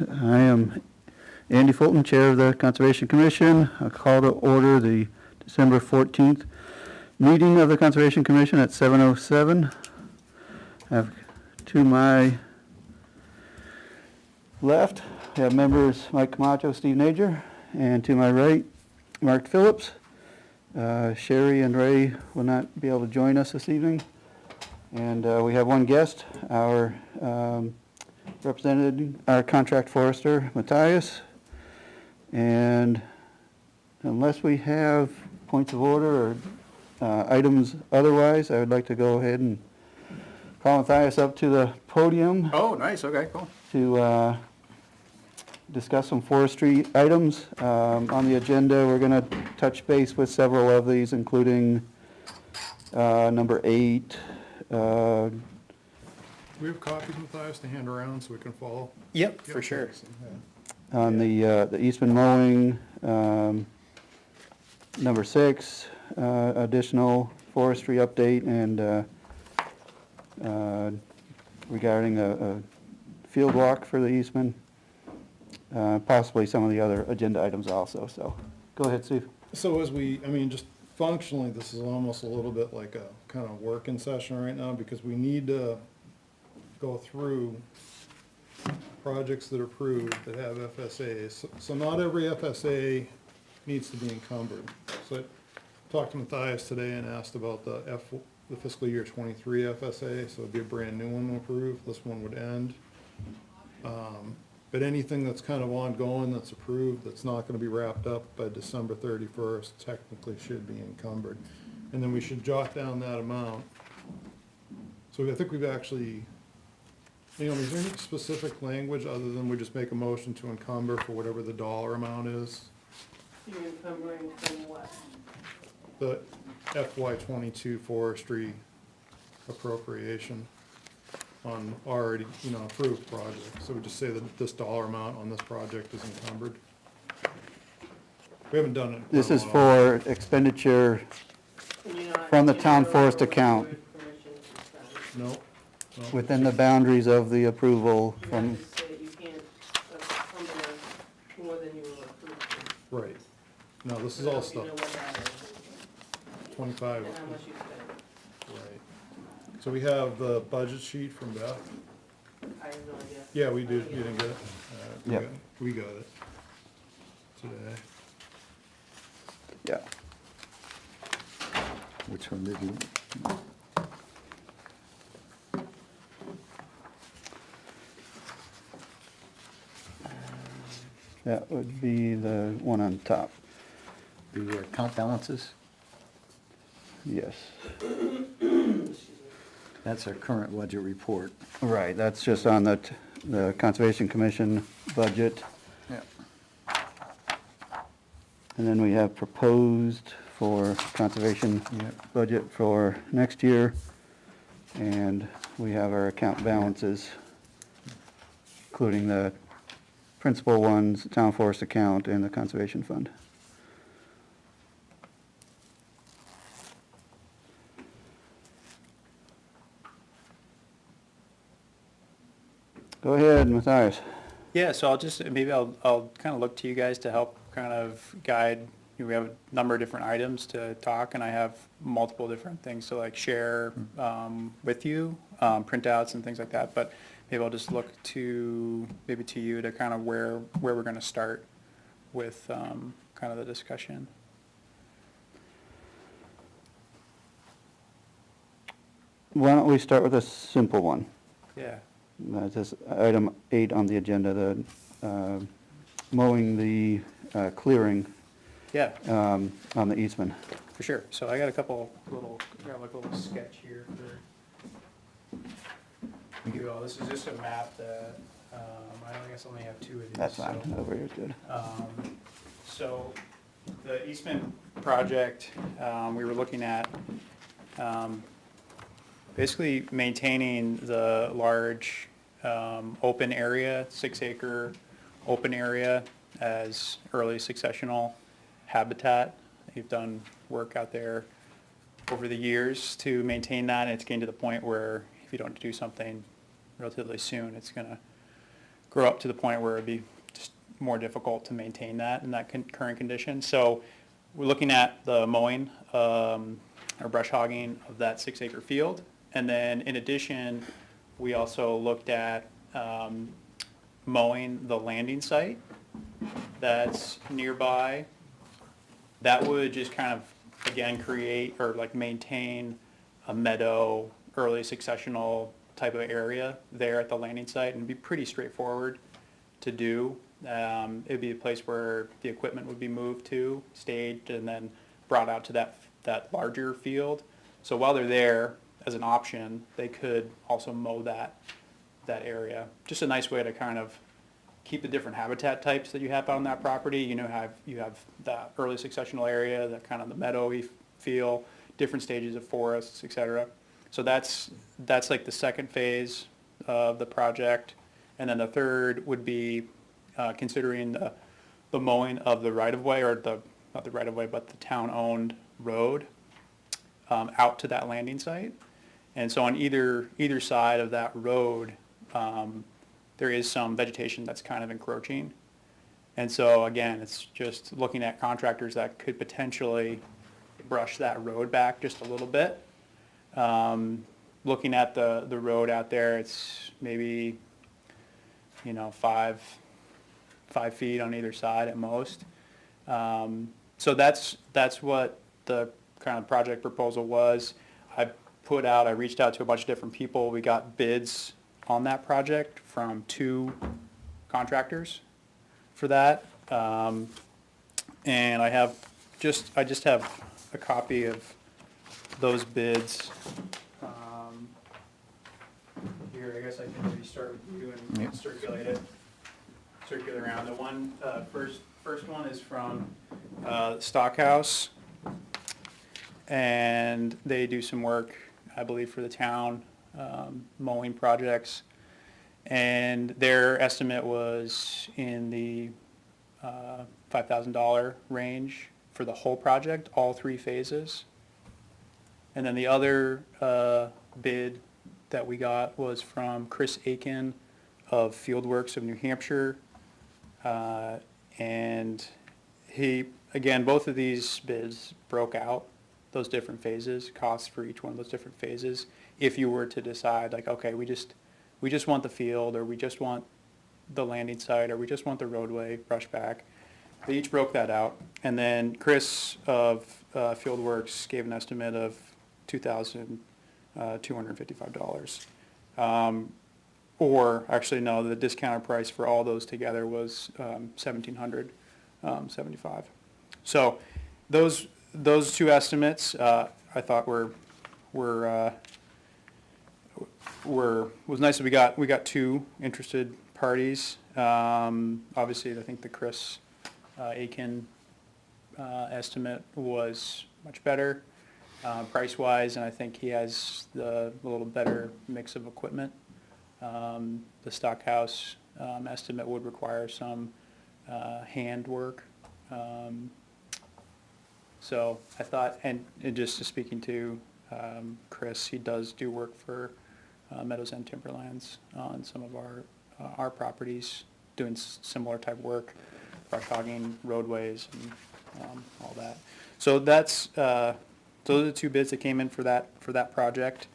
I am Andy Fulton, Chair of the Conservation Commission. I call to order the December 14th meeting of the Conservation Commission at 7:07. I have to my left, I have members Mike Camacho, Steve Nager, and to my right, Mark Phillips. Sherry and Ray will not be able to join us this evening. And we have one guest, our represented our contract forester, Matthias. And unless we have points of order or items otherwise, I would like to go ahead and call Matthias up to the podium. Oh, nice. Okay, cool. To discuss some forestry items. On the agenda, we're going to touch base with several of these, including number 8. We have copies, Matthias, to hand around so we can follow. Yep, for sure. On the Eastman mowing, number 6, additional forestry update, and regarding a field walk for the Eastman, possibly some of the other agenda items also. So go ahead, Steve. So as just functionally, this is almost a little bit like a kind of working session right now, because we need to go through projects that are approved that have FSAs. So not every FSA needs to be encumbered. So I talked to Matthias today and asked about the fiscal year 23 FSA, so it'd be a brand new one approved. This one would end. But anything that's kind of ongoing that's approved, that's not going to be wrapped up by December 31st, technically should be encumbered. And then we should jot down that amount. So I think we've actually, is there any specific language other than we just make a motion to encumber for whatever the dollar amount is? You're encumbering from what? The FY22 forestry appropriation on already, approved projects. So we just say that this dollar amount on this project is encumbered. We haven't done it. This is for expenditure from the town forest account No. within the boundaries of the approval from. You say that you can't encumber more than you were approved for. Right. No, this is all You stuff. know what that is 25. and how much you spent. Right. So we have the budget sheet from Beth. I have no idea. Yeah, we did. You didn't get it? Yep. We got it today. Yeah. Which one did you? That would be the one on top. The account balances? Yes. That's our current budget report. Right, that's just on the Conservation Commission budget. Yeah. And then we have proposed for conservation budget for next year. And we have our account balances, including the principal ones, the town forest account, and the conservation fund. Go ahead, Matthias. Yeah, so I'll kind of look to you guys to help kind of guide. We have a number of different items to talk, and I have multiple different things to like share with you, printouts and things like that. But maybe I'll just look to you to kind of where we're going to start with kind of the discussion. Why don't we start with a simple one? Yeah. That's item 8 on the agenda, the mowing the clearing Yeah. on the Eastman. For sure. So I got a little sketch here for you all. This is just a map that I guess I only have 2 of these. That's fine. So, Over here is good. So the Eastman project, we were looking at basically maintaining the large open area, 6-acre open area as early successional habitat. You've done work out there over the years to maintain that, and it's getting to the point where if you don't do something relatively soon, it's going to grow up to the point where it'd be just more difficult to maintain that in that current condition. So we're looking at the mowing, or brush hogging of that 6-acre field. And then in addition, we also looked at mowing the landing site that's nearby. That would just kind of, again, create or like maintain a meadow, early successional type of area there at the landing site, and be pretty straightforward to do. It'd be a place where the equipment would be moved to, staged, and then brought out to that larger field. So while they're there, as an option, they could also mow that area. Just a nice way to kind of keep the different habitat types that you have on that property. You have that early successional area, that kind of the meadowy feel, different stages of forests, etc. So that's like the second phase of the project. And then the third would be considering the mowing of the right-of-way, or not the right-of-way, but the town-owned road out to that landing site. And so on either side of that road, there is some vegetation that's kind of encroaching. And so again, it's just looking at contractors that could potentially brush that road back just a little bit. Looking at the road out there, it's maybe, 5 feet on either side at most. So that's what the kind of project proposal was. I reached out to a bunch of different people. We got bids on that project from 2 contractors for that. And I just have a copy of those bids. Here, I guess I can maybe start with you and Yep. circulate around. The one, first one is from Stockhouse, and they do some work, I believe, for the town, mowing projects. And their estimate was in the $5,000 range for the whole project, all 3 phases. And then the other bid that we got was from Chris Aiken of Fieldworks of New Hampshire. And again, both of these bids broke out those different phases, costs for each one of those different phases. If you were to decide, like, okay, we just want the field, or we just want the landing site, or we just want the roadway brushed back, they each broke that out. And then Chris of Fieldworks gave an estimate of $2,255. Or actually, no, the discounted price for all those together was $1,775. So those 2 estimates, I thought was nice that we got 2 interested parties. Obviously, I think the Chris Aiken estimate was much better price-wise, and I think he has a little better mix of equipment. The Stockhouse estimate would require some hand work. So I thought, and just speaking to Chris, he does do work for Meadows End Timberlands on some of our properties, doing similar type work, brush hogging, roadways, and all that. So those are the 2 bids that came in for that project.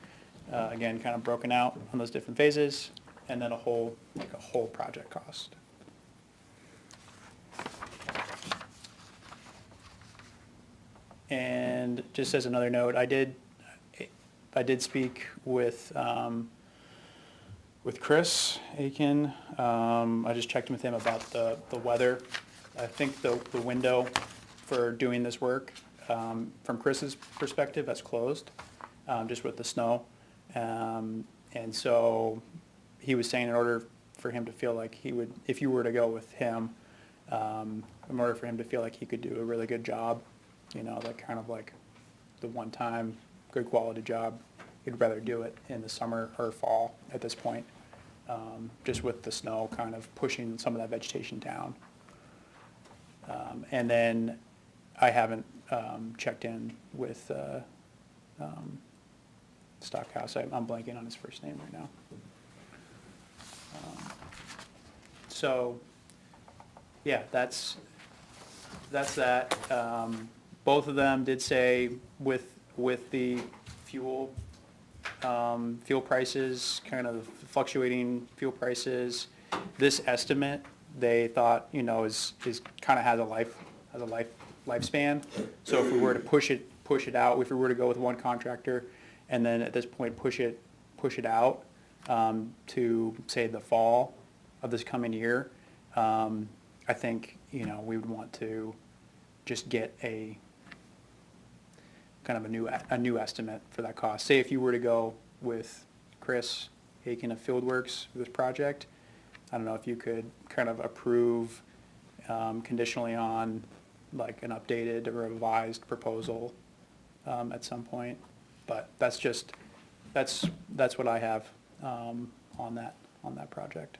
Again, kind of broken out on those different phases, and then a whole project cost. And just as another note, I did speak with Chris Aiken. I just checked with him about the weather. I think the window for doing this work, from Chris's perspective, that's closed, just with the snow. And so he was saying, in order for him to feel like he would, if you were to go with him, in order for him to feel like he could do a really good job, like kind of like the one-time good quality job, he'd rather do it in the summer or fall at this point, just with the snow kind of pushing some of that vegetation down. And then I haven't checked in with Stockhouse. I'm blanking on his first name right now. So, yeah, that's that. Both of them did say with the fuel, fuel prices, kind of fluctuating fuel prices, this estimate, they thought, you know, is kind of has a lifespan. So if we were to push it out, if we were to go with one contractor, and then at this point push it out, to say the fall of this coming year, I think, you know, we would want to just get a kind of a new estimate for that cost. Say if you were to go with Chris Aiken of Fieldworks for this project, I don't know if you could kind of approve conditionally on like an updated or revised proposal at some point. But that's what I have on that project.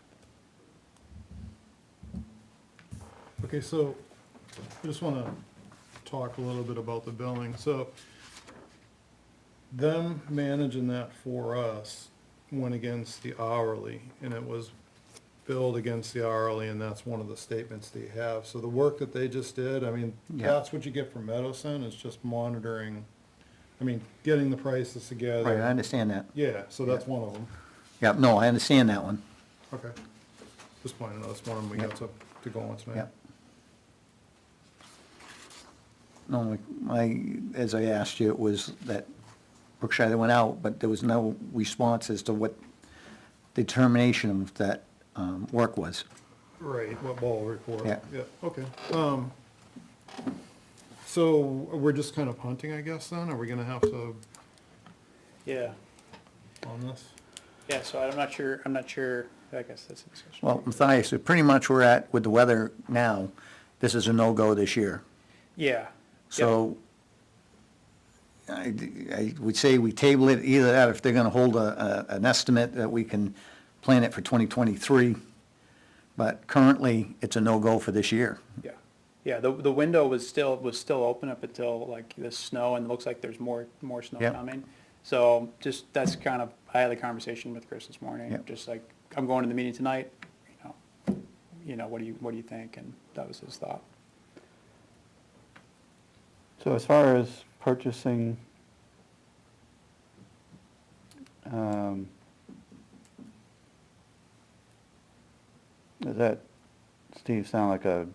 Okay, so I just wanna talk a little bit about the billing. So them managing that for us went against the hourly, and it was billed against the hourly, and that's one of the statements they have. So the work that they just did, I mean, Yeah. that's what you get from Meadowson, is just monitoring, I mean, getting the prices together. Right, I understand that. Yeah, so that's one of them. Yeah, no, I understand that one. Okay. Just pointing out, that's one of them we Yep. got to go on tonight. Yeah. No, as I asked you, it was that Brookshire went out, but there was no response as to what the determination of that work was. Right, what ball report. Yeah. Okay. So we're just kind of punting, I guess, then? Are we gonna have to, Yeah, on this? yeah, so I'm not sure, I guess that's a discussion. Well, Matthias, so pretty much we're at, with the weather now, this is a no-go this year. Yeah. So I would say we table it, either that, if they're gonna hold an estimate that we can plan it for 2023. But currently, it's a no-go for this year. Yeah, yeah, the window was still open up until like the snow, and it looks like there's more snow Yep. coming. So just, that's kind of, I had a conversation with Chris this morning, Yep. just like, I'm going to the meeting tonight, you know, what do you think? And that was his thought. So as far as purchasing, does that, Steve, sound like a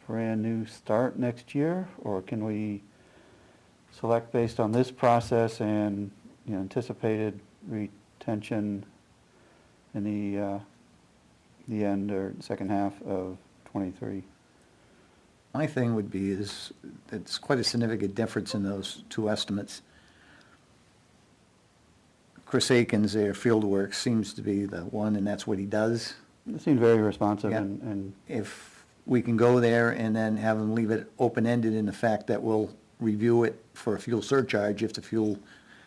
brand-new start next year? Or can we select based on this process and, you know, anticipated retention in the end or second half of '23? My thing would be is, it's quite a significant difference in those two estimates. Chris Aiken's there, Fieldworks, seems to be the one, and that's what he does. It seemed very responsive Yeah. and If we can go there and then have them leave it open-ended in the fact that we'll review it for a fuel surcharge if the fuel,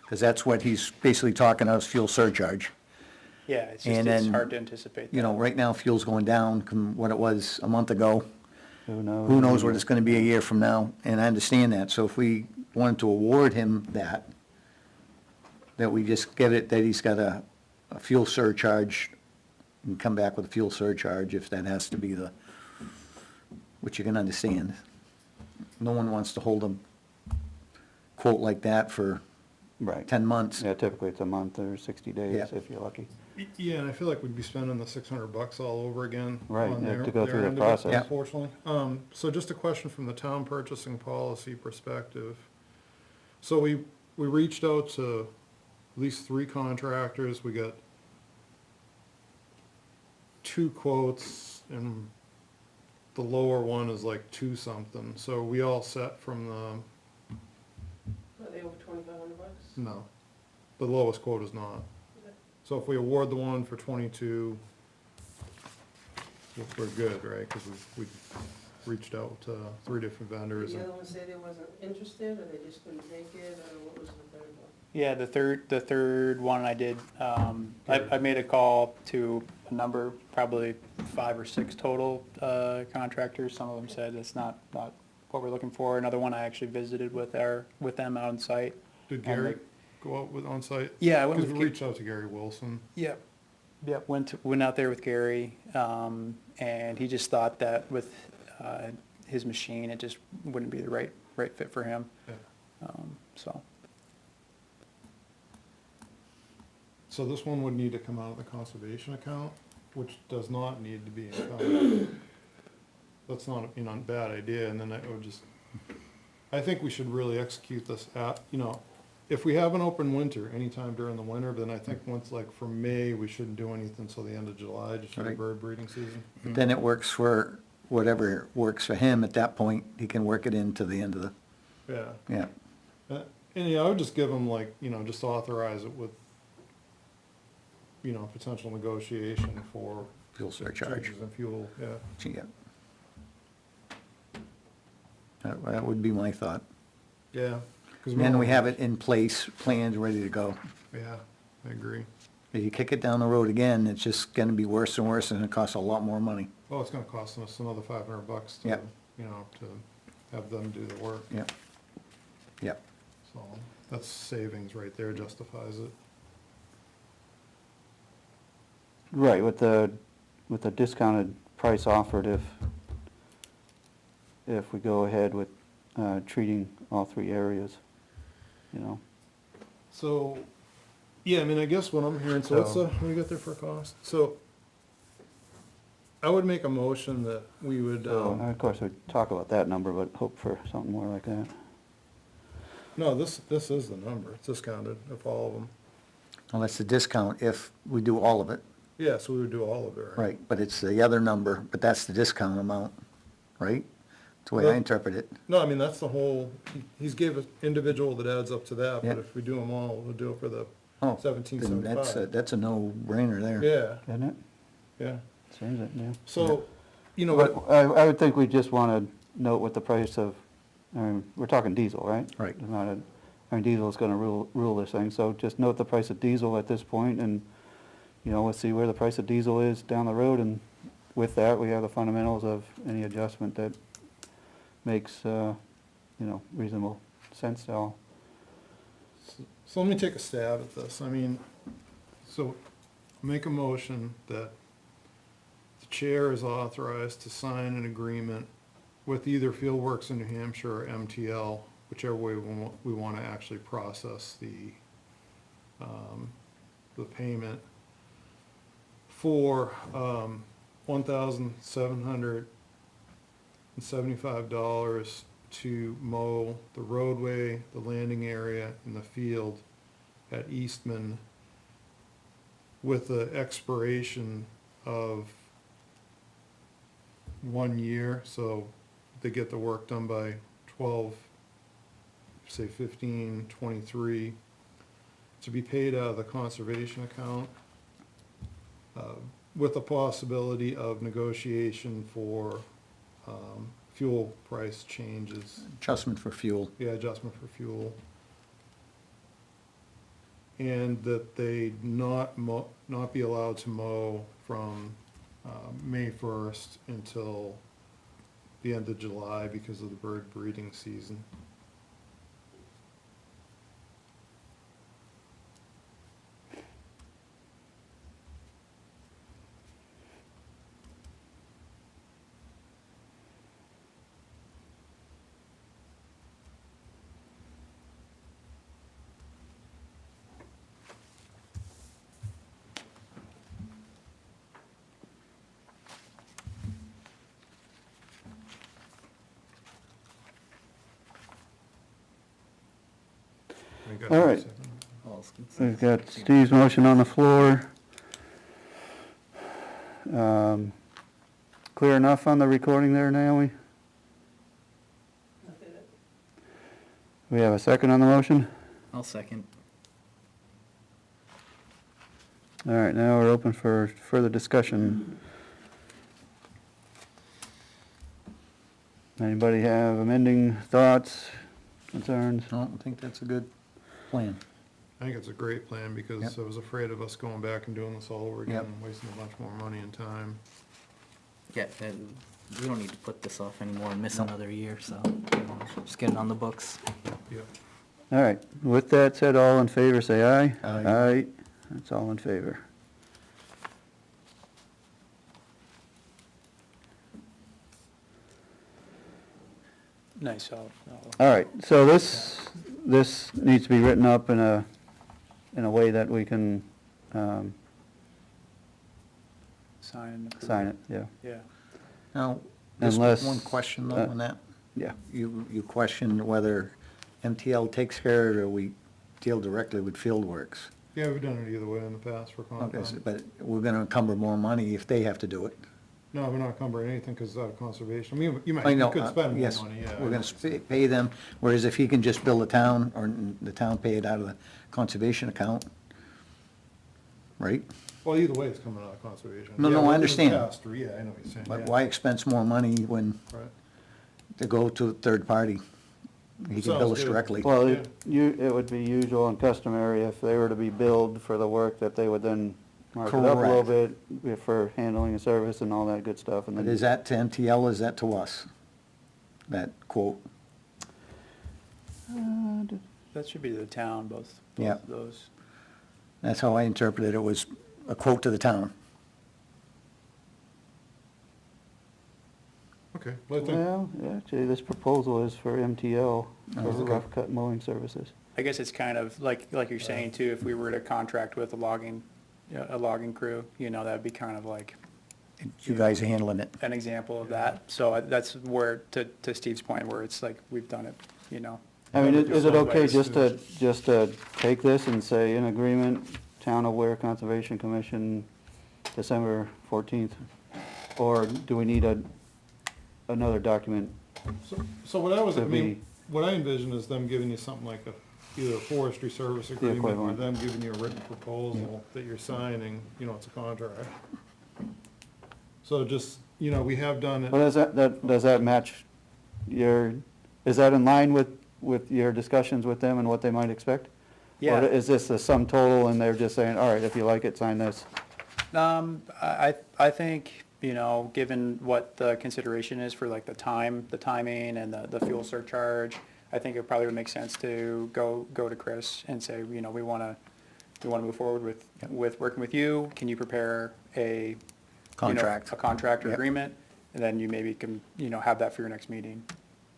because that's what he's basically talking about, is fuel surcharge. Yeah, it's And just, it's then, hard to anticipate that. You know, right now, fuel's going down from what it was a month ago. who knows? Who knows what it's gonna be a year from now, and I understand that. So if we wanted to award him that we just get it, that he's got a fuel surcharge, and come back with a fuel surcharge if that has to be which you can understand. No one wants to hold a quote like that for Right. 10 months. Yeah, typically it's a month or 60 days Yeah. if you're lucky. Yeah, and I feel like we'd be spending the $600 all over again. Right, on you have their- to go their through the end of it, process. Yeah. Unfortunately. So just a question from the town purchasing policy perspective. So we reached out to at least 3 contractors, we got 2 quotes, and the lower one is like 2 something, so we all set from the, Are they over $2,500? no, the lowest quote is not. So if we award the one for 22, we're good, right? Because we reached out to 3 different vendors. Did the and- other one say they wasn't interested, or they just couldn't take it, or what was the third one? Yeah, the third one I did, I made a call to a number, probably 5 or 6 total, contractors. Some of them said it's not what we're looking for. Another one I actually visited with them on site. Did Gary go out with on-site? Yeah, I went Because with we Gary. reached out to Gary Wilson. Yeah. Yeah, went out there with Gary, and he just thought that with his machine, it just wouldn't be the right fit for him. Yeah. So, So this one would need to come out of the conservation account, which does not need to be encumbered. That's not, you know, a bad idea, and then it would just, I think we should really execute this you know, if we have an open winter anytime during the winter, then I think once, like, from May, we shouldn't do anything until the end of July, just for the Right. bird breeding season. Then it works for whatever works for him at that point, he can work it into the end of the, Yeah. yeah. And, yeah, I would just give them, like, you know, just authorize it with, you know, potential negotiation for Fuel surcharge. changes in fuel, yeah. Yeah. That would be my thought. Yeah. 'Cause And we have it in place, plans ready to go. Yeah, I agree. If you kick it down the road again, it's just gonna be worse and worse, and it costs a lot more money. Well, it's gonna cost us another $500 to, Yep. you know, to have them do the work. Yep. Yep. So that's savings right there, justifies it. Right, with the discounted price offered, if we go ahead with treating all three areas, you know. So, yeah, I mean, I guess what I'm hearing, so what's So- what do we got there for a cost? So, I would make a motion that we would, Of course, we'd talk about that number, but hope for something more like that. no, this is the number, it's discounted, if all of them. Well, that's the discount if we do all of it, Yeah, so we would do all of it, right? right, but it's the other number, but that's the discount amount, right? That's the way I Well- interpret it. No, I mean, that's the whole, he's gave us individual that adds up to that, Yeah. but if we do them all, we'll do it for the Oh, then 1775. that's a no-brainer there. Yeah, Isn't it? yeah. Seems it, yeah. So, you know But what, I would think we just want to note what the price of, we're talking diesel, right? Right. It's not diesel's gonna rule this thing, so just note the price of diesel at this point, and, you know, let's see where the price of diesel is down the road, and with that, we have the fundamentals of any adjustment that makes, you know, reasonable sense to all. so let me take a stab at this. I mean, so make a motion that the chair is authorized to sign an agreement with either Fieldworks in New Hampshire or MTL, whichever way we want to actually process the payment for $1,775 to mow the roadway, the landing area, and the field at Eastman with the expiration of 1 year, so they get the work done by 12, say 15/23, to be paid out of the conservation account, with the possibility of negotiation for fuel price changes. Adjustment for fuel. Yeah, adjustment for fuel. And that they not be allowed to mow from May 1st until the end of July because of the bird breeding season. All right. We've got Steve's motion on the floor. Clear enough on the recording there, Naomi? I'll say that. We have a second on the motion? I'll second. All right, now we're open for further discussion. Anybody have amending thoughts, concerns? No, I think that's a good plan. I think it's a great plan because Yep. I was afraid of us going back and doing this all over again Yep. and wasting a bunch more money and time. Yeah, we don't need to put this off anymore and miss No. another year, so just get it on the books. Yep. All right, with that said, all in favor, say aye. Aye. Aye, that's all in favor. Nice, I'll, All right, so this needs to be written up in a way that we can, sign and approve. sign it, yeah, Yeah. Now, just Unless, one question though on that. yeah. You questioned whether MTL takes care of it or we deal directly with Fieldworks. Yeah, we've done it either way in the past for Okay, Concom. but we're gonna encumber more money if they have to do it. No, we're not encumbering anything because it's out of conservation. I mean, you might, I know, you could spend more yes, money, yeah. we're gonna pay them, whereas if he can just bill the town, or the town pay it out of the conservation account, right? Well, either way, it's coming out of conservation. No, Yeah, no, I in the understand. past, or- Yeah, I know what you're saying, But yeah. why expense more money when, Right. to go to a third party? He can bill Sounds us good. directly. Well, it would be usual and customary if they were to be billed for the work that they would then mark it up a little bit for handling a service and all that good stuff, and But then. is that to MTL, is that to us? That quote? That should be the town, both Yeah. of those. That's how I interpreted it, was a quote to the town. Okay, well, I think, Well, actually, this proposal is for MTL, for okay. rough cut mowing services. I guess it's kind of like you're saying too, if we were to contract with a logging crew, that'd be kind of like You guys are handling it. an example of that. So that's where, to Steve's point, where it's like, we've done it, I mean, is it okay Ways just to- to take this and say, in agreement, Town of Weare Conservation Commission, December 14th? Or do we need another document? so what I was, I To mean, be- what I envision is them giving you something like either a forestry service agreement or equivalent. them giving you a written proposal that you're signing, it's a contract. So just, we have done Well, it, does that match is that in line with your discussions with them and what they might expect? Yeah. Or is this a sum total and they're just saying, all right, if you like it, sign this? I think, given what the consideration is for like the timing and the fuel surcharge, I think it probably would make sense to go to Chris and say, we wanna move forward with working with you. Can you prepare a Contract. a contract or Yep. agreement? And then you maybe can, have that for your next meeting.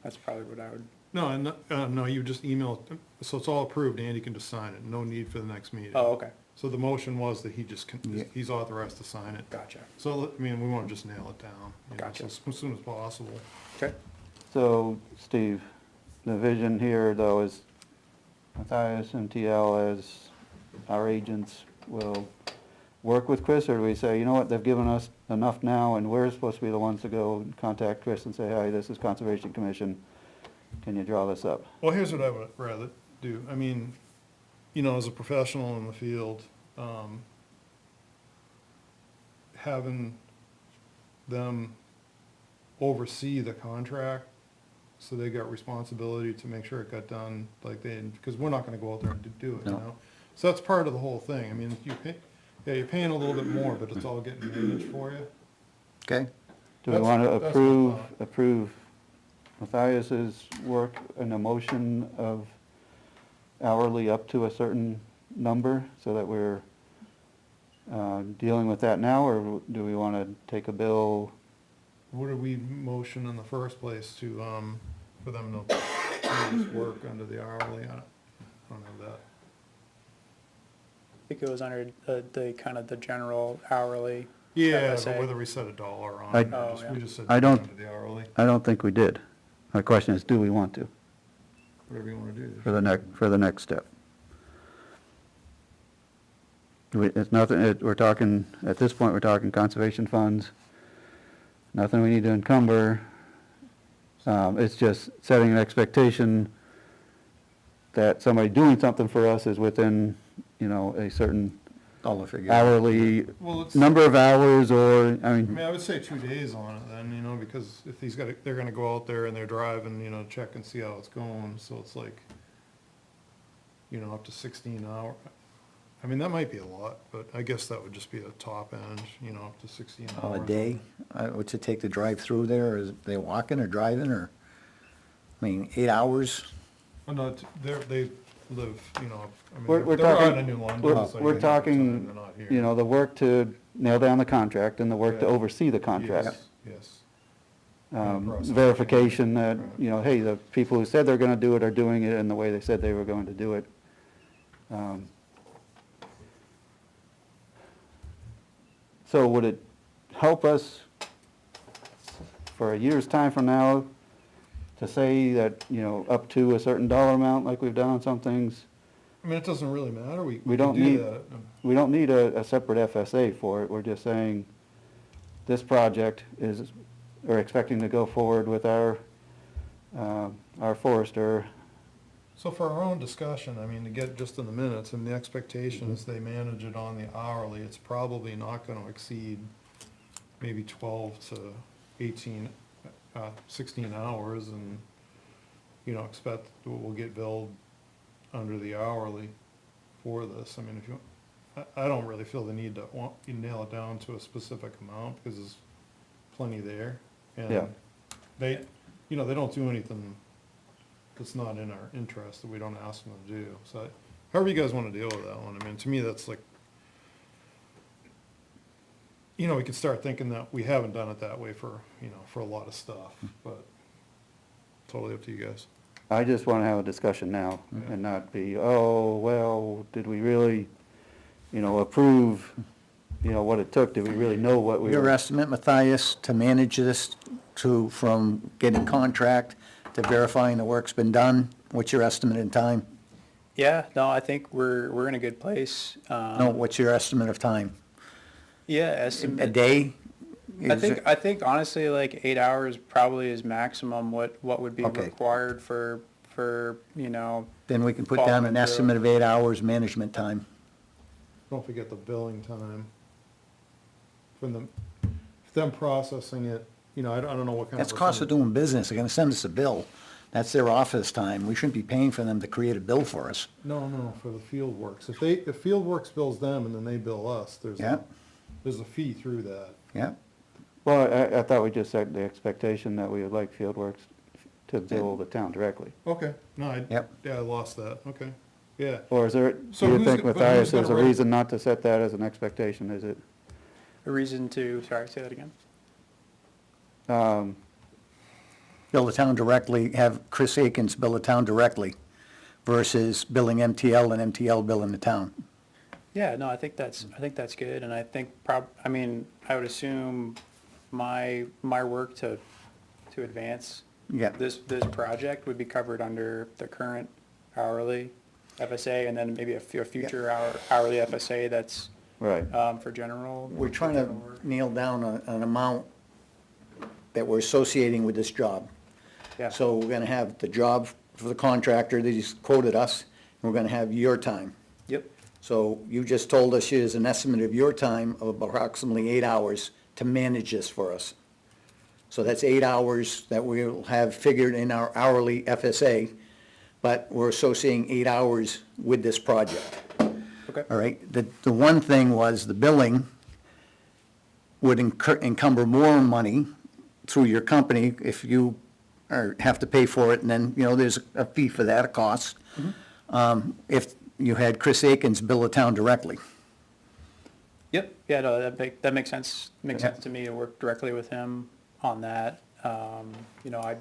That's probably what I would, no, you just email, so it's all approved, Andy can just sign it, no need for the next meeting. oh, okay, So the motion was that he just, Yeah. he's authorized to sign it. gotcha. So, I mean, we want to just nail it down, Gotcha. so as soon as possible. Okay. So, Steve, the vision here, though, is Matthias, MTL, as our agents, will work with Chris, or do we say, you know what, they've given us enough now, and we're supposed to be the ones to go and contact Chris and say, hi, this is Conservation Commission, can you draw this up? Well, here's what I would rather do. I mean, as a professional in the field, having them oversee the contract, so they got responsibility to make sure it got done because we're not gonna go out there and do it, No. So that's part of the whole thing. I mean, you're paying a little bit more, but it's all getting managed for you. Okay? Do we That's- want to that's my thought. approve Matthias's work in a motion of hourly up to a certain number, so that we're dealing with that now, or do we want to take a bill? What did we motion in the first place to, for them to do this work under the hourly? I don't know that. I think it was under the kind of the general hourly. Yeah, FSA. but whether we set a dollar on I- it, Oh, we yeah. just said I don't- under the hourly, I don't think we did. My question is, do we want to, whatever you wanna do. for the next step? It's nothing, we're talking, at this point, we're talking conservation funds, nothing we need to encumber. It's just setting an expectation that somebody doing something for us is within, a certain Dollar figure. hourly Well, it's, number of hours, or, I I mean, mean, I would say 2 days on it then, because if they're gonna go out there and they're driving, check and see how it's going, so it's like, up to 16 hour. I mean, that might be a lot, but I guess that would just be a top end, up to 16 hours. A day? What's it take to drive through there? Is they walking or driving, or, 8 hours? Oh, no, they live, I mean, we're they're out talking, in New London, so we're half the time talking, they're not here. the work to nail down the contract and the work to Yeah. oversee the contract. Yes, yes. Process. verification that, you know, hey, the people who said they're gonna do it are doing it in the way they said they were going to do it. So would it help us for a year's time from now to say that, you know, up to a certain dollar amount like we've done on some things? I mean, it doesn't really matter, we We can don't do need, that. we don't need a separate FSA for it, we're just saying this project is, we're expecting to go forward with our forester. So for our own discussion, I mean, to get just in the minutes, and the expectation is they manage it on the hourly, it's probably not gonna exceed maybe 12 to 18, 16 hours, and, you know, expect that we'll get billed under the hourly for this. I mean, if you, I don't really feel the need to you nail it down to a specific amount, because there's plenty there. Yeah. And they, you know, they don't do anything that's not in our interest that we don't ask them to do. So however you guys want to deal with that one, I mean, to me, that's like, you know, we could start thinking that we haven't done it that way for, you know, for a lot of stuff, but totally up to you guys. I just want to have a discussion now Yeah. and not be, oh, well, did we really, you know, approve, you know, what it took? Did we really know what we Your were? estimate, Matthias, to manage this, from getting contract to verifying the work's been done, what's your estimate in time? Yeah, no, I think we're in a good place. No, what's your estimate of time? Yeah, A estimate. day? I Is think, it- I think honestly, like 8 hours probably is maximum what would be Okay. required for, you know, Then we can put down following an through. estimate of 8 hours management time. Don't forget the billing time. From them processing it, you know, I don't know what kind of. That's cost of doing business, they're gonna send us a bill. That's their office time, we shouldn't be paying for them to create a bill for us. No, for the field works. If field works bills them and then they bill us, Yeah. there's a fee through that. Yeah, Well, I thought we just set the expectation that we would like Fieldworks to bill the town directly. Okay, no, Yep. I lost that, okay, yeah. Or is there, So do you who's think, go- but Matthias, who's gonna there's a write- reason not to set that as an expectation, is it? a reason to, sorry, say that again? bill the town directly, have Chris Akins bill the town directly versus billing MTL and MTL billing the town. Yeah, no, I think that's good, and I think I mean, I would assume my work to advance Yeah. this project would be covered under the current hourly FSA, and then maybe a future hourly FSA that's, Right. for general. We're trying to nail down an amount that we're associating with this job. Yeah. So we're gonna have the job for the contractor that he's quoted us, and we're gonna have your time. Yep, So you just told us here's an estimate of your time of approximately 8 hours to manage this for us. So that's 8 hours that we'll have figured in our hourly FSA, but we're associating 8 hours with this project. okay. All right, the one thing was the billing would encumber more money through your company if you have to pay for it, and then, you know, there's a fee for that, a cost. If you had Chris Akins bill the town directly. Yep, yeah, no, that makes sense, Yeah. to me to work directly with him on that. You know,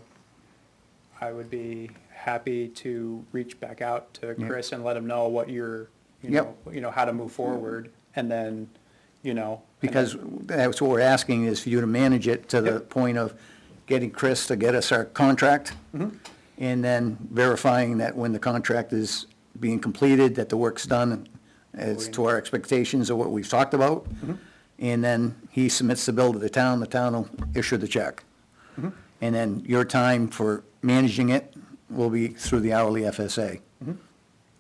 I would be happy to reach back out to Yeah. Chris and let him know what Yep. you know, how to move forward, and then, you know. and Because then- that's what we're asking, is for you to manage it to the Yep. point of getting Chris to get us our contract, and then verifying that when the contract is being completed, that the work's done as to our expectations of what we've talked about. And then he submits the bill to the town will issue the check. And then your time for managing it will be through the hourly FSA,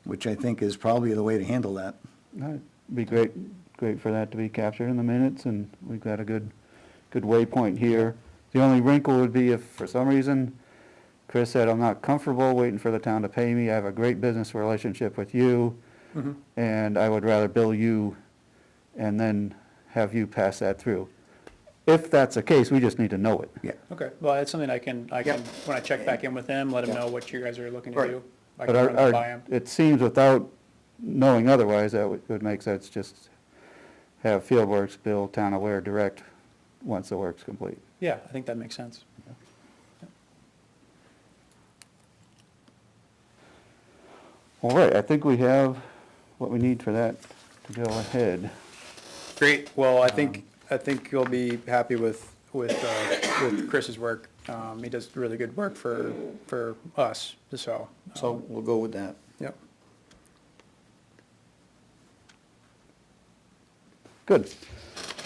which I think is probably the way to handle that. It'd be great for that to be captured in the minutes, and we've got a good waypoint here. The only wrinkle would be if, for some reason, Chris said, I'm not comfortable waiting for the town to pay me, I have a great business relationship with you, and I would rather bill you and then have you pass that through. If that's the case, we just need to know it. Yeah. Okay, well, it's something I can, when I check back in with him, let him know what you guys are looking to Right. do. I But can run that by him. it seems without knowing otherwise, that would make sense, just have Fieldworks bill Town of Weare direct once the work's complete. Yeah, I think that makes sense. All right, I think we have what we need for that to go ahead. Great, well, I think you'll be happy with Chris's work. He does really good work for us, so. So we'll go with that. Yep. Good.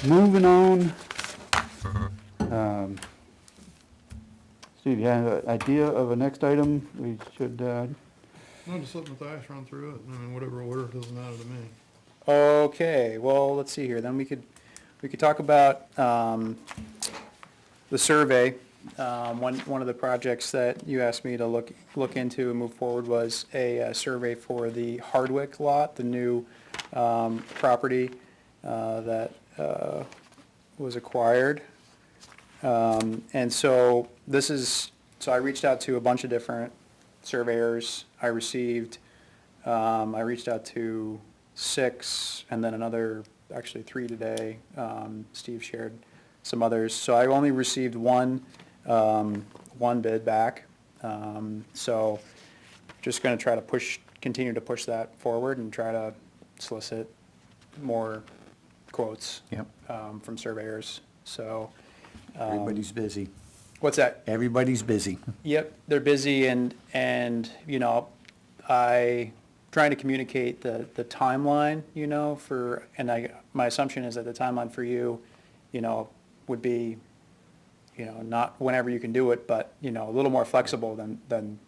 Moving on. Steve, you have an idea of a next item we should, No, just let Matthias run through it. I mean, whatever order, it doesn't matter to me. Okay, well, let's see here, then we could talk about, the survey. One of the projects that you asked me to look into and move forward was a survey for the Hardwick lot, the new, property, that, was acquired. And so I reached out to a bunch of different surveyors. I reached out to 6 and then another, actually 3 today. Steve shared some others. So I only received one bid back. So just gonna try to continue to push that forward and try to solicit more quotes. Yep. From surveyors, so. Everybody's busy. What's that? Everybody's busy. Yep, they're busy and, you know, trying to communicate the timeline, you know, my assumption is that the timeline for you, you know, would be, you know, not whenever you can do it, but, you know, a little more flexible than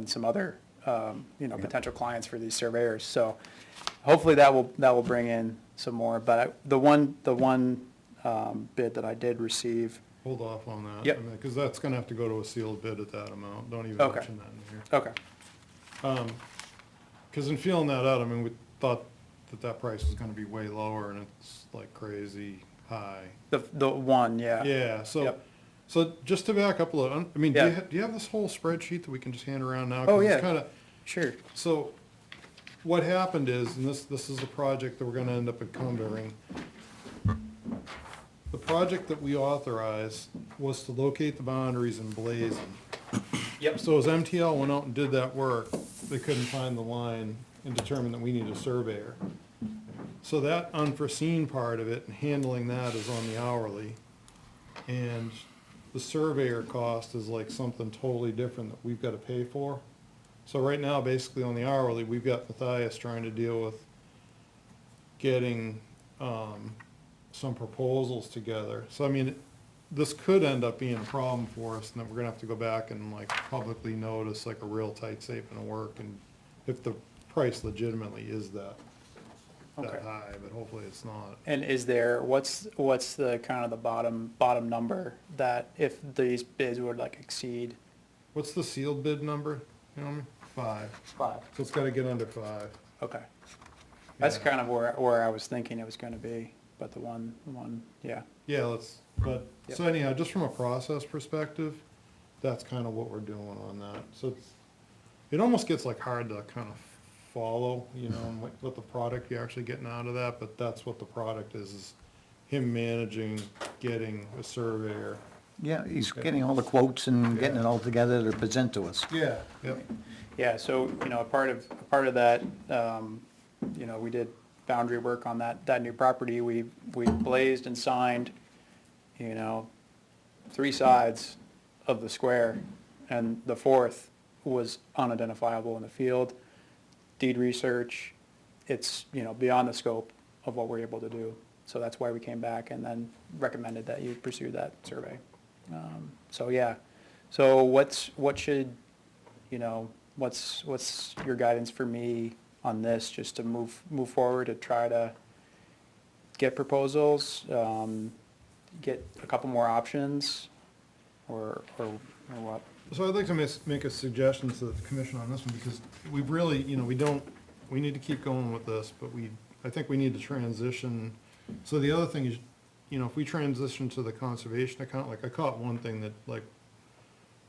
some other, you know, potential clients for these surveyors. So hopefully that will bring in some more, but the one bid that I did receive. Hold off on that. Yep. Because that's gonna have to go to a sealed bid at that amount. Don't even Okay. mention that in here. Okay. Because in feeling that out, I mean, we thought that price was gonna be way lower, and it's like crazy high. The one, yeah. Yeah, Yep. so just to back up a little, I mean, do Yeah. you have this whole spreadsheet that we can just hand around now? Oh, 'Cause it's yeah. kinda, Sure. so, what happened is, and this is the project that we're gonna end up encumbering. The project that we authorized was to locate the boundaries in Blazon. Yep. So as MTL went out and did that work, they couldn't find the line and determined that we need a surveyor. So that unforeseen part of it, and handling that is on the hourly. And the surveyor cost is like something totally different that we've gotta pay for. So right now, basically on the hourly, we've got Matthias trying to deal with getting, some proposals together. So I mean, this could end up being a problem for us, and then we're gonna have to go back and like publicly notice like a real tight statement of work, and if the price legitimately is that Okay. high, but hopefully it's not. And what's the kind of the bottom number that if these bids would like exceed? What's the sealed bid number? You know what I mean? 5. 5. So it's gotta get under 5. Okay. That's Yeah. kind of where I was thinking it was gonna be, but the one, yeah. Yeah, but, Yep. so anyhow, just from a process perspective, that's kind of what we're doing on that. So it almost gets like hard to kind of follow, you know, and what the product you're actually getting out of that, but that's what the product is him managing, getting a surveyor. Yeah, he's getting all the quotes and getting it all together to present to us. Yeah. Yep. Yeah, so, you know, a part of that, you know, we did boundary work on that new property. We blazed and signed, you know, 3 sides of the square, and the 4th was unidentifiable in the field. Deed research, it's, you know, beyond the scope of what we're able to do. So that's why we came back and then recommended that you pursue that survey. So, yeah. So what's your guidance for me on this, just to move forward to try to get proposals, get a couple more options, or what? So I'd like to make a suggestion to the commission on this one, because we really, you know, we need to keep going with this, but I think we need to transition. So the other thing is, you know, if we transition to the conservation account, like I caught one thing that, like,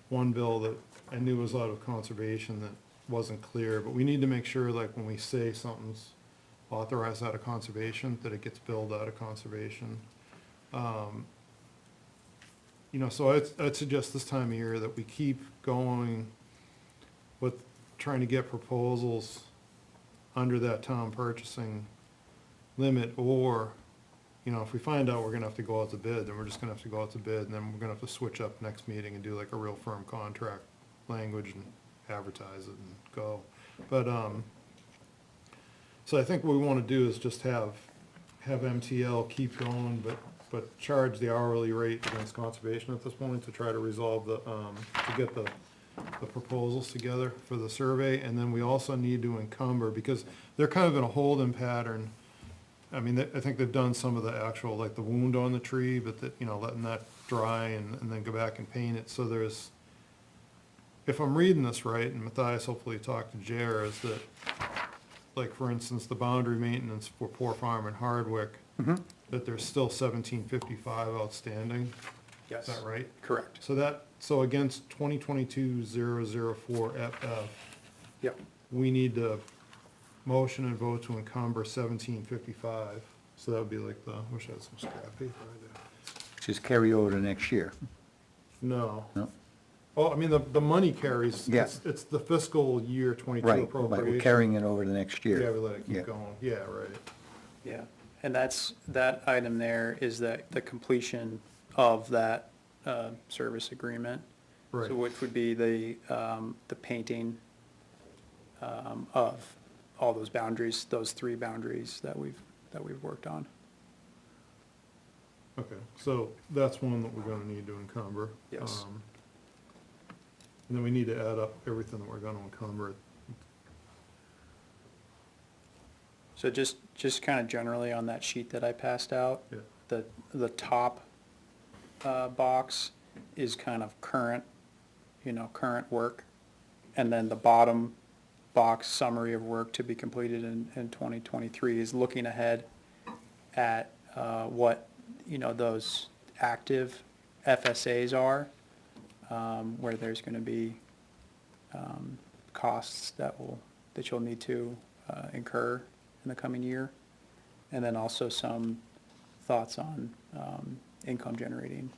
one bill that I knew was out of conservation that wasn't clear, but we need to make sure, like, when we say something's authorized out of conservation, that it gets billed out of conservation. You know, so I'd suggest this time of year that we keep going with trying to get proposals under that town purchasing limit, or, you know, if we find out we're gonna have to go out to bid, then we're just gonna have to go out to bid, and then we're gonna have to switch up next meeting and do like a real firm contract language and advertise it and go. But, so I think what we wanna do is just have MTL keep going, but charge the hourly rate against conservation at this point to try to resolve the, to get the proposals together for the survey. And then we also need to encumber, because they're kind of in a holding pattern. I mean, I think they've done some of the actual, like the wound on the tree, but that, you know, letting that dry and then go back and paint it. So there's, if I'm reading this right, and Matthias hopefully talked to Jer, is that, like, for instance, the boundary maintenance for Poor Farm and Hardwick, that there's still 1755 outstanding. Yes. Is that right? Correct. So against 2022-004 FF, Yep. we need to motion and vote to encumber 1755. So that would be like the, I wish I had some scrap paper right there. Just carry over to next year. No. No? Oh, I mean, the money carries, Yeah. it's the fiscal year 22 Right, appropriation. but we're carrying it over to next year. Yeah, we let it Yeah. keep going. Yeah, right. Yeah, and that item there is that the completion of that service agreement. Right. So which would be the painting of all those boundaries, those 3 boundaries that we've worked on. Okay, so that's one that we're gonna need to encumber. Yes. And then we need to add up everything that we're gonna encumber. So just kind of generally on that sheet that I passed out, Yeah. the top box is kind of current, current work. And then the bottom box, summary of work to be completed in 2023, is looking ahead at what, those active FSAs are, where there's going to be costs that you'll need to incur in the coming year. And then also some thoughts on income generating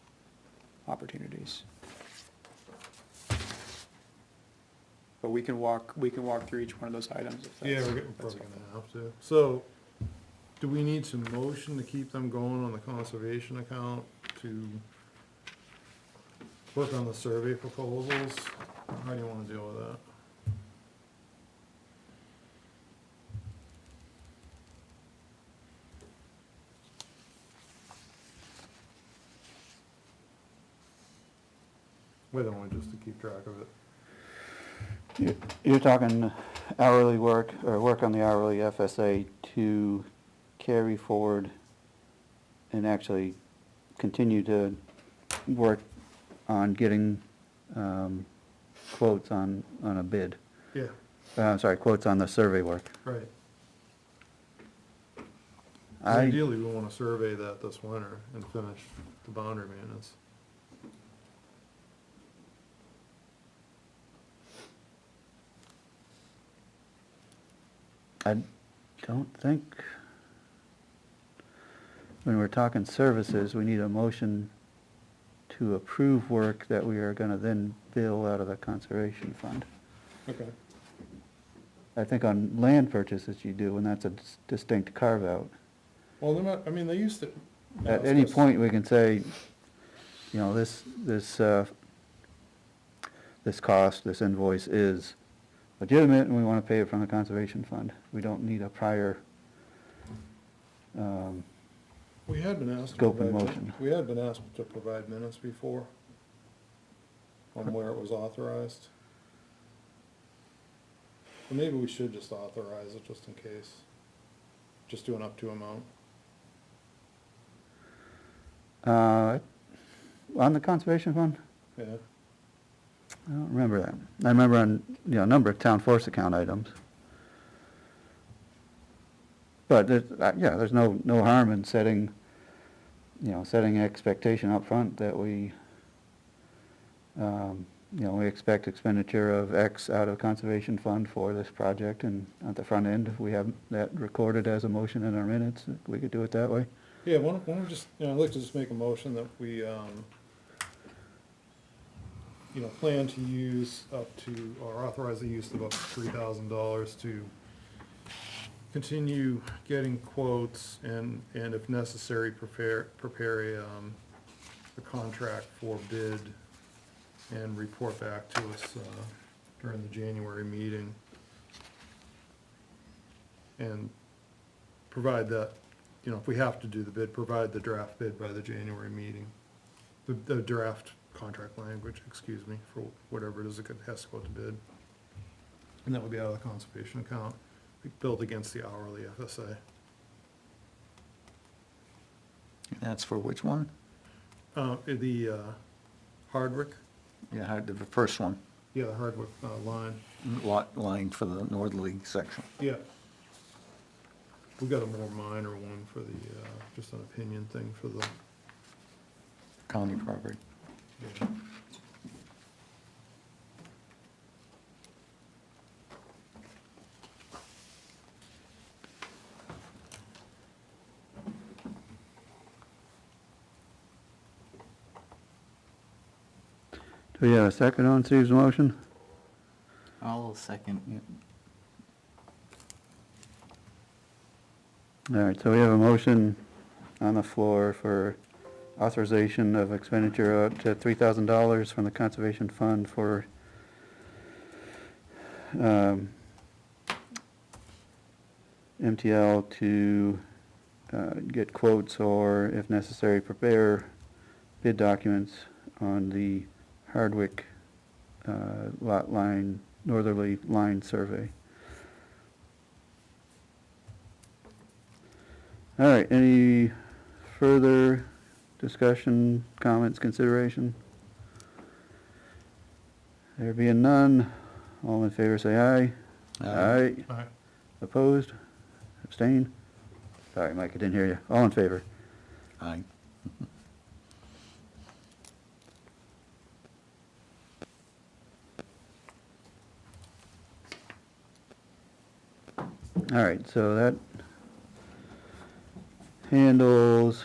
opportunities. But we can walk through each one of those items if that's. Yeah, we're probably gonna have to. So, do we need to motion to keep them going on the conservation account to work on the survey proposals? How do you wanna deal with that? We don't want just to keep track of it. You're talking hourly work, or work on the hourly FSA to carry forward and actually continue to work on getting quotes on a bid. Yeah, Sorry, quotes on the survey work. right. I, Ideally, we wanna survey that this winter and finish the boundary maintenance. I don't think, when we're talking services, we need a motion to approve work that we are gonna then bill out of the conservation fund. Okay. I think on land purchases you do, and that's a distinct carve-out. Well, they're not, I mean, they used to. At any point, we can say, this cost, this invoice is legitimate, and we want to pay it from the conservation fund. We don't need a prior, We had been asked to Scope and provide, motion. we had been asked to provide minutes before on where it was authorized. But maybe we should just authorize it just in case. Just do an up to amount. on the conservation fund? Yeah, I don't remember that. I remember on, a number of town force account items. But there's no harm in setting, setting expectation up front that we, we expect expenditure of X out of conservation fund for this project, and at the front end, we have that recorded as a motion in our minutes. We could do it that way. yeah, why don't we just, I'd like to just make a motion that we, plan to use up to, or authorize the use of up to $3,000 to continue getting quotes and if necessary, prepare a contract for bid and report back to us, during the January meeting. And provide that, you know, if we have to do the bid, provide the draft bid by the January meeting. The draft contract language, excuse me, for whatever it is that has to go to bid. And that would be out of the conservation account, billed against the hourly FSA. That's for which one? The Hardwick, Yeah, the first one, yeah, the Hardwick line, lot line for the northerly section. yeah. We got a more minor one for the, just an opinion thing for the, County property. yeah. Do we have a second on Steve's motion? I'll second. All right, so we have a motion on the floor for authorization of expenditure up to $3,000 from the Conservation Fund for MTL to get quotes or, if necessary, prepare bid documents on the Hardwick lot line, northerly line survey. All right, any further discussion, comments, consideration? There being none, all in favor say aye. Aye. All right. Opposed? Abstain? Sorry, Mike, I didn't hear you. All in favor? Aye. All right, so that handles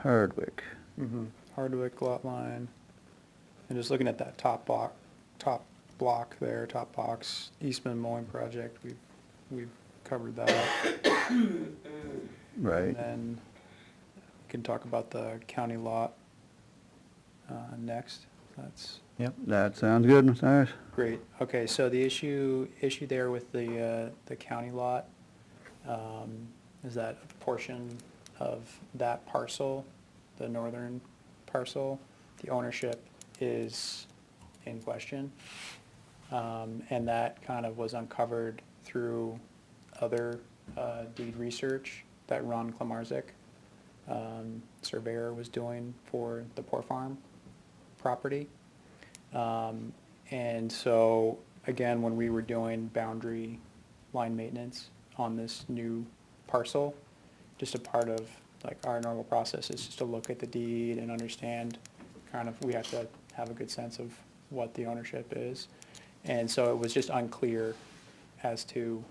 Hardwick. Hardwick lot line. And just looking at that top block there, top box, Eastman mowing project, we've covered that up. Right. And then we can talk about the county lot next. That's Yep, that sounds good, Mr. Harris. great. Okay, so the issue there with the county lot is that a portion of that parcel, the northern parcel, the ownership is in question. And that kind of was uncovered through other deed research that Ron Klamarzik, surveyor, was doing for the Poor Farm property. And so, again, when we were doing boundary line maintenance on this new parcel, just a part of like our normal process is just to look at the deed and understand kind of, we have to have a good sense of what the ownership is. And so it was just unclear as to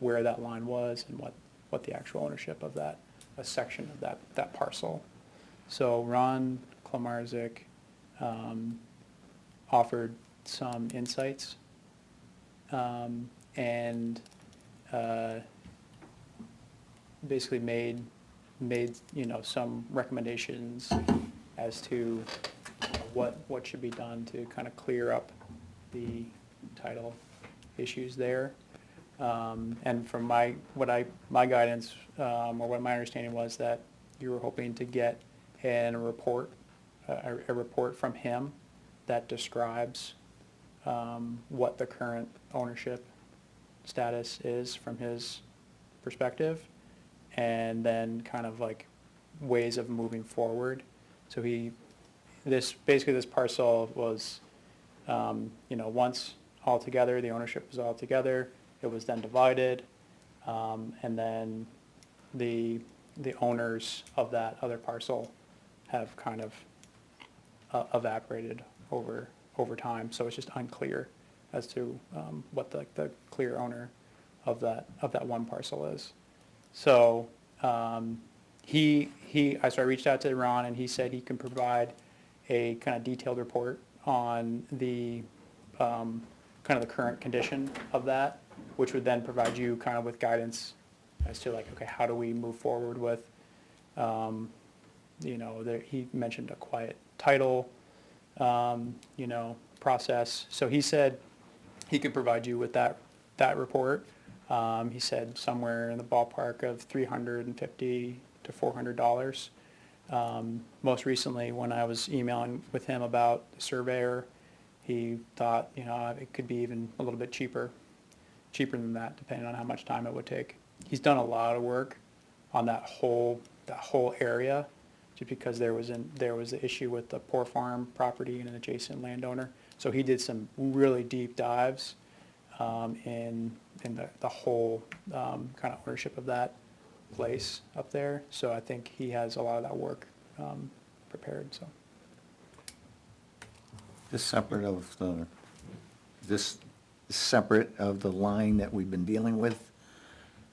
where that line was and what the actual ownership of that, a section of that parcel. So Ron Klamarzik offered some insights and basically made some recommendations as to what should be done to kind of clear up the title issues there. And from my guidance, or what my understanding was, that you were hoping to get a report from him that describes what the current ownership status is from his perspective, and then kind of like ways of moving forward. So this parcel was, once all together, the ownership was all together, it was then divided, and then the owners of that other parcel have kind of evaporated over time. So it's just unclear as to what the clear owner of that one parcel is. So so I reached out to Ron, and he said he can provide a kind of detailed report on the kind of the current condition of that, which would then provide you kind of with guidance as to like, okay, how do we move forward with, you know, there, he mentioned a quiet title, you know, process. So he said he could provide you with that report. He said somewhere in the ballpark of $350 to $400. Most recently, when I was emailing with him about the surveyor, he thought, you know, it could be even a little bit cheaper than that, depending on how much time it would take. He's done a lot of work on that whole area, just because there was the issue with the Poor Farm property and an adjacent landowner. So he did some really deep dives in the whole kind of ownership of that place up there. So I think he has a lot of that work prepared, so. This separate of the line that we've been dealing with?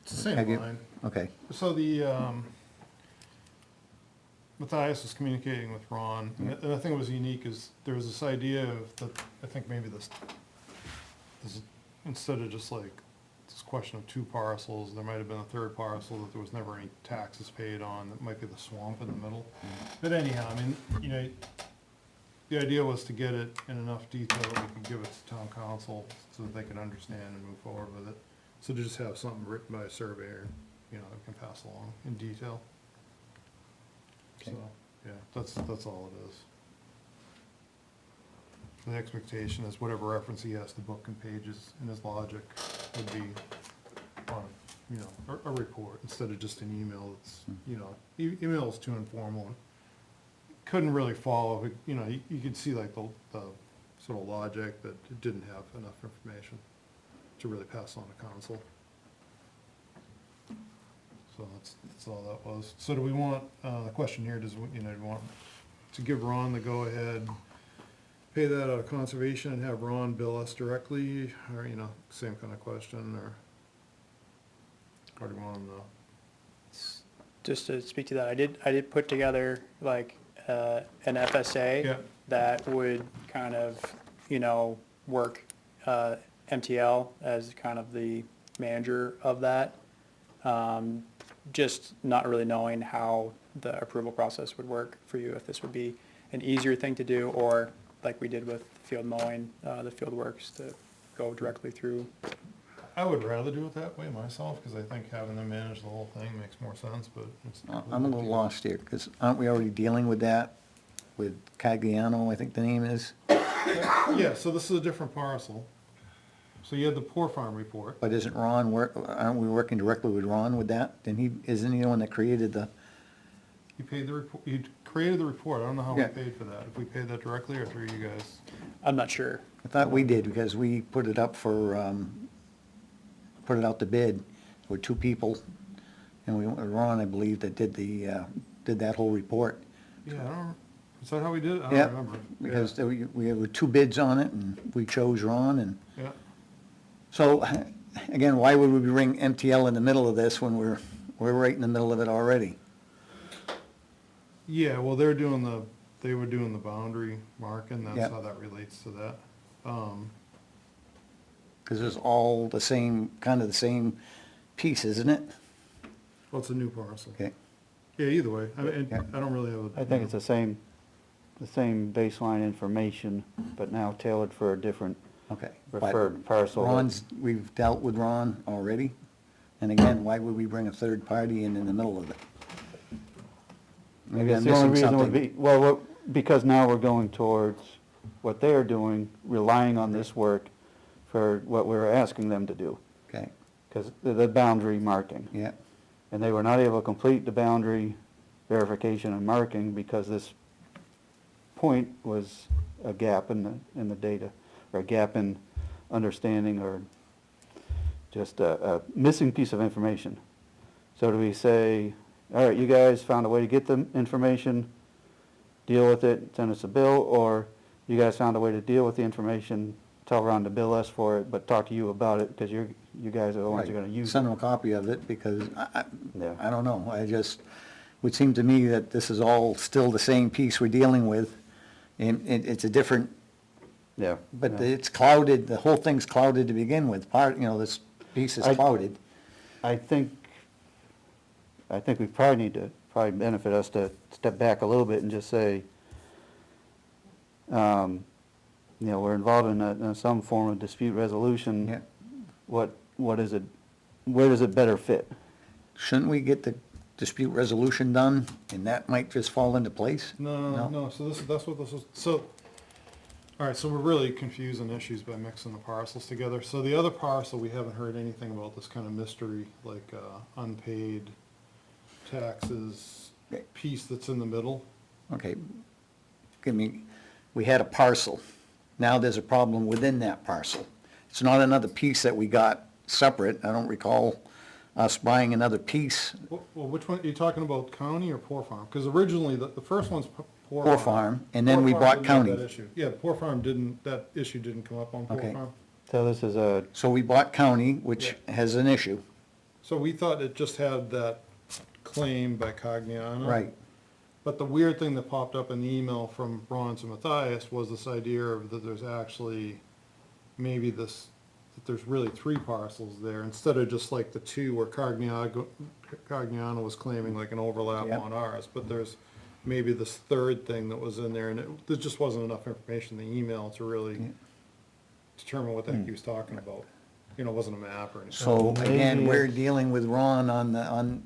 It's the same Have you- line. Okay, So Matthias was communicating with Ron, and I think it was unique is there was this idea of that, I think maybe this, instead of just like this question of two parcels, there might have been a third parcel that there was never any taxes paid on, that might be the swamp in the middle. But anyhow, I mean, you know, the idea was to get it in enough detail that we could give it to town council so that they could understand and move forward with it. So to just have something written by a surveyor, you know, that can pass along in detail. So, Okay. yeah, that's all it is. The expectation is whatever reference he has to book and pages in his logic would be on, you know, a report instead of just an email that's, you know, email is too informal. And couldn't really follow, you know, you could see like the sort of logic that it didn't have enough information to really pass on to council. So that's all that was. So do we want, the question here, do we want to give Ron the go-ahead, pay that out of conservation and have Ron bill us directly, or, you know, same kind of question, or do you want him to? Just to speak to that, I did put together like an FSA Yeah. that would kind of, you know, work MTL as kind of the manager of that. Just not really knowing how the approval process would work for you, if this would be an easier thing to do, or like we did with field mowing, the field works, to go directly through. I would rather do it that way myself, because I think having them manage the whole thing makes more sense, but it's. I'm a little lost here, because aren't we already dealing with that with Cagliano, I think the name is? Yeah, so this is a different parcel. So you had the Poor Farm report. But isn't Ron aren't we working directly with Ron with that? Isn't he the one that created the, You paid the report, you created the report, I don't know how we Yeah. paid for that, if we paid that directly or through you guys. I'm not sure. I thought we did, because we put it up for, put it out to bid with two people, and we went with Ron, I believe, that did that whole report. Yeah, I don't, is that how we did it? I Yeah, don't remember. because there we had two bids on it, and we chose Ron, and Yeah, so, again, why would we bring MTL in the middle of this when we're right in the middle of it already? yeah, well, they were doing the boundary marking, Yeah. that's how that relates to that. Because it's all the same, kind of the same piece, isn't it? Well, it's a new parcel. Okay, Yeah, either way, I mean, Yeah. I don't really have a. I think it's the same baseline information, but now tailored for a different okay. referred parcel. We've dealt with Ron already, and again, why would we bring a third party in the middle of it? I Maybe guess I'm the only missing reason would something. be, well, because now we're going towards what they're doing, relying on this work for what we're asking them to do, Okay, because the boundary marking. yeah, And they were not able to complete the boundary verification and marking because this point was a gap in the data, or a gap in understanding, or just a missing piece of information. So do we say, all right, you guys found a way to get the information, deal with it, send us a bill, or you guys found a way to deal with the information, tell Ron to bill us for it, but talk to you about it, because you guys are the ones who are gonna use it. send them a copy of it, because Yeah. I don't know, would seem to me that this is all still the same piece we're dealing with, and it's a different, Yeah. but yeah. it's clouded, the whole thing's clouded to begin with, this piece is I- clouded. I think I think we probably need to, probably benefit us to step back a little bit and just say, you know, we're involved in some form of dispute resolution. Yeah. What is it, where does it better fit? Shouldn't we get the dispute resolution done, and that might just fall into place? No, so that's what this is, so, all right, so we're really confusing issues by mixing the parcels together. So the other parcel, we haven't heard anything about, this kind of mystery, like, unpaid taxes piece that's in the middle. Okay, we had a parcel, now there's a problem within that parcel. It's not another piece that we got separate, I don't recall us buying another piece. Well, which one, are you talking about county or Poor Farm? Because originally, the first one's Poor Poor Farm. Farm, and then we Poor Farm bought didn't have county. that issue. Yeah, Poor Farm didn't, that issue didn't come up on Poor Okay. Farm. So this is a, So we bought county, which has an issue. So we thought it just had that claim by Cogniano. Right. But the weird thing that popped up in the email from Ron to Matthias was this idea of that there's actually maybe this, that there's really 3 parcels there, instead of just like the 2 where Cogniano was claiming like an overlap Yep. on ours, but there's maybe this 3rd thing that was in there, and there just wasn't enough information in the email to really determine what the heck he was talking about. You know, it wasn't a map or anything. So again, maybe we're it's- dealing with Ron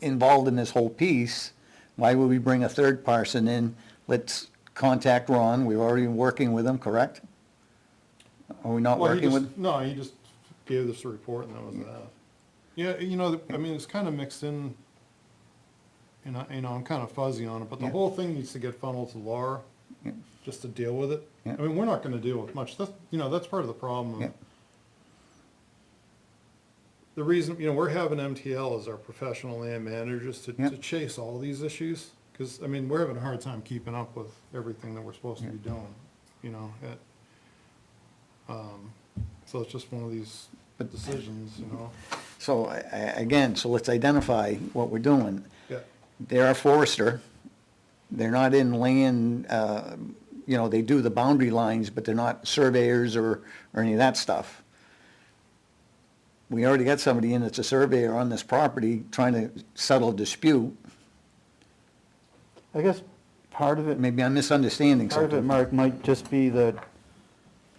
involved in this whole piece. Why would we bring a third person in? Let's contact Ron, we're already working with him, correct? Are we not Well, he working just, with? no, he just gave us a report and that was that. Yeah, you know, I mean, it's kind of mixed in, and I'm kind of fuzzy on it, but the Yeah. whole thing needs to get funneled to Laura, Yeah. just to deal with it. Yeah. I mean, we're not gonna deal with much, that's, you know, that's part of the problem. Yeah. The reason, you know, we're having MTL as our professional land managers to Yeah. chase all these issues, because, I mean, we're having a hard time keeping up with everything that we're supposed to be doing, you know, so it's just one of these decisions, you know? So, again, so let's identify what we're doing. Yeah, They're a forester, they're not in land, you know, they do the boundary lines, but they're not surveyors or any of that stuff. We already got somebody in that's a surveyor on this property trying to settle a dispute. I guess part of it, Maybe I'm misunderstanding part of it, something. Mark, might just be that,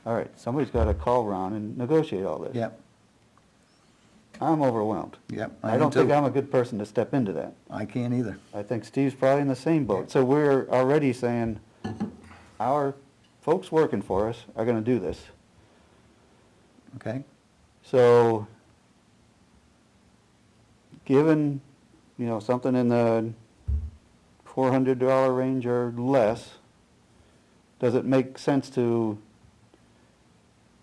all right, somebody's got to call Ron and negotiate all this. Yep, I'm overwhelmed. yep, I don't think too. I'm a good person to step into that. I can't either. I think Steve's probably in the same boat. So we're already saying, our folks working for us are gonna do this. Okay, So, given, you know, something in the $400 range or less, does it make sense to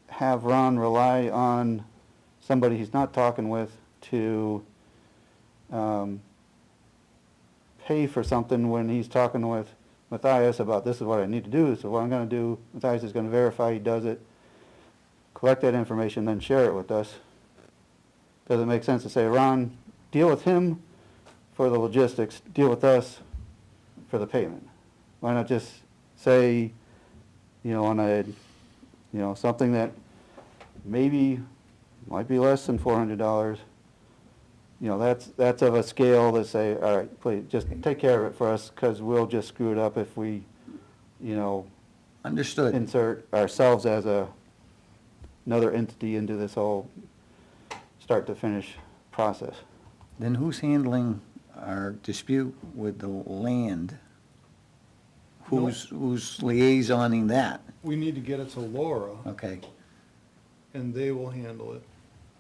have Ron rely on somebody he's not talking with to pay for something when he's talking with Matthias about this is what I need to do, this is what I'm gonna do. Matthias is gonna verify he does it, collect that information, then share it with us. Does it make sense to say, Ron, deal with him for the logistics, deal with us for the payment? Why not just say, you know, on a, you know, something that maybe might be less than $400, you know, that's of a scale to say, all right, please, just take care of it for us, because we'll just screw it up if we, you know, understood. insert ourselves as another entity into this whole start to finish process. Then who's handling our dispute with the land? Who's liaisoning that? we need to get it to Laura, Okay, and they will handle it.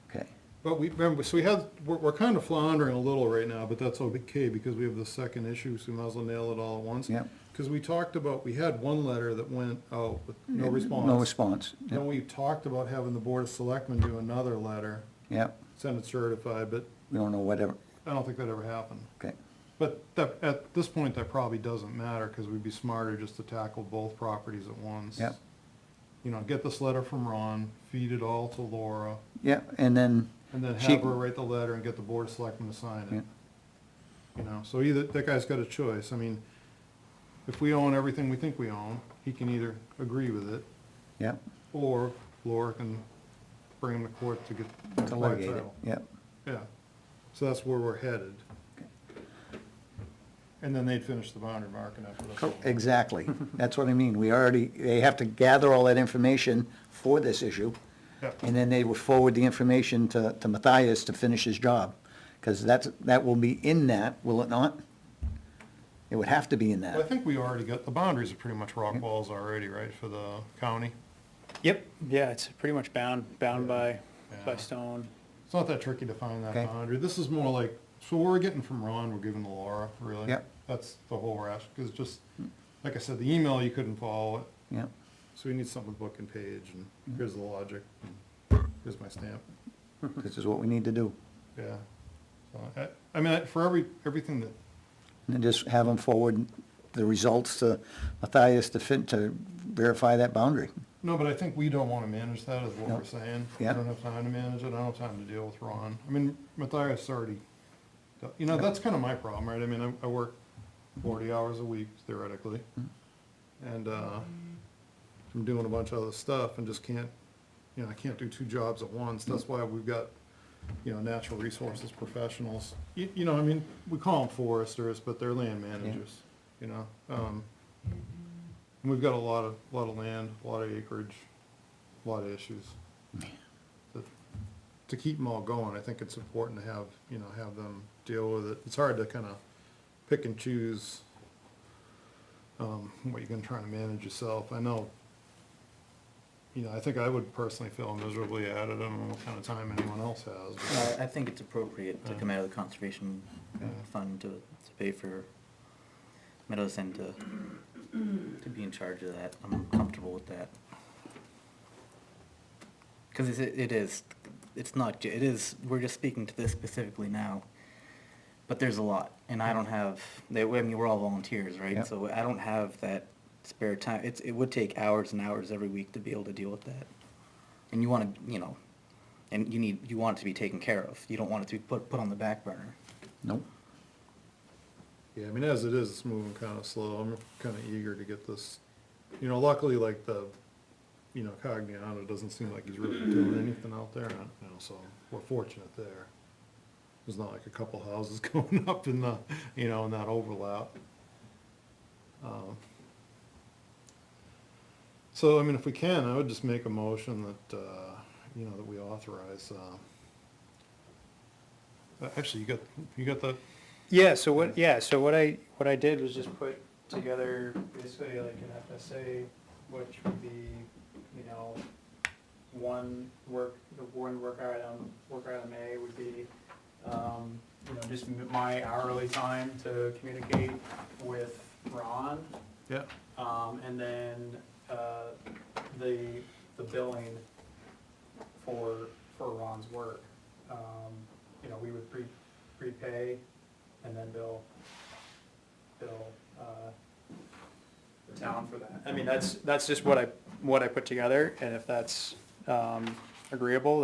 okay, But we, remember, so we're kind of floundering a little right now, but that's okay, because we have the second issue, so we might as well nail it all at once. Yep. Because we talked about, we had one letter that went out with no response. no response. Then Yep, we talked about having the Board of Selectmen do another letter, yep, send it certified, but we don't know whatever, I don't think that ever happened. okay, But that, at this point, that probably doesn't matter, because we'd be smarter just to tackle both properties at once. Yep. You know, get this letter from Ron, feed it all to Laura, yep, and then, and then She- have her write the letter and get the Board of Selectmen to sign Yeah. it. You know, so either, that guy's got a choice. I mean, if we own everything we think we own, he can either agree with it, yep, or Laura can bring him to court to get. to litigate it, title. yep, Yeah, so that's where we're headed. Okay. And then they'd finish the boundary marking after the. Exactly. That's what I mean. They have to gather all that information for this issue, Yeah. and then they will forward the information to Matthias to finish his job. Because that will be in that, will it not? It would have to be in Well, I that. think we already got, the boundaries are pretty much rock walls already, right, for the county? Yep, yeah, it's pretty much bound by Yeah. stone. It's not that tricky to find that Okay. boundary. This is more like, so what we're getting from Ron, we're giving to Laura, really. Yep. That's the whole rash, because just, like I said, the email, you couldn't follow it. Yeah. So we need something with book and page, and here's the logic, here's my stamp, This is what we need to do. yeah. So, I mean, for everything that, And then just have them forward the results to Matthias to verify that boundary. no, but I think we don't wanna manage that, is what No. we're saying. Yeah. We don't have time to manage it, I don't have time to deal with Ron. I mean, Matthias already, you know, that's kinda my problem, right? I mean, I work 40 hours a week theoretically, and, I'm doing a bunch of other stuff and just can't, you know, I can't do two jobs at once. That's why we've got, you know, natural resources professionals. You know, I mean, we call them foresters, but they're land managers, you know? And we've got a lot of land, a lot of acreage, a lot of issues. To keep them all going, I think it's important to have, you know, have them deal with it. It's hard to kind of pick and choose what you're gonna try to manage yourself. I know, you know, I think I would personally feel miserably at it. I don't know what kind of time anyone else has. but- I think it's appropriate to come out of the conservation fund to pay for Meadows and to be in charge of that. I'm comfortable with that. Because it's not, it is, we're just speaking to this specifically now, but there's a lot, and I don't have, I mean, we're all volunteers, right? Yep. So I don't have that spare time. It would take hours and hours every week to be able to deal with that. And you want to, you know, and you want it to be taken care of. You don't want it to be put on the back burner. Nope. Yeah, I mean, as it is, it's moving kind of slow. I'm kind of eager to get this, you know, luckily, like you know, Cogliano doesn't seem like he's really doing anything out there, you know, so we're fortunate there. There's not like a couple houses going up in the, you know, in that overlap. So, I mean, if we can, I would just make a motion that, you know, that we authorize, actually, you got that? Yeah, so what I did was just put together basically like an FSA, which would be, you know, one work item A would be, you know, just my hourly time to communicate with Ron, Yeah. and then, the billing for Ron's work. You know, we would prepay and then bill, the town for that. I mean, that's just what I put together, and if that's, agreeable,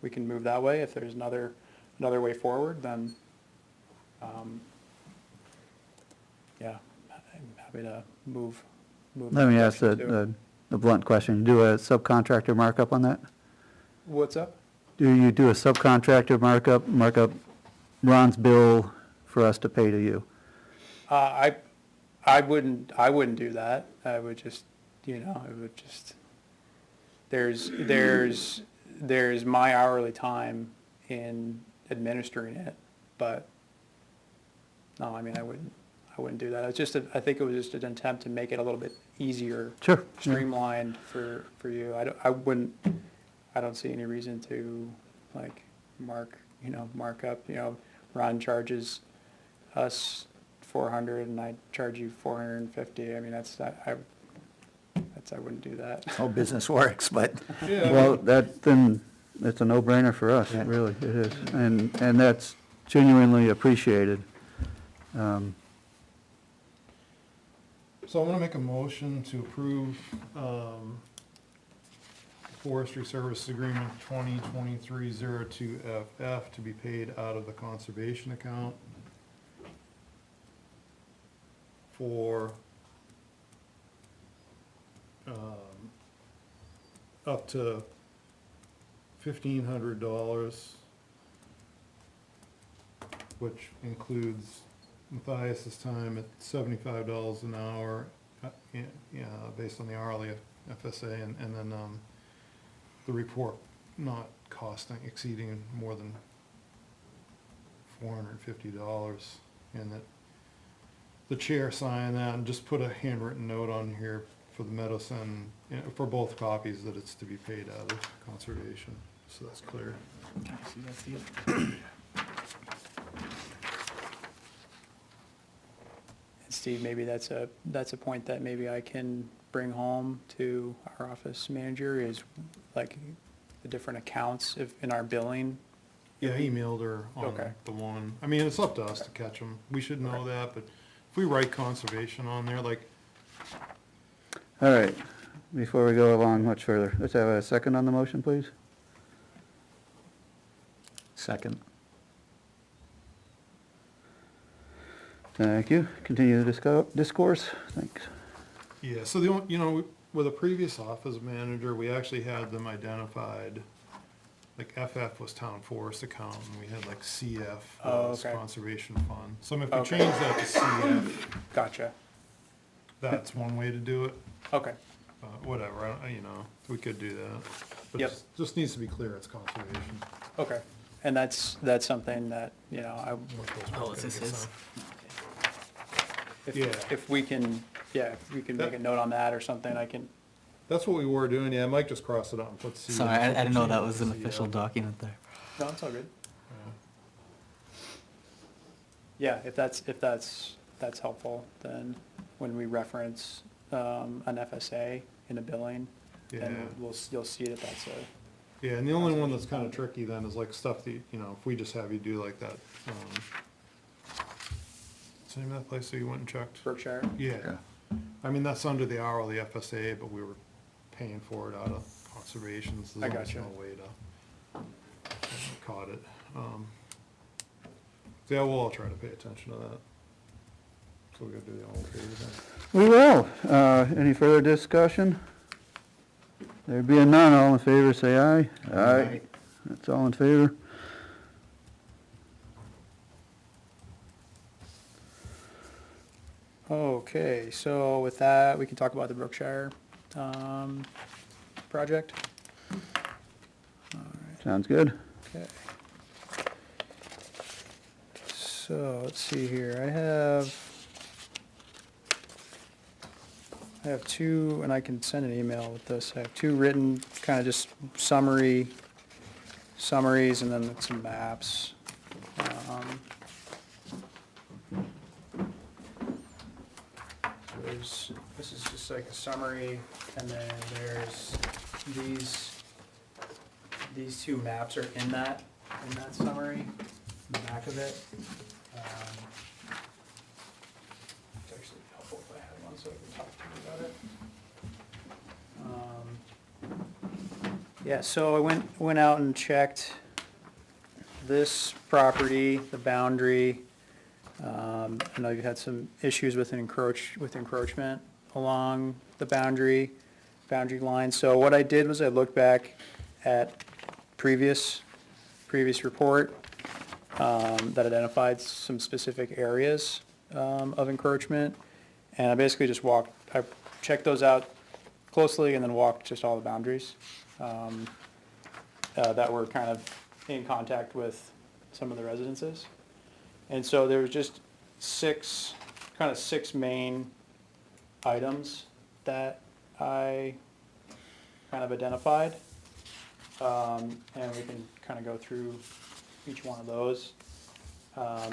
we can move that way. If there's another way forward, then, yeah, I'm happy to move. Let me that ask direction, too. the blunt question. You do a subcontractor markup on that? What's up? Do you do a subcontractor markup Ron's bill for us to pay to you? I wouldn't do that. I would just, you know, there's my hourly time in administering it, but no, I mean, I wouldn't do that. I think it was just an attempt to make it a little bit easier. Sure. Yeah. Streamlined for you. I don't see any reason to like mark up, you know, Ron charges us 400 and I charge you 450. I mean, I wouldn't do that. How business works, but Yeah. Well, then, it's a no-brainer for us, Yeah. really, it is. And that's genuinely appreciated. So I'm gonna make a motion to approve, Forestry Service Agreement 2023-02FF to be paid out of the conservation account for, up to $1,500, which includes Matthias's time at $75 an hour, yeah, based on the hourly FSA, and then, the report not exceeding more than $450, and that the chair signed that, and just put a handwritten note on here for the medicine, for both copies, that it's to be paid out of conservation, so that's clear. Can I see that, Steve? And Steve, maybe that's a point that maybe I can bring home to our office manager, is like the different accounts in our billing. Yeah, I emailed her on Okay. the one, I mean, it's up to us to catch them, we should know that, but if we write conservation on there, like, All right, before we go along much further, let's have a second on the motion, please. Second. Thank you. Continue the discourse. Thanks. yeah, so the only, with a previous office manager, we actually had them identified, like FF was town forest account, and we had like CF Oh, was okay. conservation fund. So if we Okay. change that to CF, Gotcha. that's one way to do it, Okay. whatever, we could do that. But Yep. just needs to be clear, it's conservation. Okay. And that's something that, what those Oh, ones is this gotta get his? signed. Yeah. if we can, if we can make a note on that or something, I can, That's what we were doing, yeah, Mike just crossed it out and put CF. Sorry, I didn't know that was an CF. official document there. no, it's all good. Yeah. Yeah, if that's helpful, then when we reference, an FSA in a billing, Yeah. then you'll see that that's a, Yeah, and the only one that's kinda tricky then is like stuff that, if we just have you do like that, what's the name of that place that you went and checked? Berkshire. Yeah, I mean, that's under the hourly FSA, but we were paying for it out of conservation, so I there's almost gotcha. no way to, caught it. So yeah, we'll all try to pay attention to that. So we gotta do the all in favor then. We will. Any further discussion? There being none, all in favor, say aye. Aye. That's all in favor. Okay, so with that, we can talk about the Berkshire, project. Sounds good. Okay. So, let's see here, I have two, and I can send an email with this, I have two written, kind of just summaries, and then some maps. This is just like a summary, and then there's these two maps are in that summary, in the back of it. It's actually helpful if I had one so I can talk to you about it. Yeah, so I went out and checked this property, the boundary. I know you've had some issues with encroachment along the boundary line. So what I did was I looked back at previous report that identified some specific areas of encroachment. And I basically just I checked those out closely and then walked just all the boundaries that were kind of in contact with some of the residences. And so there was just six main items that I kind of identified. And we can kind of go through each one of those.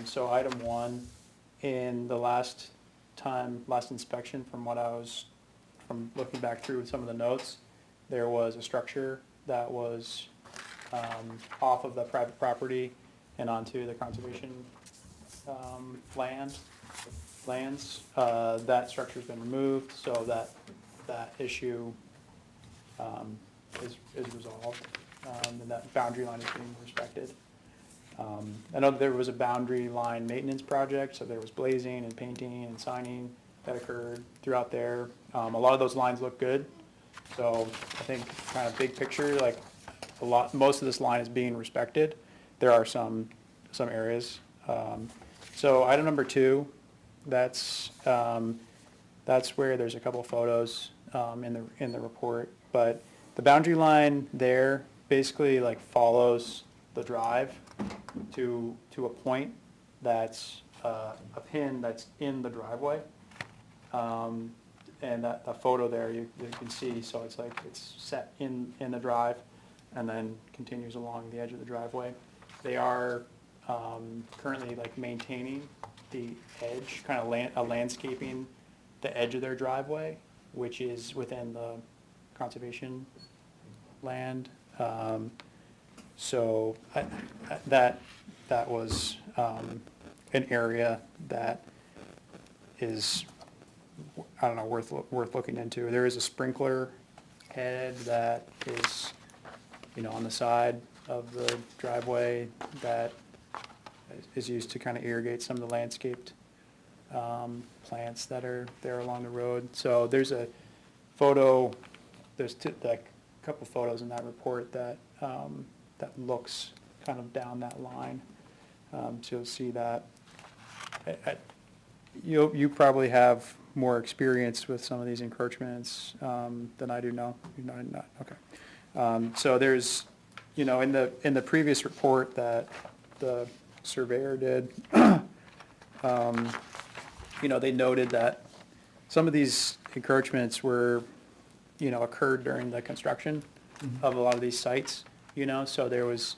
So item one, in the last inspection, from looking back through some of the notes, there was a structure that was off of the private property and onto the conservation lands. That structure's been removed, so that issue is resolved, and that boundary line is being respected. I know there was a boundary line maintenance project, so there was blazing and painting and signing that occurred throughout there. A lot of those lines look good, so I think kind of big picture, like most of this line is being respected. There are some areas So item number 2, that's where there's a couple photos in the report, but the boundary line there basically like follows the drive to a point that's a pin that's in the driveway. And that photo there, you can see, so it's like it's set in the drive and then continues along the edge of the driveway. They are currently like maintaining the edge, kind of landscaping the edge of their driveway, which is within the conservation land. So that was an area that is, I don't know, worth looking into. There is a sprinkler head that is, on the side of the driveway that is used to kind of irrigate some of the landscaped plants that are there along the road. So there's a photo, there's a couple photos in that report that that looks kind of down that line. So you'll see that. You probably have more experience with some of these encroachments than I do now. You're not, okay. So there's, in the previous report that the surveyor did, they noted that some of these encroachments were, occurred during the construction of a lot of these sites, so there was,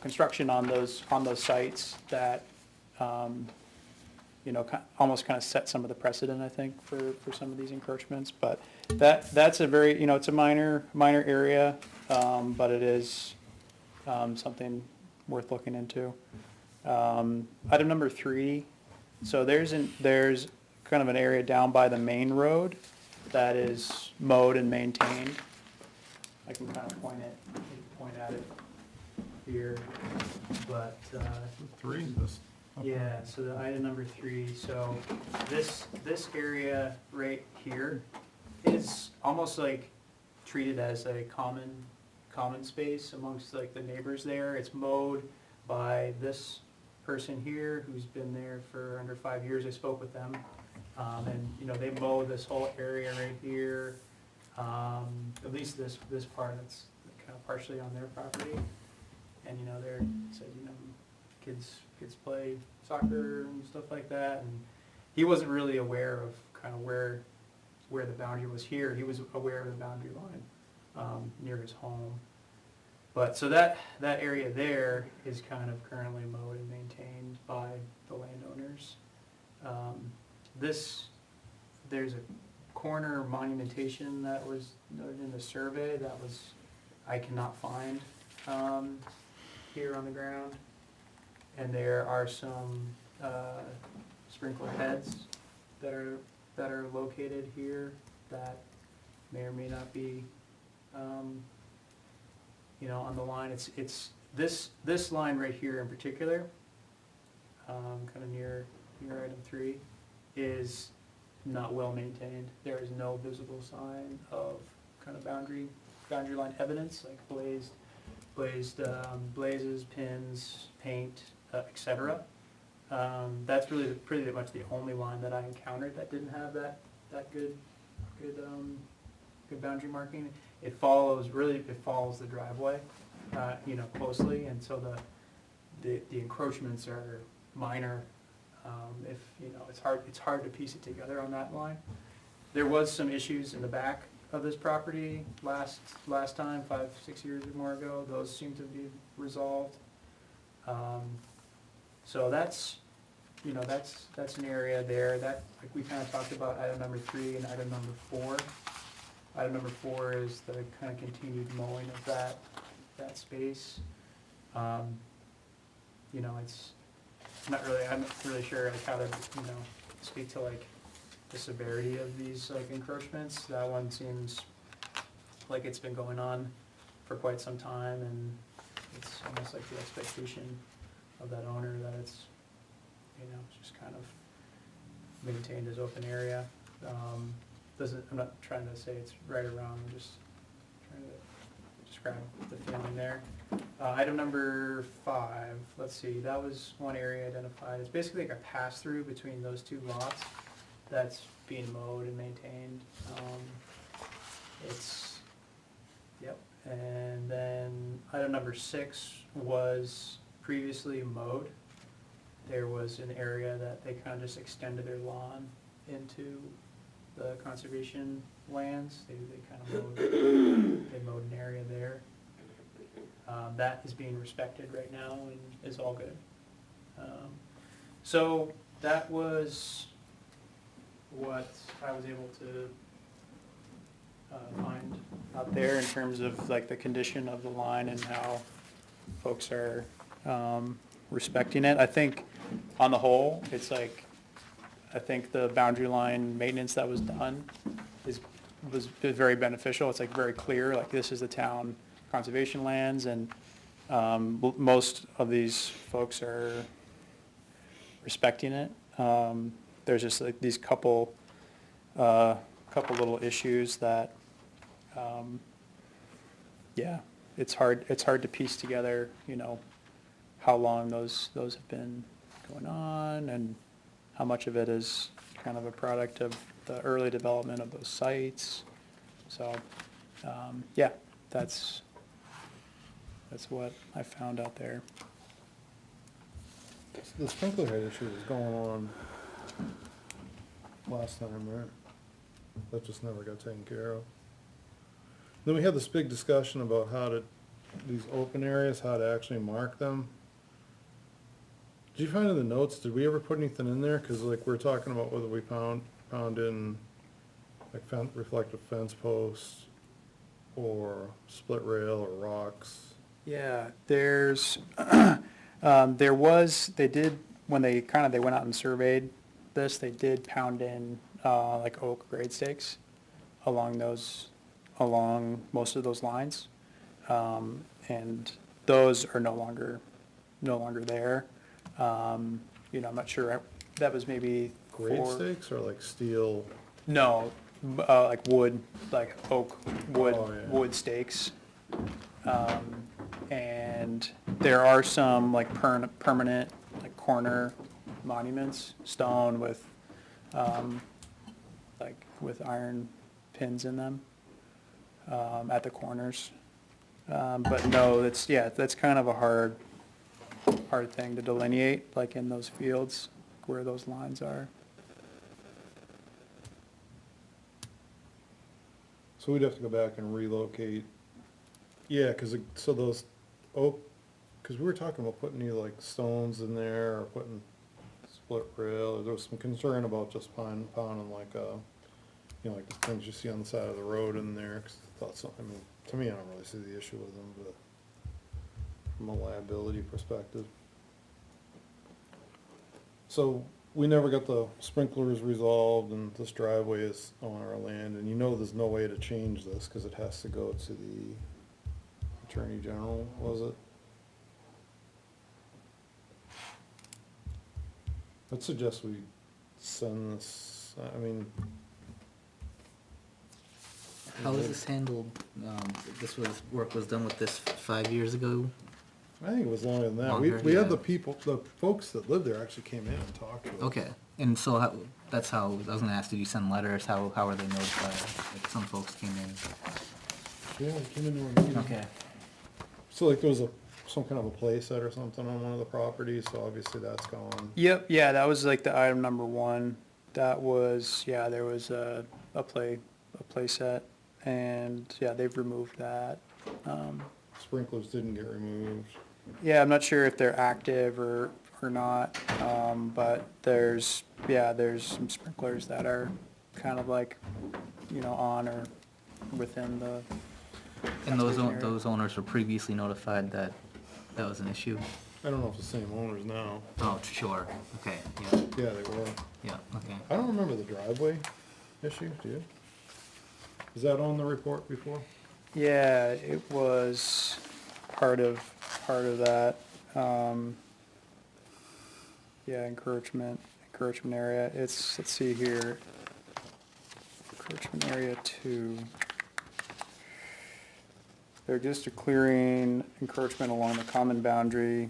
construction on those sites that, almost kind of set some of the precedent, I think, for some of these encroachments. But that's a very, it's a minor area, but it is something worth looking into. Item number 3, so there's kind of an area down by the main road that is mowed and maintained. I can kind of point at it here, but 3, this. yeah, so the item number 3, so this area right here is almost like treated as a common space amongst like the neighbors there. It's mowed by this person here who's been there for under 5 years. I spoke with them, and they mow this whole area right here, at least this part that's kind of partially on their property. And they're said kids play soccer and stuff like that, and he wasn't really aware of kind of where the boundary was here. He was aware of the boundary line near his home. But so that area there is kind of currently mowed and maintained by the landowners. There's a corner monumentation that was noted in the survey that I cannot find here on the ground. And there are some sprinkler heads that are located here that may or may not be on the line. It's this line right here in particular, kind of near item 3, is not well maintained. There is no visible sign of kind of boundary line evidence, like blazes, pins, paint, etc. That's really pretty much the only line that I encountered that didn't have that good boundary marking. It follows the driveway, closely, and so the encroachments are minor. It's hard to piece it together on that line. There was some issues in the back of this property last time, 5-6 years or more ago. Those seem to be resolved. So that's an area there that, like we kind of talked about item number 3 and item number 4. Item number 4 is the kind of continued mowing of that space. I'm not really sure like how to speak to like the severity of these like encroachments. That one seems like it's been going on for quite some time, and it's almost like the expectation of that owner that it's just kind of maintained as open area. I'm not trying to say it's right or wrong. I'm just trying to describe the feeling there. Item number 5, let's see, that was one area identified. It's basically like a pass-through between those two lots that's being mowed and maintained. It's, yep. And then item number 6 was previously mowed. There was an area that they kind of just extended their lawn into the conservation lands. They kind of mowed, they mowed an area there. That is being respected right now and is all good. So that was what I was able to find out there in terms of like the condition of the line and how folks are respecting it. I think on the whole, it's like, I think the boundary line maintenance that was done was very beneficial. It's like very clear, like this is the town conservation lands, and most of these folks are respecting it. There's just like these couple little issues that, yeah, it's hard to piece together, you know, how long those have been going on and how much of it is kind of a product of the early development of those sites. So, yeah, that's what I found out there. The sprinkler head issue was going on last time, right? That just never got taken care of. Then we had this big discussion about these open areas, how to actually mark them. Did you find in the notes, did we ever put anything in there? Cause like we're talking about whether we pound in like reflective fence posts or split rail or rocks. Yeah, there's, they did, when they went out and surveyed this, they did pound in, like oak grade stakes along most of those lines. And those are no longer there. You know, I'm not sure, that was maybe Grade stakes or like steel? No, like wood, like oak, wood, Oh, yeah. wood stakes. And there are some like permanent, like corner monuments, stone with, like with iron pins in them, at the corners. But no, that's kind of a hard thing to delineate, like in those fields where those lines are. So we'd have to go back and relocate. Yeah, so those oak, cause we were talking about putting either like stones in there or putting split rail, or there was some concern about just pounding like you know, like the things you see on the side of the road in there, cause I thought so, I mean, to me, I don't really see the issue with them, but from a liability perspective. So we never got the sprinklers resolved, and this driveway is on our land, and you know there's no way to change this, cause it has to go to the Attorney General, was it? I'd suggest we send this, I mean. How is this handled? Work was done with this 5 years ago? I think it was longer than that. Longer, We had yeah. the folks that lived there actually came in and talked to us. Okay, and so that's how, I was gonna ask, did you send letters? How are they notified? Like some folks came in. Yeah, they came into our meeting. Okay. So like there was some kind of a play set or something on one of the properties, so obviously that's gone. Yep, yeah, that was like the item number 1. That was, yeah, there was a play set, and yeah, they've removed that. Sprinklers didn't get removed. Yeah, I'm not sure if they're active or not, but there's some sprinklers that are kind of like, you know, on or within the. And conservation area. those owners were previously notified that that was an issue? I don't know if it's the same owners now. Oh, sure, okay, yeah, Yeah, they were. yeah, okay. I don't remember the driveway issue, do you? Is that on the report before? Yeah, it was part of that, yeah, encroachment area, let's see here. Encroachment area 2. they're just clearing encroachment along the common boundary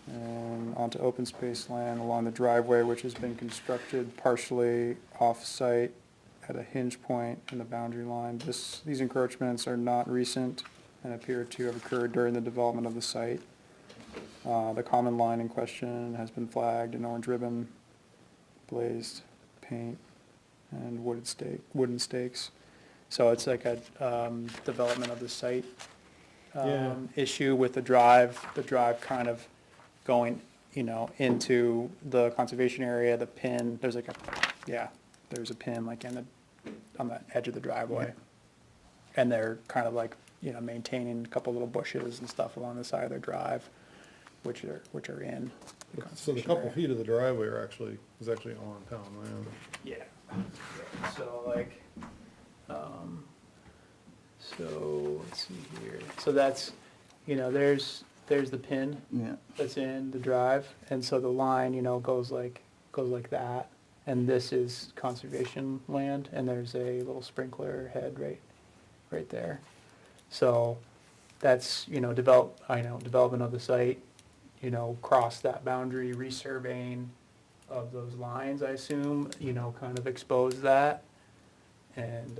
and onto open space land along the driveway, which has been constructed partially off-site at a hinge point in the boundary line. These encroachments are not recent and appear to have occurred during the development of the site. The common line in question has been flagged in orange ribbon, blazed paint, and wooden stakes. So it's like a development of the site Yeah. issue with the drive kind of going, into the conservation area, the pin, there's a pin like on the edge of the driveway. And they're kind of like, maintaining a couple little bushes and stuff along the side of their drive, which are in. So the conservation couple area. feet of the driveway is actually on town land. Yeah, so like, so let's see here, so that's, there's the pin Yeah. that's in the drive, and so the line, goes like that, and this is conservation land, and there's a little sprinkler head right there. So that's, development of the site, cross that boundary, resurveying of those lines, I assume, kind of expose that. And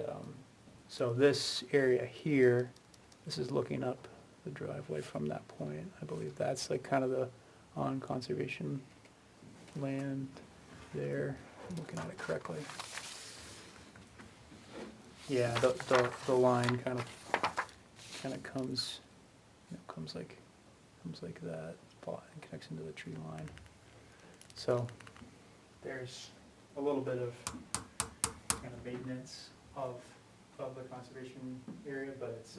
so this area here, this is looking up the driveway from that point. I believe that's like kind of the on conservation land there, I'm looking at it correctly. Yeah, the line kind of comes, comes like that, and connects into the tree line. So there's a little bit of kind of maintenance of the conservation area, but it's,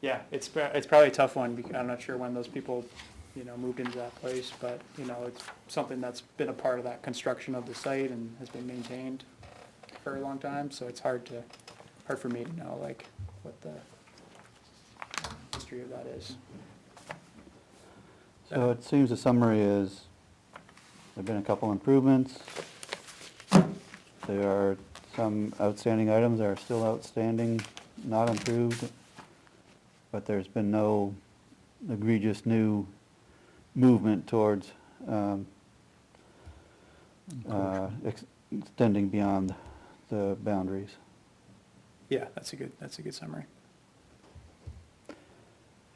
yeah, it's probably a tough one, because I'm not sure when those people, moved into that place, but, it's something that's been a part of that construction of the site and has been maintained for a long time, so it's hard for me to know, like, what the history of that is. So it seems the summary is, there've been a couple improvements. There are some outstanding items that are still outstanding, not improved, but there's been no egregious new movement towards extending beyond the boundaries. Yeah, that's a good summary.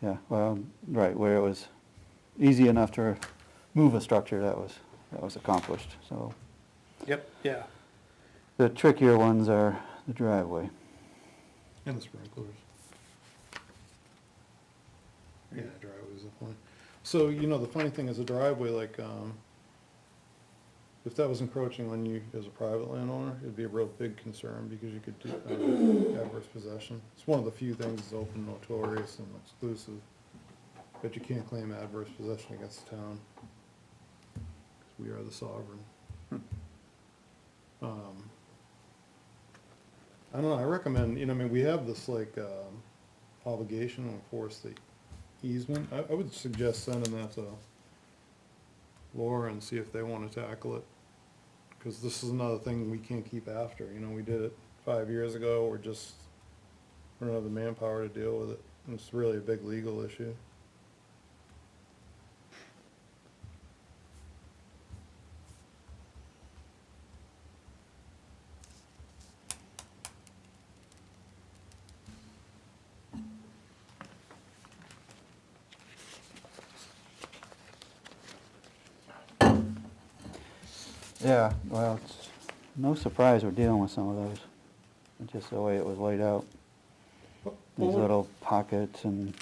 Yeah, well, right, where it was easy enough to move a structure, that was accomplished, so. Yep, yeah. The trickier ones are the driveway. And the sprinklers. Yeah, driveway's the point. So, the funny thing is a driveway, like, if that was encroaching on you as a private landowner, it'd be a real big concern, because you could do adverse possession. It's one of the few things that's open, notorious, and exclusive, but you can't claim adverse possession against the town, 'cause we are the sovereign. I don't know, I recommend, we have this obligation to enforce the easement. I would suggest sending that to Laura and see if they wanna tackle it. Cause this is another thing we can't keep after, we did it 5 years ago, we don't have the manpower to deal with it, and it's really a big legal issue. Yeah, well, it's no surprise we're dealing with some of those, just the way it was laid out. These little pockets and.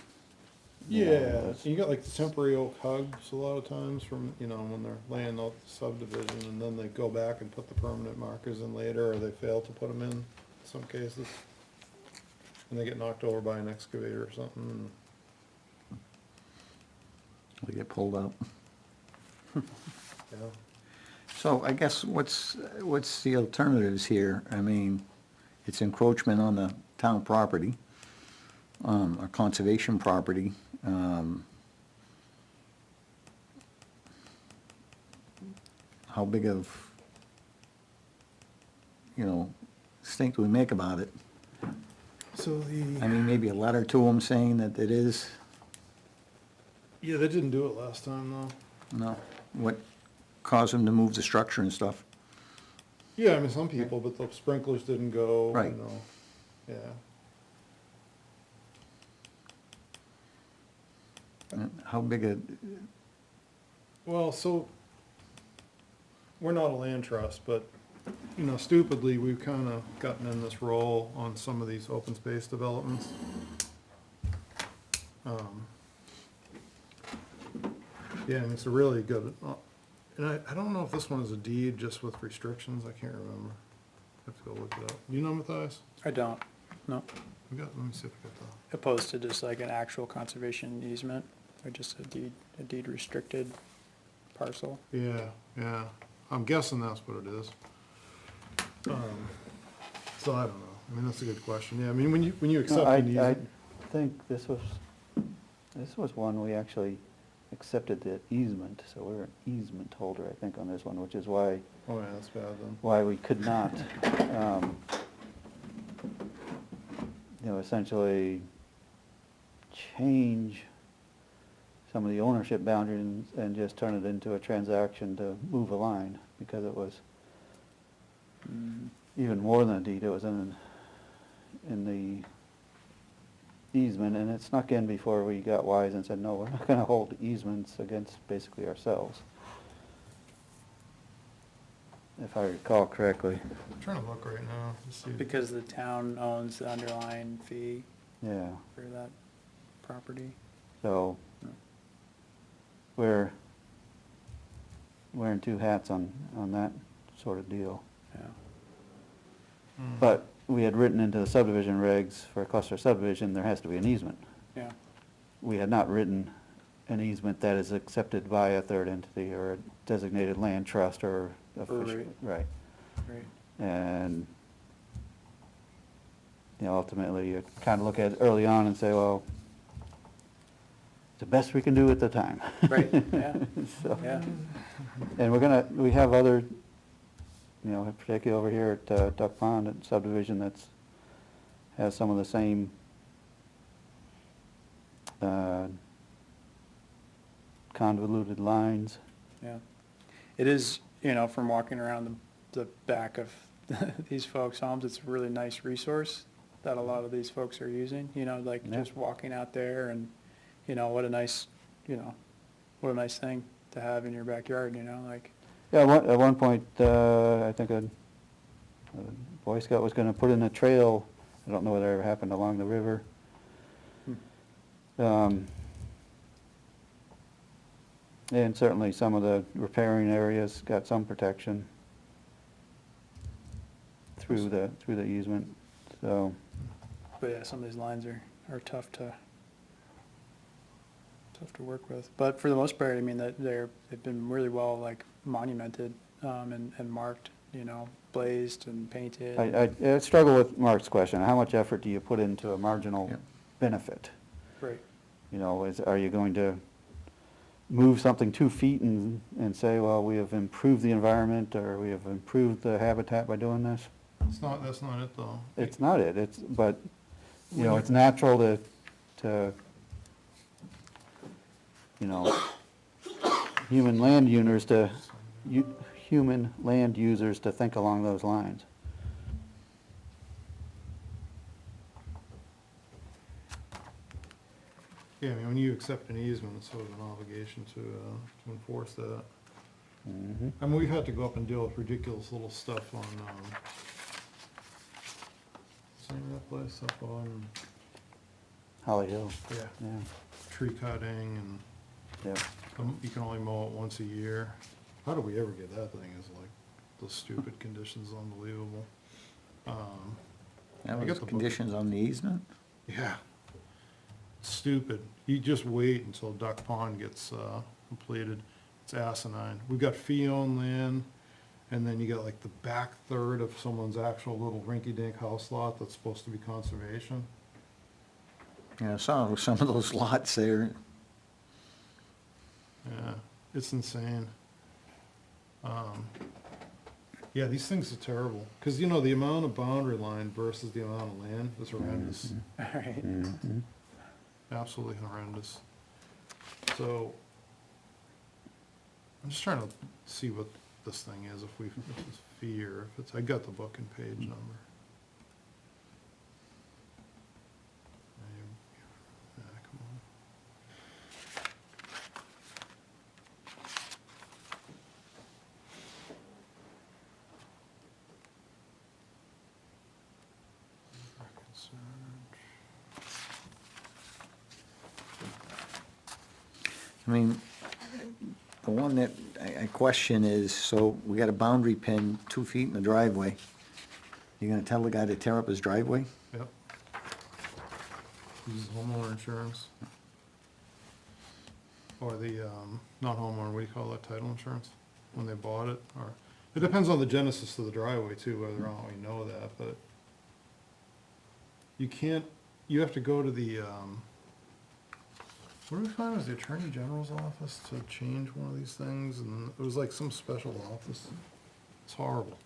Yeah, you got like the temporary oak hugs a lot of times from, when they're laying out the subdivision, and then they go back and put the permanent markers in later, or they fail to put them in some cases. And they get knocked over by an excavator or something, We get pulled out. and, yeah. So I guess what's the alternatives here? I mean, it's encroachment on the town property, or conservation property. How big of, stink do we make about it? So I mean, maybe a letter to them saying that it is, yeah, they didn't do it last time though. no, what caused them to move the structure and stuff. Yeah, I mean, some people, but the sprinklers didn't go, Right. you know, yeah. How big a, Well, so, we're not a land trust, but, you know, stupidly, we've kind of gotten in this role on some of these open space developments. Yeah, and it's a really good, and I don't know if this one is a deed just with restrictions, I can't remember. I have to go look it up. You know, Matthias? I don't, no, We got, let me see if I got that. opposed to just like an actual conservation easement, or just a deed restricted parcel. Yeah, yeah, I'm guessing that's what it is. So I don't know, I mean, that's a good question, yeah, I mean, when you No, accept I an easement. think this was one we actually accepted the easement, so we're an easement holder, I think, on this one, which is why Oh, yeah, that's bad then. we could not, essentially change some of the ownership boundaries and just turn it into a transaction to move a line, because it was even more than a deed, it was in the easement, and it snuck in before we got wise and said, no, we're not gonna hold easements against basically ourselves, if I recall correctly. I'm trying to look right now to see. Because the town owns the underlying fee Yeah, for that property. so we're wearing two hats on that sort of deal. Yeah. Hmm. But we had written into the subdivision regs for a cluster subdivision, there has to be an easement. Yeah, We had not written an easement that is accepted by a third entity or a designated land trust or official, right. right. And, ultimately, you kind of look at it early on and say, well, it's the best we can do at the time. Right, yeah. So, Yeah, and we have other, particularly over here at Duck Pond at subdivision has some of the same convoluted lines. yeah. It is, from walking around the back of these folks' homes, it's a really nice resource that a lot of these folks are using, like Yeah. just walking out there and, what a nice, what a nice thing to have in your backyard, like, Yeah, at one point, I think a Boy Scout was gonna put in a trail, I don't know whether it ever happened, along the river. And certainly some of the riparian areas got some protection through the easement, so, but yeah, some of these lines are tough to work with. But for the most part, I mean, they've been really well, like, monumented, and marked, blazed and painted. I struggle with Mark's question, how much effort do you put into a marginal Yep. benefit? Right, Are you going to move something 2 feet and say, well, we have improved the environment, or we have improved the habitat by doing this? That's not it though. It's not it, but, it's natural to, human land users to think along those lines. Yeah, I mean, when you accept an easement, it's sort of an obligation to enforce that. Mhm. I mean, we've had to go up and deal with ridiculous little stuff on, what's the name of that place up on, Holly Hill, yeah, yeah, tree cutting and yeah. you can only mow it once a year. How do we ever get that thing? Is like, the stupid conditions unbelievable. that I got was the book. conditions on the easement? Yeah. Stupid. You just wait until Duck Pond gets, completed. It's asinine. We've got fee-owned land, and then you got like the back third of someone's actual little rinky-dink house lot that's supposed to be conservation. Yeah, some of those lots there, Yeah, it's insane. Yeah, these things are terrible, because, you know, the amount of boundary line versus the amount of land is horrendous, All right. absolutely horrendous. So, I'm just trying to see what this thing is, if it's fee or if it's, I got the book and page number. Yeah, come on. I mean, the one that I question is, so we got a boundary pin 2 feet in the driveway. You gonna tell the guy to tear up his driveway? Yep. This is homeowner insurance. Or the, not homeowner, what do you call that, title insurance, when they bought it, or, it depends on the genesis of the driveway too, whether or not we know that, but you can't, you have to go to the, what do we find was the Attorney General's office to change one of these things, and it was like some special office. It's horrible.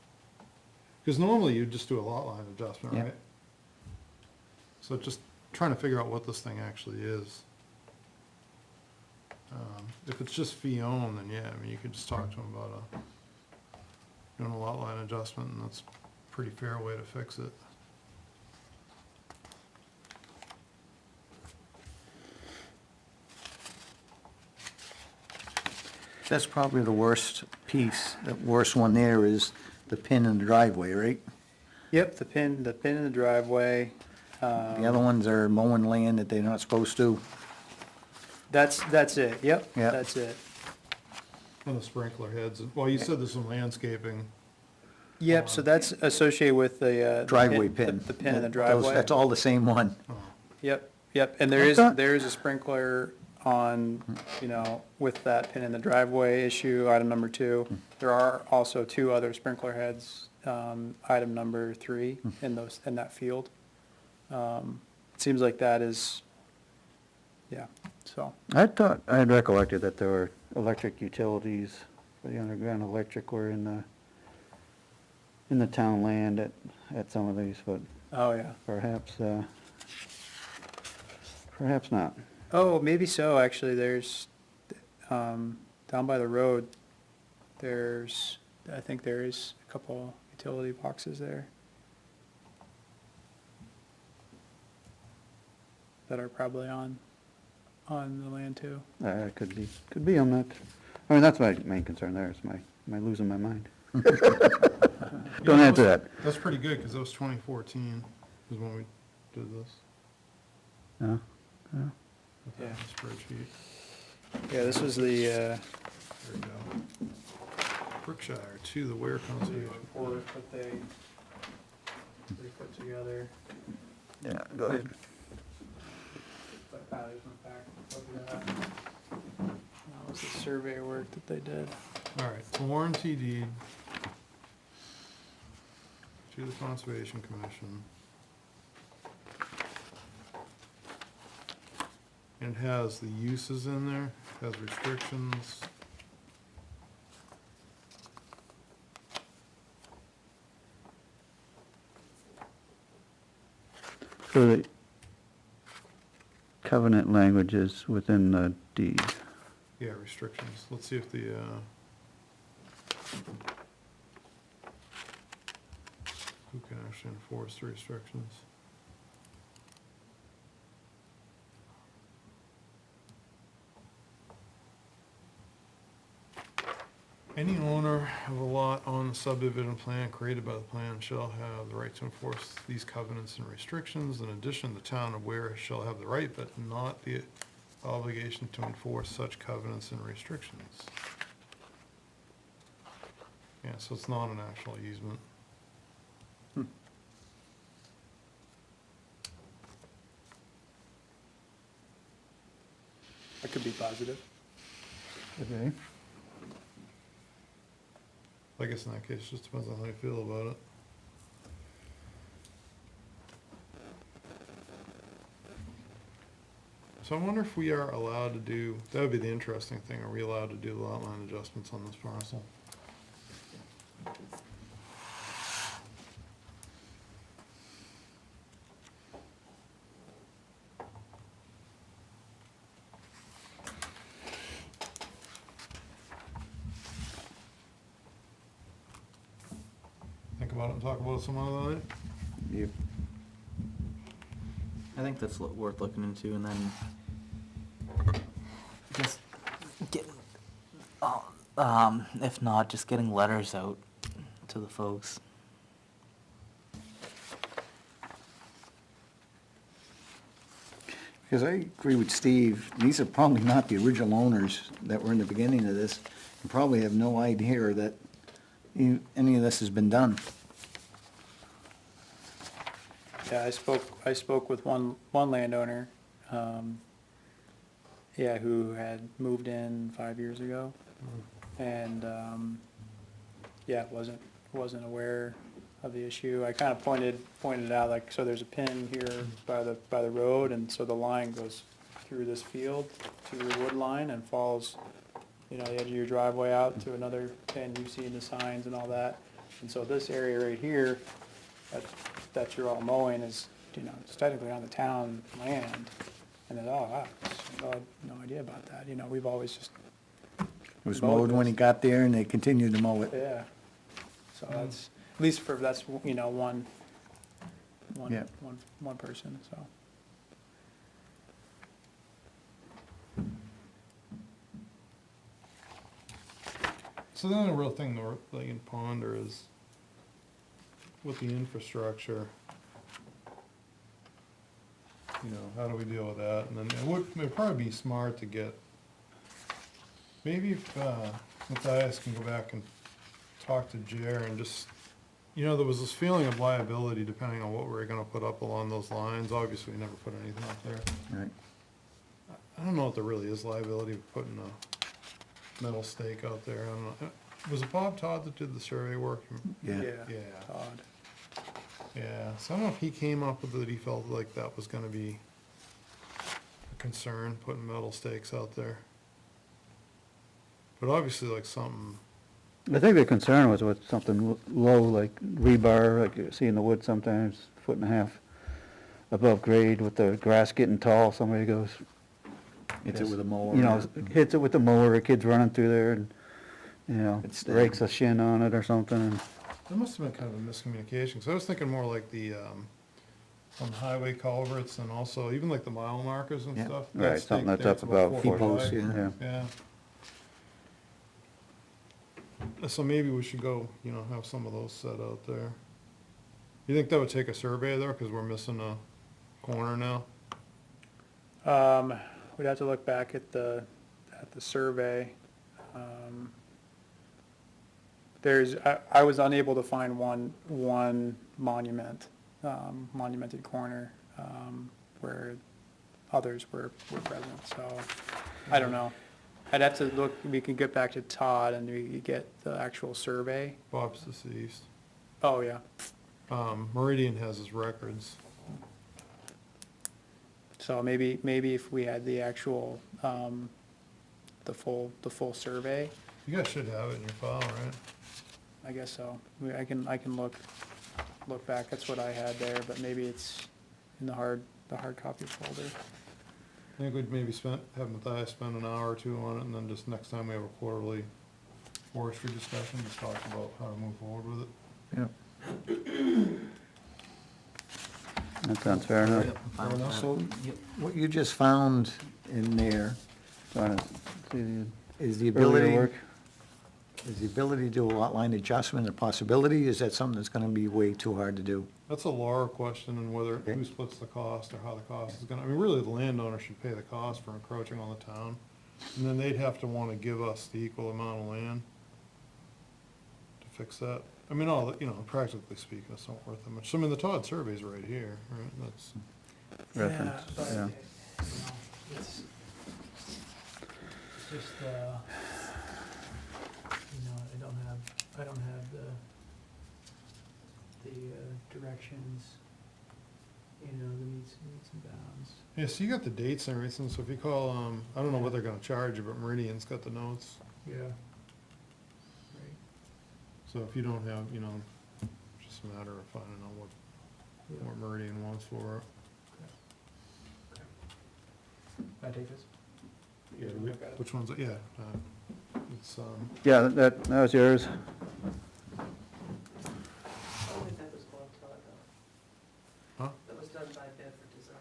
Because normally you just do a lot line adjustment, Yeah. right? So just trying to figure out what this thing actually is. If it's just fee owned, then yeah, I mean, you could just talk to them about doing a lot line adjustment, and that's a pretty fair way to fix it. That's probably the worst piece. The worst one there is the pin in the driveway, right? Yep, the pin in the driveway. The other ones are mowing land that they're not supposed to. That's it, yep, Yeah. that's it. And the sprinkler heads, well, you said there's some landscaping. Yep, so that's associated with the Driveway pin. The pin in the Those- driveway. That's all the same one. Yep, and I thought- there is a sprinkler on, you know, with that pin in the driveway issue, item number 2. There are also 2 other sprinkler heads, item number 3 in that field. It seems like that is, yeah, so. I thought, I had recollected that there were electric utilities for the underground electric were in the town land at some of these, but Oh, yeah. perhaps, perhaps not. Oh, maybe so, actually, there's, down by the road, I think there is a couple utility boxes there that are probably on the land too. Could be on that. I mean, that's my main concern there, is am I losing my mind? Don't Yeah, answer that. That's pretty good, because that was 2014 is when we did this. No? with that Yeah. Spreadsheet. Yeah, this was the, There we go. Brookshire to the Weare Conservation. report that they put together. Yeah, go ahead. But Patty's went back and looked at that. That was the survey work that they did. All right, the warranty deed to the Conservation Commission. And it has the uses in there, has restrictions. So the covenant language is within the deed. Yeah, restrictions. Let's see if the, who can actually enforce the restrictions? Any owner of a lot on the subdivision plan created by the plan shall have the right to enforce these covenants and restrictions. In addition, the town of Weare shall have the right, but not the obligation to enforce such covenants and restrictions. Yeah, so it's not an actual easement. That could be positive. Okay. I guess in that case, it just depends on how you feel about it. So I wonder if we are allowed to do, that would be the interesting thing, are we allowed to do lot line adjustments on this parcel? about it and talk about it some other night? You- I think that's worth looking into, and then just getting, if not, just getting letters out to the folks. Because I agree with Steve, these are probably not the original owners that were in the beginning of this, and probably have no idea that any of this has been done. Yeah, I spoke with one landowner, yeah, who had moved in 5 years ago. And, yeah, wasn't aware of the issue. I kind of pointed out, like, so there's a pin here by the road, and so the line goes through this field to your wood line and falls, you know, the edge of your driveway out to another pin. You've seen the signs and all that. And so this area right here, that you're all mowing is, you know, it's technically on the town land. And then, oh, wow, I had no idea about that. You know, we've always just, It was mowed when he got there, and they continued to mow it. yeah. So that's, at least for, that's, you know, one Yeah. person, so. So the only real thing that you can ponder is with the infrastructure, you know, how do we deal with that? And then it'd probably be smart to get, maybe if Matthias can go back and talk to Jer and just, you know, there was this feeling of liability depending on what we were gonna put up along those lines. Obviously, we never put anything up there. Right. I don't know if there really is liability of putting a metal stake out there. I don't know. Was it Bob Todd that did the survey work? Yeah. Yeah. Todd. Yeah, so I don't know if he came up with it, he felt like that was gonna be a concern, putting metal stakes out there. But obviously like something, I think the concern was with something low, like rebar, like you see in the woods sometimes, 1.5 foot above grade with the grass getting tall, somebody goes, Hits it with a mower. you know, hits it with the mower, a kid's running through there and, you know, It's rakes a shin on it or something, and there must have been kind of a miscommunication, so I was thinking more like the, on the highway culverts and also even like the mile markers and Yeah. stuff. Right, that something stake that's there, up it's about 4 4 foot high. yeah. yeah. Yeah. So maybe we should go, you know, have some of those set out there. You think that would take a survey though, cause we're missing a corner now? We'd have to look back at the survey. I was unable to find one monumented corner, where others were present, so, I don't know. I'd have to look, we could get back to Todd and we could get the actual survey. Bob's deceased. Oh, yeah, Meridian has his records. so maybe if we had the actual, the full survey, You guys should have it in your file, right? I guess so. I can look back, that's what I had there, but maybe it's in the hard copy folder. I think we'd maybe have Matthias spend an hour or two on it, and then just next time we have a quarterly forestry discussion, just talk about how to move forward with it. Yeah. That sounds fair enough. Yep, I'm fine with that. So what you just found in there Trying to see the is the earlier ability, work. is the ability to do a lot line adjustment a possibility? Is that something that's gonna be way too hard to do? That's a Laura question, and whether, Okay. who splits the cost, or how the cost is gonna, I mean, really, the landowner should pay the cost for encroaching on the town. And then they'd have to wanna give us the equal amount of land to fix that. I mean, all, you know, practically speaking, it's not worth that much. So, I mean, the Todd survey's right here, right? That's, Reference, but, yeah. It's just, you know, I don't have the directions, you know, the meets and bounds. yeah, so you got the dates and everything, so if you call, I don't know what they're gonna charge you, but Meridian's got the notes. Yeah. Right. So if you don't have, you know, just a matter of finding out what Meridian wants for it. Can I take this? Yeah, which one's it? Yeah, it's, Yeah, that was yours. done by Bedford Design.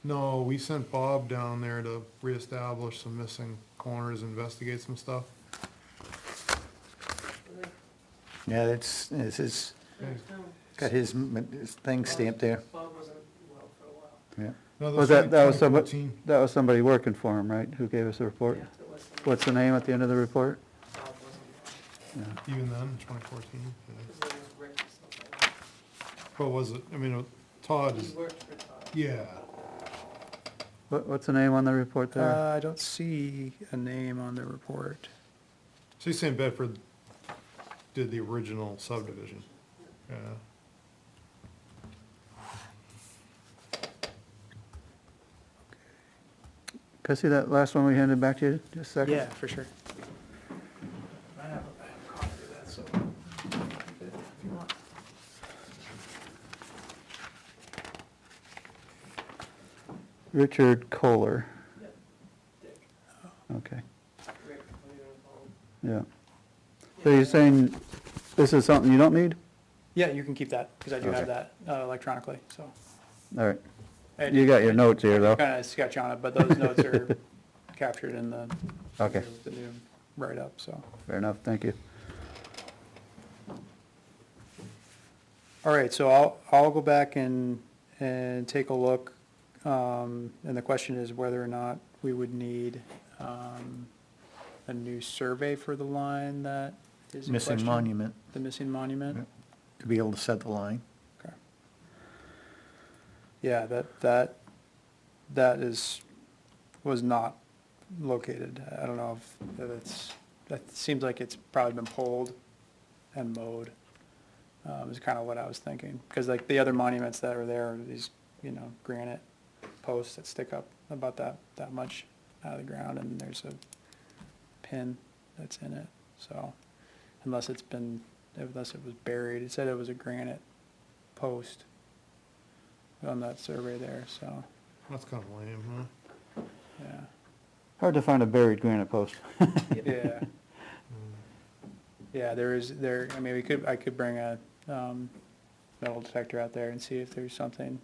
No, we sent Bob down there to reestablish some missing corners, investigate some stuff. Really? Yeah, this is, No, got his thing stamped there. Bob wasn't well for a while. Yeah. No, Was that was somebody, 2014. that was somebody working for him, right, who gave us the report? Yeah, there was some. What's the name at the end of the report? Bob wasn't well. Even then, 2014. Yeah. His name was Rick or something. What was it? I mean, Todd He is, worked for Todd. yeah. What's the name on the report there? I don't see a name on the report. So you're saying Bedford did the original subdivision? Yeah. Can I see that last one we handed back to you, just a second? Yeah, for sure. I have a copy of that, so. If you want. Richard Kohler, Yep. Dick, okay, Rick, what do you want to call him? yeah. So you're saying this is something you don't need? Yeah, you can keep that, because I do have Okay. that electronically, so. All right, you got your notes here, though. Kind of sketch on it, but those notes are captured in the. Okay. The new write-up, so. Fair enough, thank you. All right, so I'll go back and take a look. And the question is whether or not we would need, a new survey for the line that is in Missing question. monument, The missing monument? Yeah. to be able to set the line. Okay. Yeah, was not located. I don't know if it's, that seems like it's probably been pulled and mowed. Is kind of what I was thinking. Because like the other monuments that are there are these, granite posts that stick up about that much out of the ground, and there's a pin that's in it. So unless it was buried, it said it was a granite post on that survey there, so, That's kind of lame, huh? yeah. Hard to find a buried granite post. Yeah. Yeah, I could bring a, metal detector out there and see if there's something,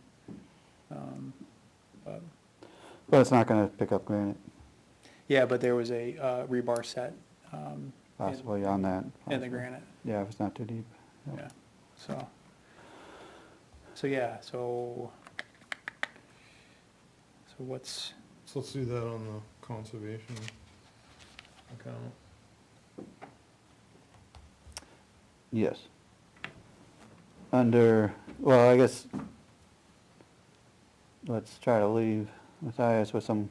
but, But it's not gonna pick up granite, yeah, but there was a, rebar set, possibly on that. in the possibly. granite, Yeah, if it's not too deep. yeah, so what's, So let's do that on the conservation account. Yes. Under, well, I guess, let's try to leave Matthias with some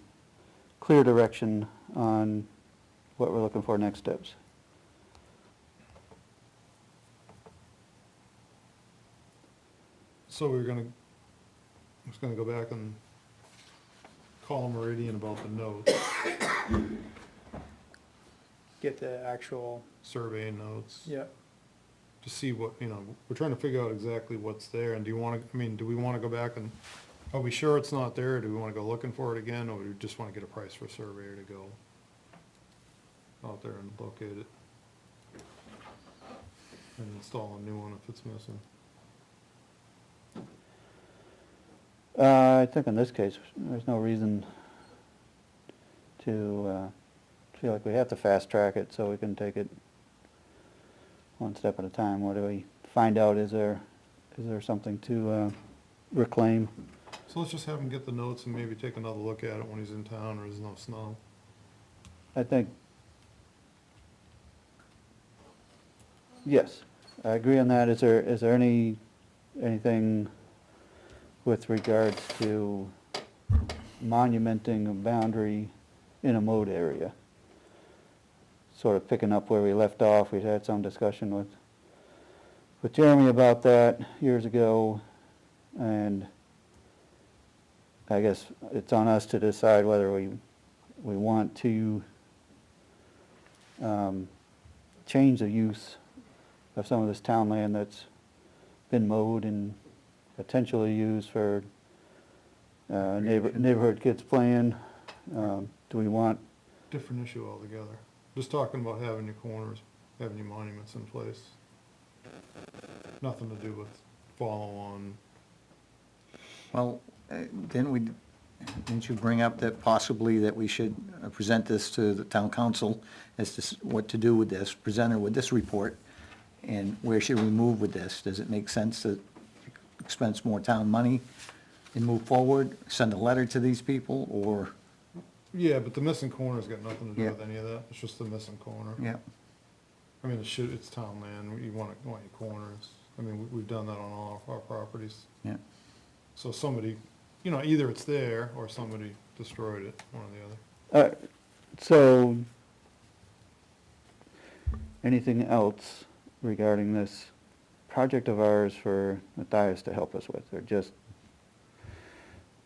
clear direction on what we're looking for next steps. So I'm just gonna go back and call Meridian about the notes, get the actual, survey notes. yeah, To see what, we're trying to figure out exactly what's there, and do we wanna go back and, are we sure it's not there, or do we wanna go looking for it again, or do we just wanna get a price for a surveyor to go out there and locate it? And install a new one if it's missing. I think in this case, there's no reason to feel like we have to fast track it, so we can take it one step at a time. What do we find out? Is there something to reclaim? So let's just have him get the notes and maybe take another look at it when he's in town or there's no snow. I think, yes, I agree on that. Is there anything with regards to monumenting a boundary in a mowed area? Sort of picking up where we left off, we'd had some discussion with Jeremy about that years ago, and I guess it's on us to decide whether we want to change the use of some of this town land that's been mowed and potentially used for neighborhood kids playing. Do we want, Different issue altogether. Just talking about having your corners, having your monuments in place. Nothing to do with follow-on Well, didn't you bring up that possibly that we should present this to the town council as to what to do with this, present her with this report, and where should we move with this? Does it make sense to expense more town money and move forward, send a letter to these people, or, Yeah, but the missing corner's got nothing to do Yeah. with any of that, it's just the missing corner. yeah, I mean, it's town land, you want your corners, I mean, we've done that on all of our properties. yeah. So somebody, either it's there or somebody destroyed it, one or the other. So, anything else regarding this project of ours for Matthias to help us with, or just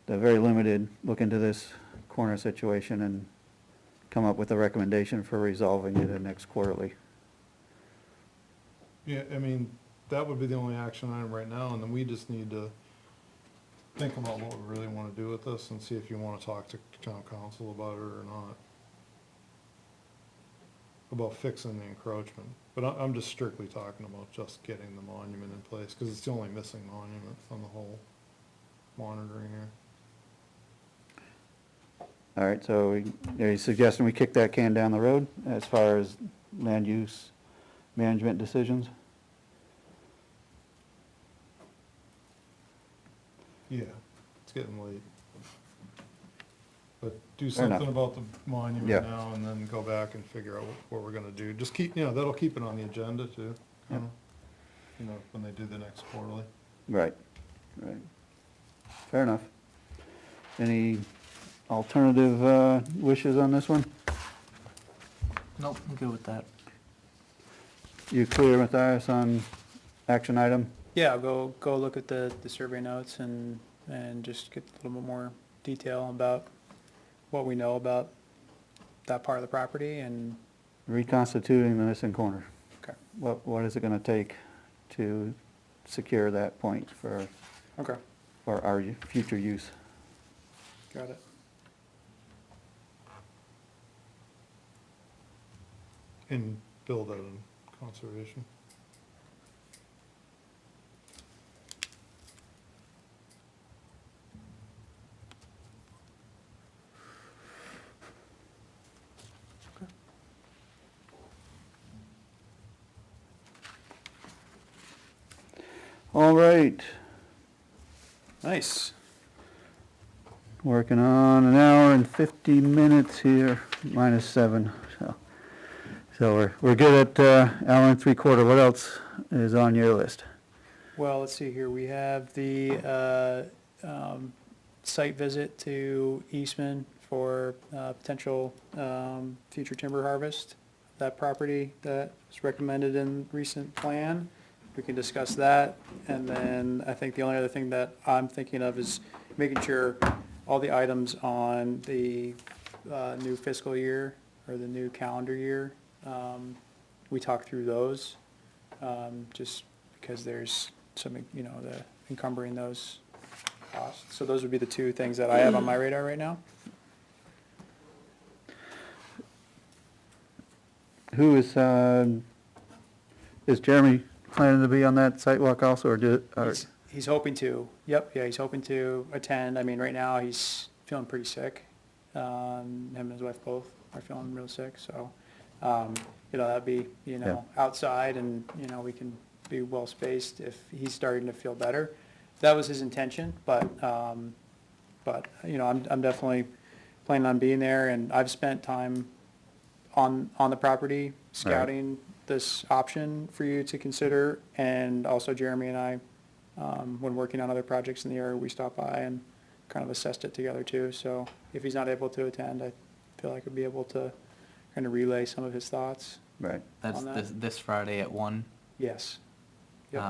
the very limited, look into this corner situation and come up with a recommendation for resolving it in next quarterly? Yeah, I mean, that would be the only action item right now, and then we just need to think about what we really wanna do with this and see if you wanna talk to town council about it or not. About fixing the encroachment, but I'm just strictly talking about just getting the monument in place, cause it's the only missing monument from the whole monitoring here. All right, so are you suggesting we kick that can down the road as far as land use management decisions? Yeah, it's getting late. But do Fair enough. something about the Yeah. monument now and then go back and figure out what we're gonna do. Just keep, that'll keep it on the agenda too, kinda, when they do the next quarterly. Right, right. Fair enough. Any alternative wishes on this one? Nope, I'm good with that. You clear, Matthias, on action item? Yeah, I'll go look at the survey notes and just get a little bit more detail about what we know about that part of the property and, Reconstituting the missing corner. okay, What is it gonna take to secure that point for okay, our future use? got it. And build that in conservation. All right, Nice. working on an hour and 50 minutes here, minus 7. So we're good at hour and 3/4. What else is on your list? Well, let's see here, we have the site visit to Eastman for potential future timber harvest. That property that was recommended in recent plan, we can discuss that. And then I think the only other thing that I'm thinking of is making sure all the items on the new fiscal year or the new calendar year, we talk through those, just because there's some, the encumbering those costs. So those would be the two things that I have on my radar right now. Who is Jeremy planning to be on that site walk also, or He's hoping to, yep, yeah, he's hoping to attend. I mean, right now, he's feeling pretty sick. Him and his wife both are feeling real sick, so, that'd be, outside and, we can be well spaced if he's starting to feel better. That was his intention, but, I'm definitely planning on being there, and I've spent time on the property scouting this option for you to consider, and also Jeremy and I, when working on other projects in the area, we stopped by and kind of assessed it together too. So if he's not able to attend, I feel like I'd be able to kind of relay some of his thoughts. right? That's On that? this Friday at 1. Yes. Yep.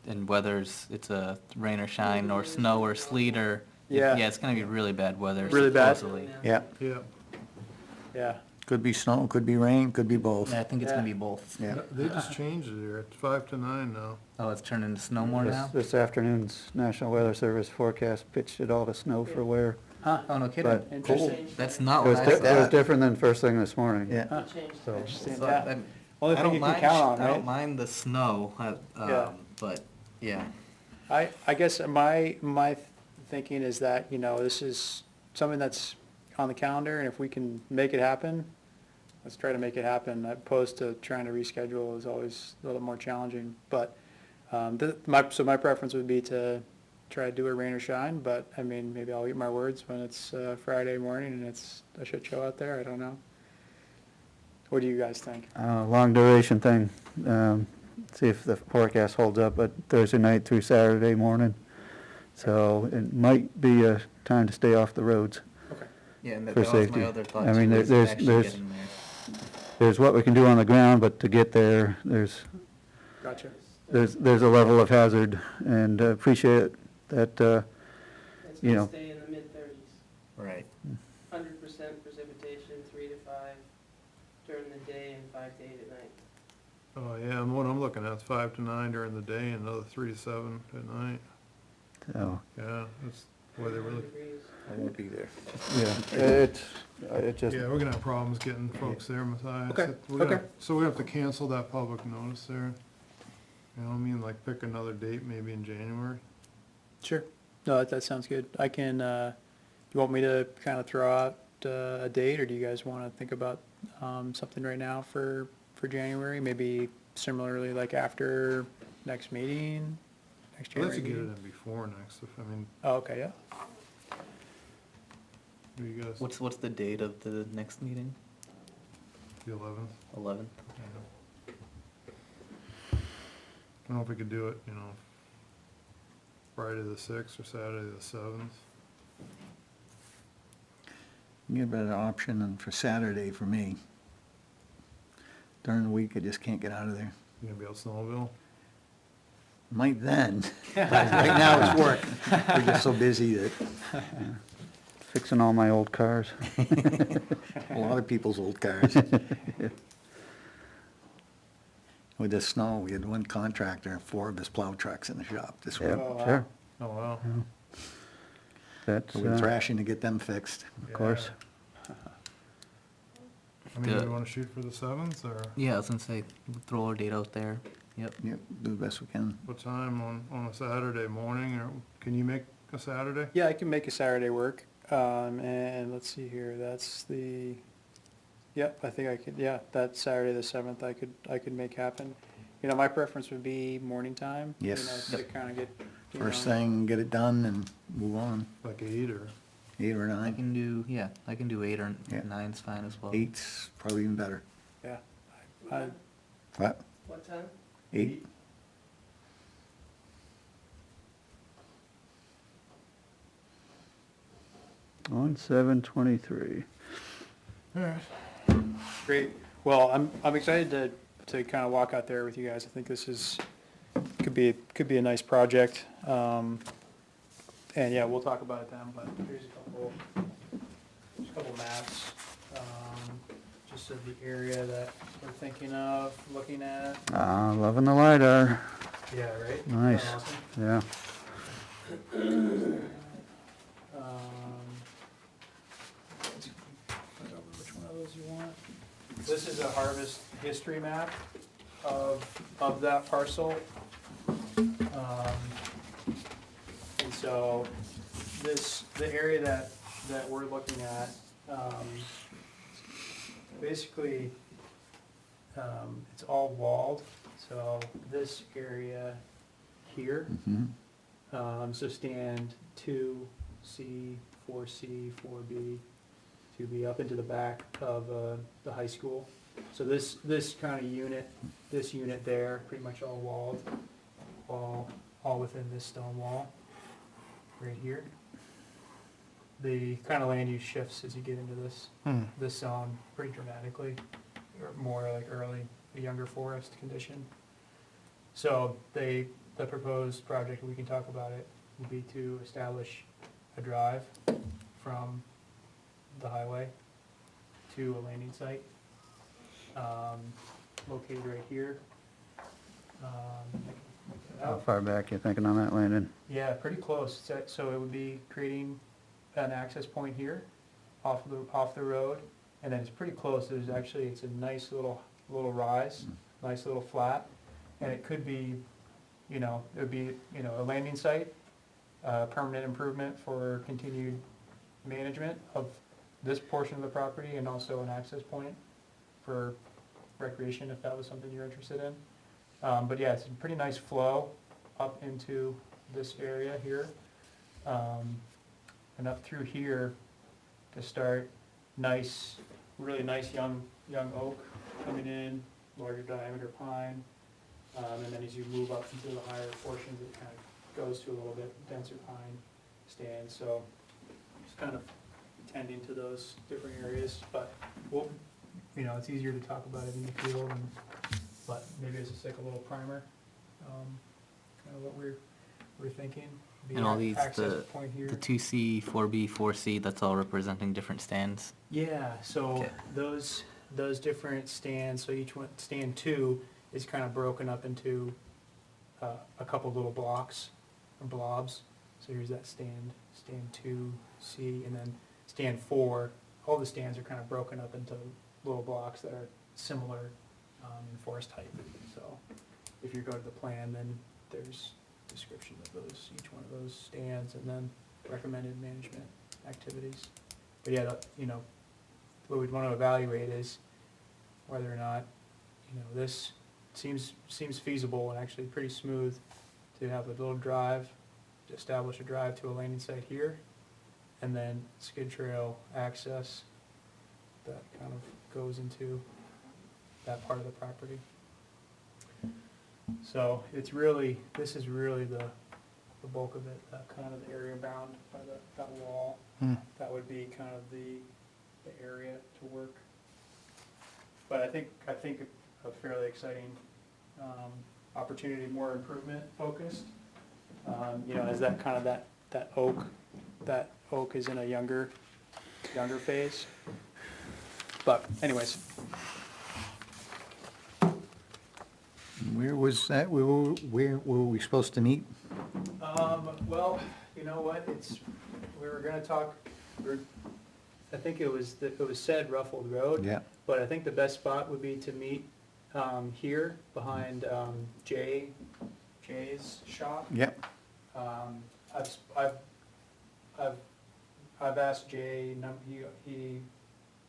And whether it's a rain or shine or snow or sleet or, Yeah. yeah, it's gonna be really bad weather. Really bad? supposedly. Yeah, Yeah, Yeah. could be snow, could be rain, could be both. Yeah, I think it's gonna Yeah. be both. Yeah. they just changed it here, it's 5 to 9 now. Oh, it's turned into snow more now? This afternoon's National Weather Service forecast pitched it all to snow for Weare. Huh, Oh, no kidding? But interesting. That's not it was, what di- I it was said. different than first thing this morning. Yeah. Huh. They changed So- it. Interesting, So, yeah. Only I thing don't you can mind, count on, I don't right? mind the snow, Yeah. but, yeah. I guess my thinking is that, you know, this is something that's on the calendar, and if we can make it happen, let's try to make it happen. Opposed to trying to reschedule is always a little more challenging. But so my preference would be to try to do a rain or shine, but I mean, maybe I'll eat my words when it's Friday morning and it's a shit show out there. I don't know. What do you guys think? Long duration thing, see if the forecast holds up, but Thursday night through Saturday morning. So it might be a time to stay off the roads. Okay. Yeah, and that For that was safety. my other thought I mean, too, is there's- actually there's- getting there. There's what we can do on the ground, but to get there, there's Gotcha. a level of hazard, and appreciate that, It's you gonna know. stay in the mid-30s. Right. 100% precipitation, 3 to 5 during the day and 5 to 8 at night. Oh, yeah, and what I'm looking at is 5 to 9 during the day and another 3 to 7 at night. So, Yeah, that's the way they really, 100 degrees. I won't be there. yeah, it just, yeah, we're gonna have problems getting folks there, Matthias. Okay, We're gonna- okay. So we have to cancel that public notice there. You know what I mean, like pick another date, maybe in January. Sure. No, that sounds good. I can, you want me to kind of throw out a date, or do you guys want to think about something right now for January? Maybe similarly like after next meeting, next I'd like January to get it meeting? in before next, if, I mean, Oh, okay, yeah. do you guys, What's the date of the next meeting? the 11th? 11th? I don't know if we could do it, you know, Friday the 6th or Saturday the 7th. Get a better option than for Saturday for me. During the week, I just can't get out of there. You gonna be out Snowville? Might then, but right now it's work. We're just so busy that fixing all my old cars. a lot of people's old cars. With the snow, we had one contractor and 4 of his plow trucks in the shop this week. Yeah, Oh, wow. sure, Oh, wow. that's, So we're thrashing to get them fixed. of course. I mean, do Good. we wanna shoot for the 7th, or Yeah, I was gonna say, throw our date out there. Yep. Yep, do the best we can. what time on a Saturday morning, or can you make a Saturday? Yeah, I can make a Saturday work. And let's see here, that's the, yep, I think I could, yeah, that Saturday the 7th, I could make happen. You know, my preference would be morning time. Yes. You know, to kind of get, you First know, thing, get it done and move on. Like 8 or? 8 or I 9. can do, yeah, I can do 8 or Yeah. 9's fine as well. 8's probably even better. Yeah. I- What? What time? 8? On 7/23. Alright. Great. Well, I'm excited to kind of walk out there with you guys. I think this could be a nice project. And yeah, we'll talk about it then, but here's a couple maps, just of the area that we're thinking of, looking at. Loving the LiDAR, Yeah, right? Nice. Isn't that awesome? yeah. Which one of those you want? This is a harvest history map of that parcel. And so the area that we're looking at, basically, it's all walled. So this area here, so stand 2C, 4C, 4B, 2B, up into the back of the high school. So this kind of unit, this unit there, pretty much all walled, all within this stone wall, right here. The kind of land use shifts as you get into this zone pretty dramatically, or more like early, a younger forest condition. So the proposed project, we can talk about it, would be to establish a drive from the highway to a landing site, located right here. I can point that How out. far back you thinking on that landing? Yeah, pretty close. So it would be creating an access point here off the road, and then it's pretty close. It's a nice little rise, nice little flat, and it could be, it would be, a landing site, permanent improvement for continued management of this portion of the property and also an access point for recreation, if that was something you're interested in. But yeah, it's a pretty nice flow up into this area here. And up through here to start, nice, really nice young oak coming in, larger diameter pine. And then as you move up into the higher portions, it kind of goes to a little bit denser pine stand. So just kind of tending to those different areas, but we'll, it's easier to talk about it in the field, but maybe it's just like a little primer, kind of what we're thinking. The And all these, access point here. the 2C, 4B, 4C, that's all representing different stands. Yeah, so Okay. those different stands, so each one, stand 2 is kind of broken up into a couple little blocks or blobs. So here's that stand 2C, and then stand 4, all the stands are kind of broken up into little blocks that are similar in forest type. So if you go to the plan, then there's description of those, each one of those stands, and then recommended management activities. But yeah, what we'd want to evaluate is whether or not, this seems feasible and actually pretty smooth to have a little drive, to establish a drive to a landing site here, and then skid trail access that kind of goes into that part of the property. So it's really, this is really the bulk of it, that kind of the area bound by that wall. That would be kind of the area to work. But I think a fairly exciting opportunity, more improvement focused. As that kind of that oak is in a younger phase. But anyways, Where was that? Where were we supposed to meet? well, you know what, we were gonna talk, I think it was said Ruffled Road. Yeah. But I think the best spot would be to meet, here behind, Jay's shop. Yep. I've asked Jay, he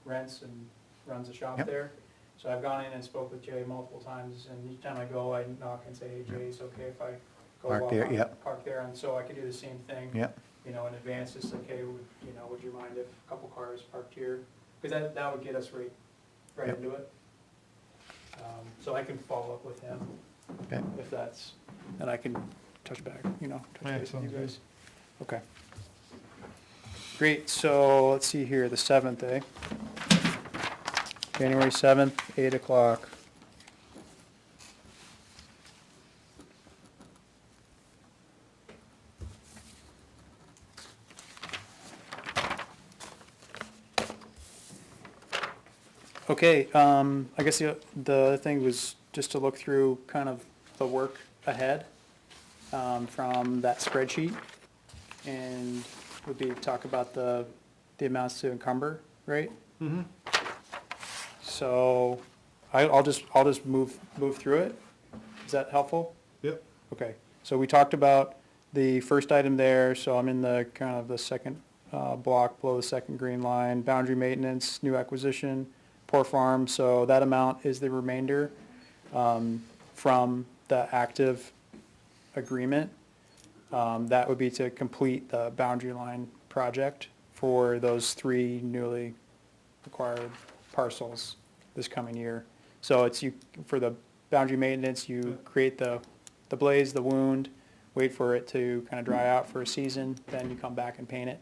rents and runs a shop Yep. there. So I've gone in and spoke with Jay multiple times, and each time I go, I knock and say, hey, Jay, it's okay if I go Park walk there, on- yep. park there, and so I could do the same thing. Yep. In advance, just like, hey, would you mind if a couple cars parked here? Because that would get us right Yep. into it. So I can follow up with him Okay. if that's, and I can touch back, touch Yeah, base with sounds you good. guys. Okay. Great, so let's see here, the 7th, January 7th, 8 o'clock. Okay, I guess the other thing was just to look through kind of the work ahead from that spreadsheet, and would be talk about the amounts to encumber, right? Mm-hmm. So I'll just move through it. Is that helpful? Yep. Okay, so we talked about the first item there, so I'm in the kind of the second block below the second green line, boundary maintenance, new acquisition, Poor Farm, so that amount is the remainder from the active agreement. That would be to complete the boundary line project for those 3 newly acquired parcels this coming year. So it's for the boundary maintenance, you create the blaze, the wound, wait for it to kind of dry out for a season, then you come back and paint it.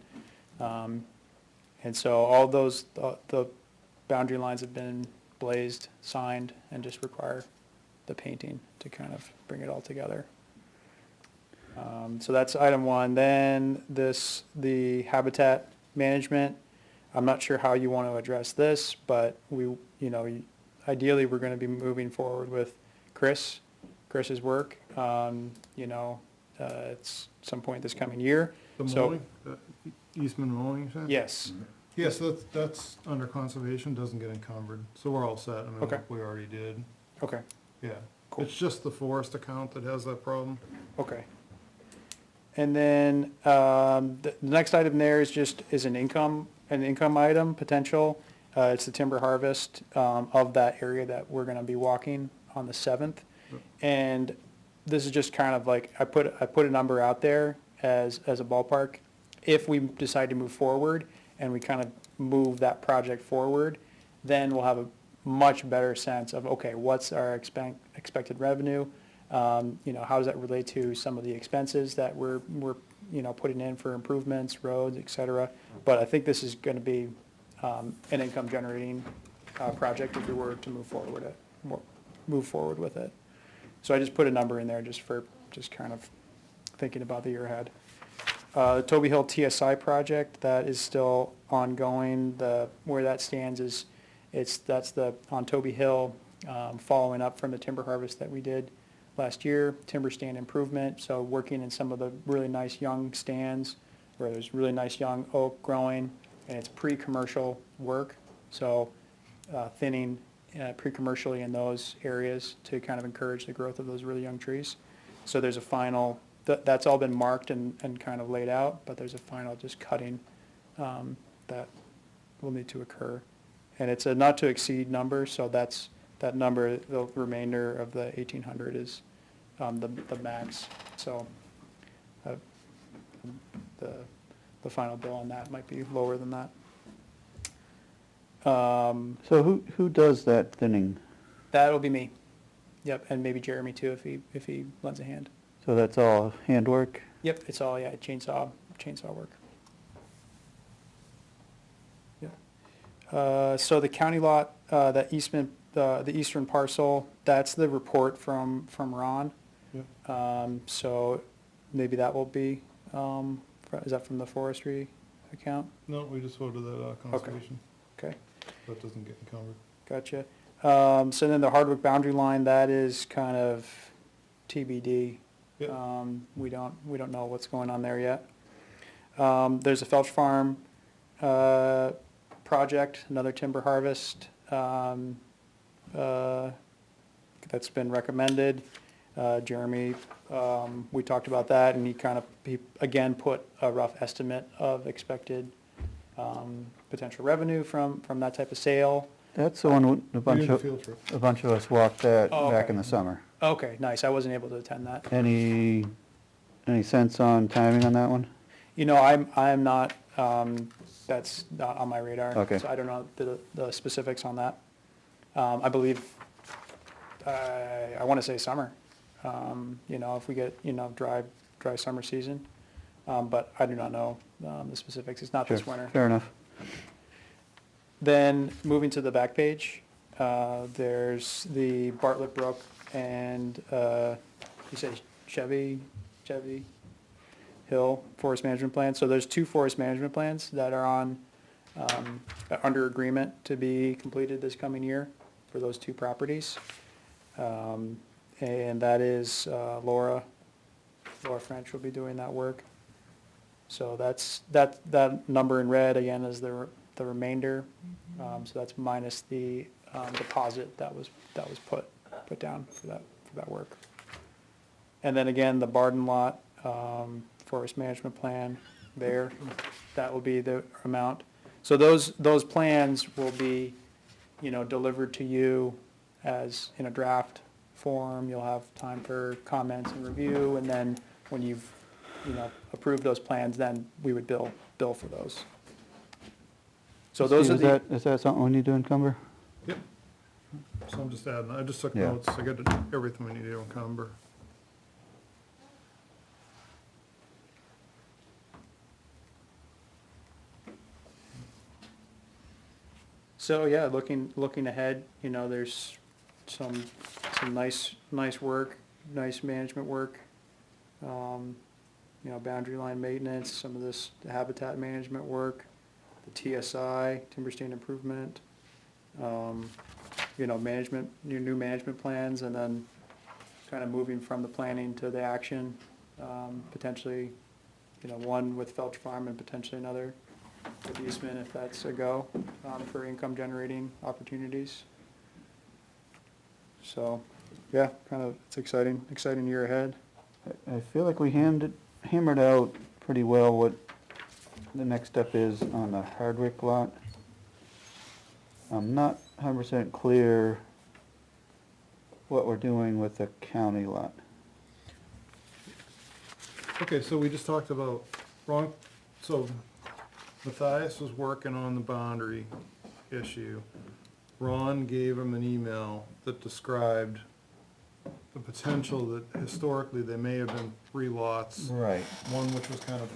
And so all those, the boundary lines have been blazed, signed, and just require the painting to kind of bring it all together. So that's item 1. Then the habitat management. I'm not sure how you want to address this, but ideally we're going to be moving forward with Chris's work. It's some point this coming year. The So- mowing, Eastman mowing, you said? Yes. Yes, that's under conservation, doesn't get encumbered, so we're all set, I mean, Okay. we already did, Okay. yeah. Cool. It's just the forest account that has that problem. Okay. And then, the next item there is an income item potential. It's the timber harvest, of that area that we're gonna be walking on the 7th. And this is just kind of like, I put a number out there as a ballpark. If we decide to move forward and we kind of move that project forward, then we'll have a much better sense of, okay, what's our expected revenue? How does that relate to some of the expenses that we're putting in for improvements, roads, et cetera. But I think this is gonna be, an income generating, project if we were to move forward with it. So I just put a number in there just kind of thinking about the year ahead. The Toby Hill TSI project, that is still ongoing. Where that stands is, that's on Toby Hill, following up from the timber harvest that we did last year, timber stand improvement, so working in some of the really nice young stands where there's really nice young oak growing, and it's pre-commercial work, so thinning pre-commercially in those areas to kind of encourage the growth of those really young trees. So there's a final, that's all been marked and kind of laid out, but there's a final just cutting that will need to occur. And it's a not to exceed number, so that number, the remainder of the 1,800 is the max. So the final bill on that might be lower than that. So who does that thinning? That'll be me. Yep, and maybe Jeremy too if he lends a hand. So that's all handwork? Yep, it's all, yeah, chainsaw work. Yep. So the county lot, the eastern parcel, that's the report from Ron. Yeah. So maybe that will be, is that from the forestry account? No, we just voted that conservation. Okay, That doesn't get encumbered. gotcha. So then the Hardwick boundary line, that is kind of TBD. Yeah. We don't know what's going on there yet. There's a Felch Farm project, another timber harvest that's been recommended. Jeremy, we talked about that, and he again put a rough estimate of expected potential revenue from that type of sale. That's the one with We did a field trip. a bunch of us walked that Oh, back okay. in the summer. Okay, nice. I wasn't able to attend that. Any sense on timing on that one? I'm not, that's not on my radar. Okay. So I don't know the specifics on that. I believe, I want to say summer, if we get, dry summer season. But I do not know the specifics. It's not this Sure, winter. fair enough. Then moving to the back page, there's the Bartlett Brook and, you say Chevy Hill Forest Management Plan. So there's 2 forest management plans that are on, under agreement to be completed this coming year for those 2 properties. And that is, Laura French will be doing that work. So that number in red again is the remainder. So that's minus the deposit that was put down for that work. And then again, the Barden lot, forest management plan there, that will be the amount. So those plans will be, delivered to you as in a draft form. You'll have time for comments and review, and then when you've, approved those plans, then we would bill for those. So those are Steve, is that something we need to encumber? Yep. So I'm just adding, I just took Yeah. notes. I got everything we need to encumber. So, yeah, looking ahead, there's some nice work, nice management work. Boundary line maintenance, some of this habitat management work, the TSI, timber stand improvement, management, new management plans, and then kind of moving from the planning to the action, potentially, one with Felch Farm and potentially another with Eastman if that's a go, for income generating opportunities. So, yeah, it's exciting year ahead. I feel like we handed hammered out pretty well what the next step is on the Hardwick lot. I'm not 100% clear what we're doing with the county lot. Okay, so we just talked about, so Matthias was working on the boundary issue. Ron gave him an email that described the potential that historically there may have been 3 lots. Right. One which was kind of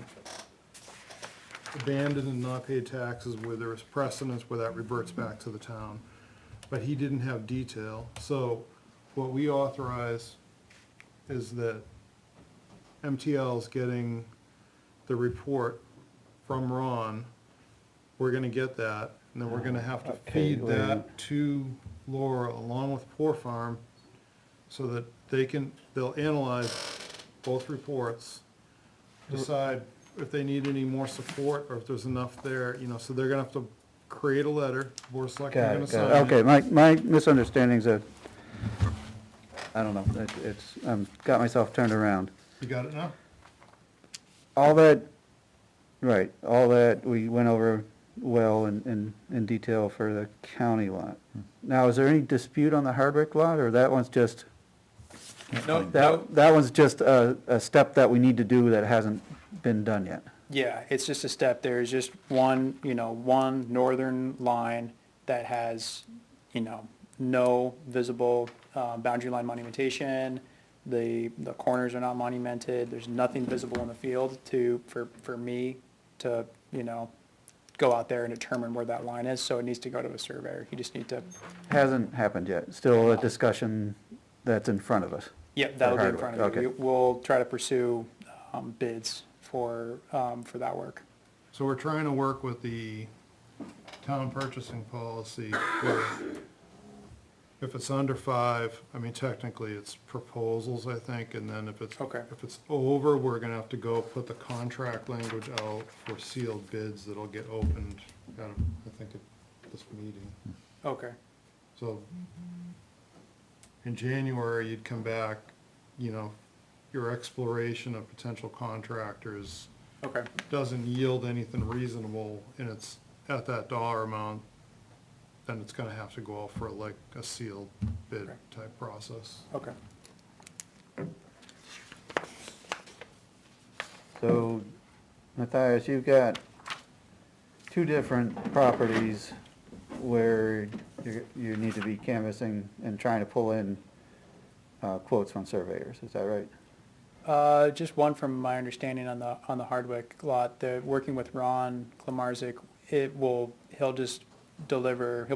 abandoned and not paid taxes, where there was precedence where that reverts back to the town. But he didn't have detail, so what we authorize is that MTL is getting the report from Ron. We're gonna get that, and then we're gonna have to Okay, feed wait. that to Laura along with Poor Farm, so that they'll analyze both reports, decide if they need any more support, or if there's enough there, so they're gonna have to create a letter, Board of Selectmen are Got gonna it, sign got it. it. Okay, my misunderstanding's I don't know, it's, got myself turned around. You got it now? All that, right, all that we went over well in detail for the county lot. Now, is there any dispute on the Hardwick lot, or that one's just, No, that one's just a step that we need to do that hasn't been done yet? yeah, it's just a step. There's just one, one northern line that has, no visible boundary line monumentation. The corners are not monumented. There's nothing visible in the field for me to, go out there and determine where that line is. So it needs to go to a surveyor. You just need to, Hasn't happened yet, still a discussion that's in front of us. yep, that'll be in Hardwick, front of you. okay. We'll try to pursue bids for that work. So we're trying to work with the town purchasing policy where if it's under 5, I mean, technically it's proposals, I think, and then if it's over, we're gonna have to go put the contract language out for sealed bids that'll get opened out of, I think, at this meeting. Okay, So in January, you'd come back, your exploration of potential contractors okay, doesn't yield anything reasonable and it's at that dollar amount, then it's gonna have to go out for like a sealed bid Okay. type process. okay. So, Matthias, you've got 2 different properties where you need to be canvassing and trying to pull in quotes from surveyors, is that right? Just one from my understanding on the Hardwick lot, working with Ron Klamarzik, he'll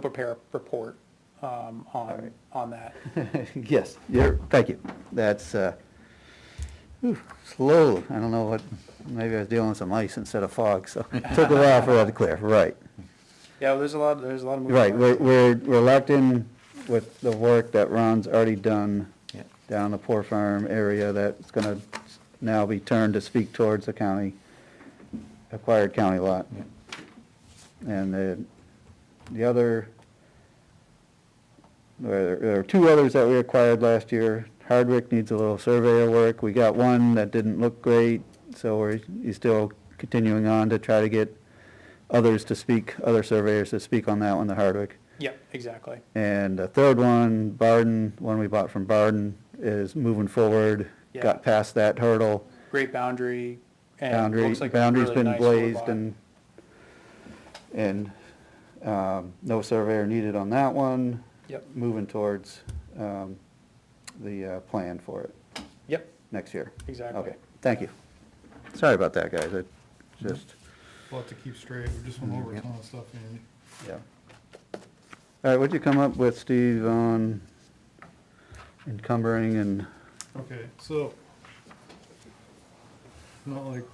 prepare a report, right. on that. Yes, thank you. That's, slow, I don't know what, maybe I was dealing with some ice instead of fog, so it took a while for that to clear, right. Yeah, well, there's a lot of moving Right, parts. we're locked in with the work that Ron's already done Yeah. down the Poor Farm area that's gonna now be turned to speak towards the county, acquired county lot. And the other, there are 2 others that we acquired last year. Hardwick needs a little surveyor work. We got one that didn't look great, so he's still continuing on to try to get other surveyors to speak on that one, the Hardwick. Yep, exactly. And the third one, Barden, one we bought from Barden, is moving forward, Yeah. got past that hurdle. Great boundary, and looks like a Boundary's really been nice little blazed lot. and no surveyor needed on that one. Yep, Moving towards the plan for it yep, next year. exactly. Okay, thank you. Sorry about that, guys, it just, We'll have to keep straight, we just went over a ton of stuff, Andy. yeah. All right, what'd you come up with, Steve, on encumbering and, Okay, so, not like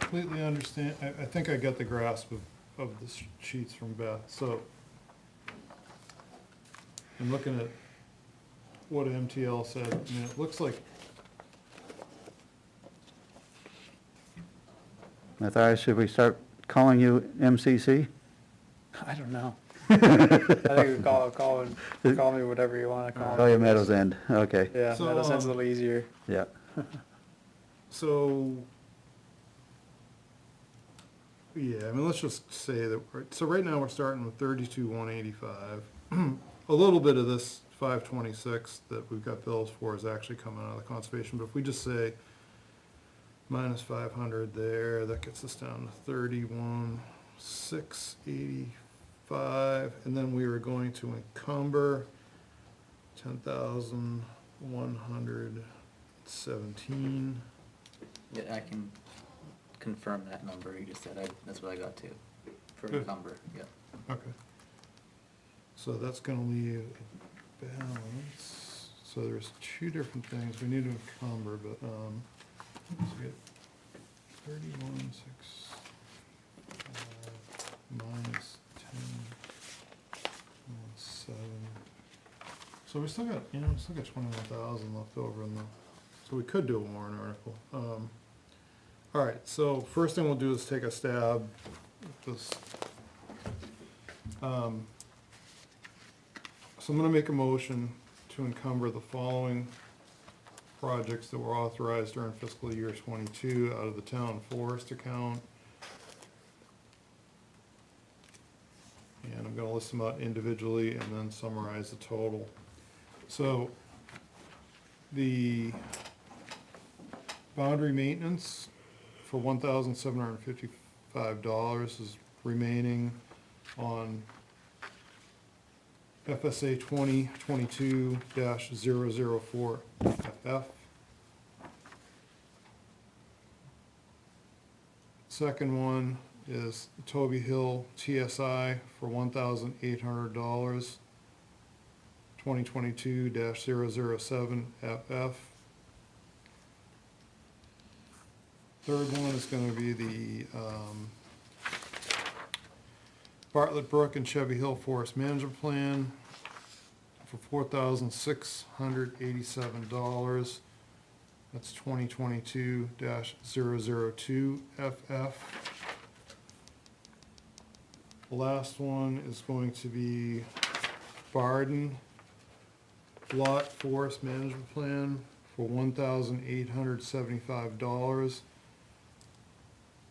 completely understand, I think I got the grasp of the sheets from Beth, so I'm looking at what MTL said, I mean, it looks like, Matthias, should we start calling you MCC? I don't know. I think we call me whatever you want to call me. Call you Meadows End, okay, Yeah, So, that sounds a little easier. yeah. So, yeah, I mean, let's just say that, so right now we're starting with 32,185. A little bit of this 526 that we've got bills for is actually coming out of the conservation, but if we just say minus 500 there, that gets us down to 31,685, and then we are going to encumber 10,117. Yeah, I can confirm that number you just said, that's what I got too, for Good. encumber, yeah. Okay. So that's gonna leave a balance, so there's two different things we need to encumber, but, so we get 31,6, minus 10,7. So we still got, we still got 21,000 left over in the, so we could do a warrant article. All right, so first thing we'll do is take a stab at this. So I'm gonna make a motion to encumber the following projects that were authorized during fiscal year 22 out of the town forest account. And I'm gonna list them out individually and then summarize the total. So the boundary maintenance for $1,755 is remaining on FSA 2022-004 FF. Second one is Toby Hill TSI for $1,800, 2022-007 FF. Third one is gonna be the, Bartlett Brook and Chevy Hill Forest Management Plan for $4,687. That's 2022-002 FF. The last one is going to be Barden Lot Forest Management Plan for $1,875.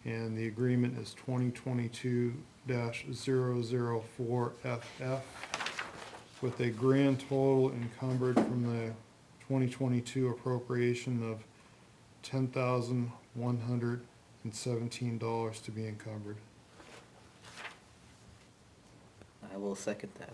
And the agreement is 2022-004 FF with a grand total encumbered from the 2022 appropriation of $10,117 to be encumbered. I will second that.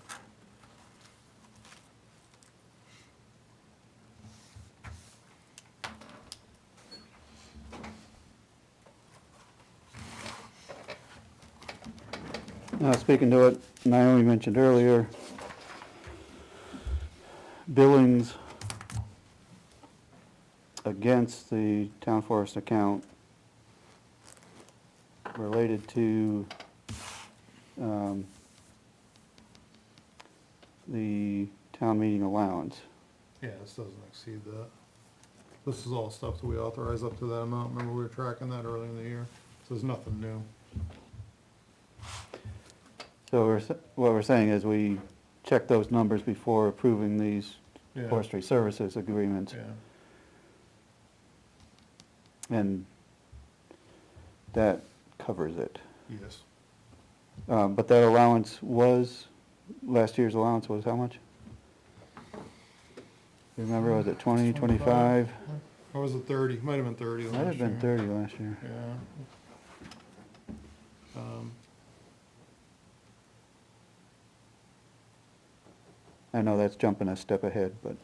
Speaking to it, Naomi mentioned earlier, billings against the town forest account related to the town meeting allowance. Yeah, this doesn't exceed that. This is all stuff that we authorize up to that amount. Remember, we were tracking that early in the year, so there's nothing new. So what we're saying is we check those numbers before approving these Yeah. forestry services agreements. Yeah. And that covers it. Yes. But that allowance was, last year's allowance was how much? You remember, was it 20, 25? Or was it 30? Might have been 30 last year. Might have been 30 last year. Yeah. I know that's jumping a step ahead, but,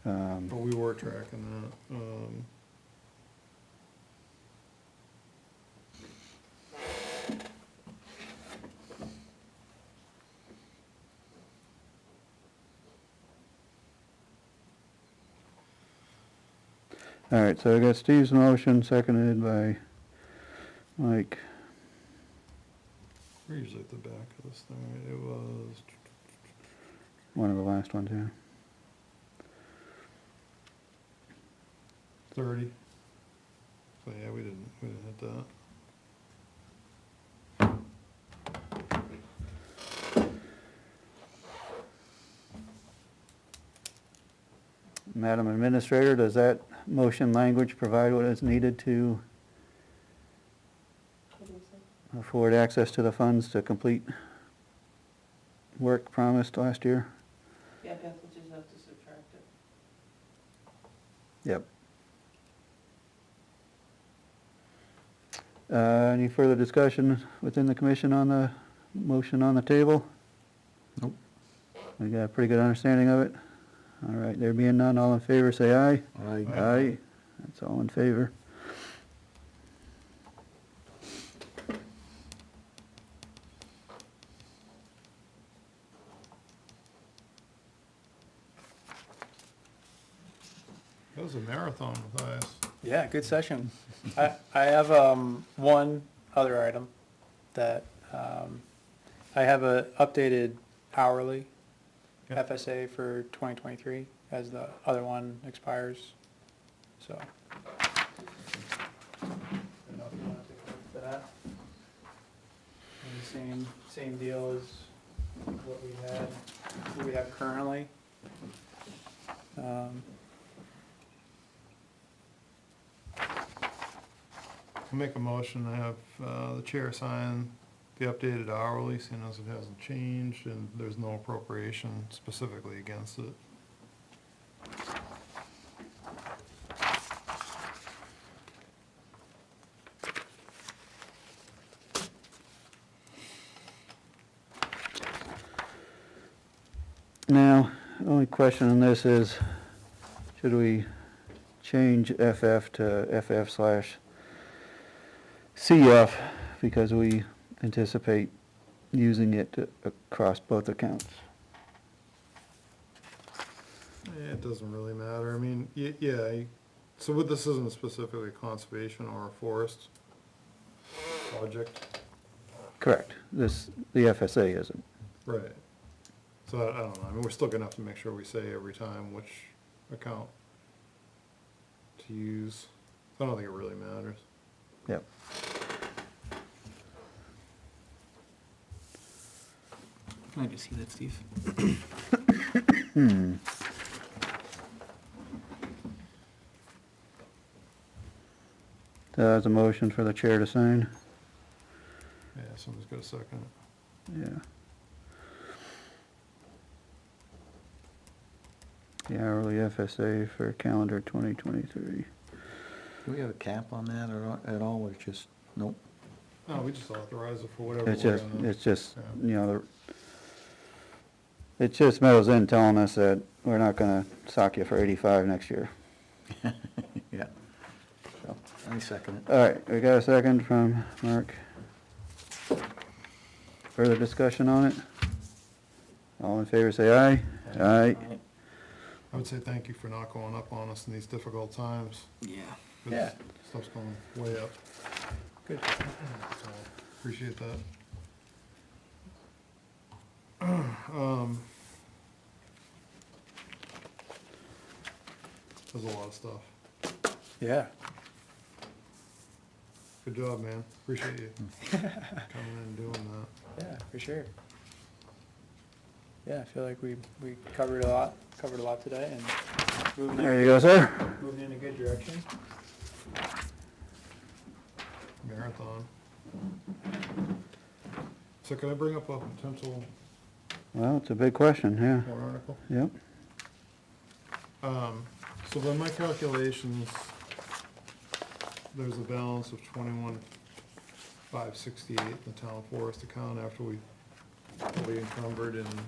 But we were tracking that. all right, so I got Steve's motion, seconded by Mike. We're usually at the back of this thing, right? It was, One of the last ones, yeah. 30. So yeah, we didn't hit that. Madam Administrator, does that motion language, provide what is needed to What do you say? afford access to the funds to complete work promised last year. Yeah, Beth will just have to subtract it. Yep. Any further discussion within the commission on the motion on the table? Nope. We got a pretty good understanding of it? All right, there being none, all in favor, say aye. Aye. Aye, that's all in favor. That was a marathon with us. Yeah, good session. I have, one other item that, I have a updated hourly Yeah. FSA for 2023 as the other one expires, so. I don't know if you wanna take a look at that. And same deal as what we have currently. I'll make a motion to have, the chair sign the updated hourly, seeing as it hasn't changed and there's no appropriation specifically against it. Now, the only question on this is, should we change FF to FF/CF because we anticipate using it across both accounts? It doesn't really matter, I mean, yeah, so what, this isn't specifically conservation or a forest project? Correct. The FSA isn't. Right. So I don't know, I mean, we're still gonna have to make sure we say every time which account to use. I don't think it really matters. Yep. Can I just see that, Steve? That's a motion for the chair to sign. Yeah, somebody's got a second. Yeah. The hourly FSA for calendar 2023. Do we have a cap on that at all, or just, nope? No, we just authorize it for whatever It's we're just, gonna. it's just, Yeah. you know, it just Meadows in telling us that we're not gonna sock you for 85 next year. Yeah. So, I second it. all right, we got a second from Mark. Further discussion on it? All in favor, say aye. Aye. I would say thank you for not going up on us in these difficult times. Yeah. 'Cause Yeah. Stuff's going way up, Good. so appreciate that. There's a lot of stuff. Yeah. Good job, man. Appreciate you coming in and doing that. Yeah, for sure. Yeah, I feel like we covered a lot today and There you go, sir. moving in a good direction. Marathon. So can I bring up a potential Well, it's a big question, yeah. warrant article? Yep. So by my calculations, there's a balance of 21,568 in the town forest account after we encumbered and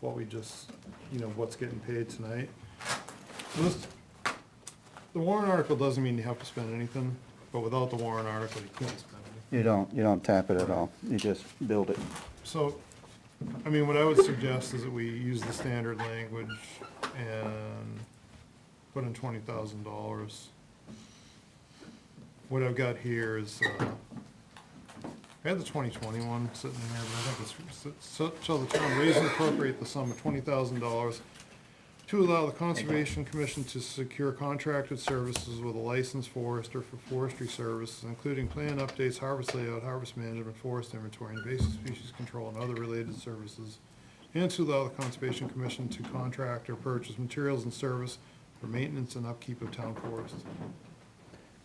what we just, what's getting paid tonight. So this, the warrant article doesn't mean you have to spend anything, but without the warrant article, you can't spend anything. You don't tap it at all. You just build it. So, I mean, what I would suggest is that we use the standard language and put in $20,000. What I've got here is, I had the 2021 sitting there, but I think it's, so the town raise and appropriate the sum of $20,000 to allow the Conservation Commission to secure contracted services with a licensed forester for forestry services, including plan updates, harvest layout, harvest management, forest inventory, invasive species control, and other related services. And to allow the Conservation Commission to contract or purchase materials and service for maintenance and upkeep of town forest.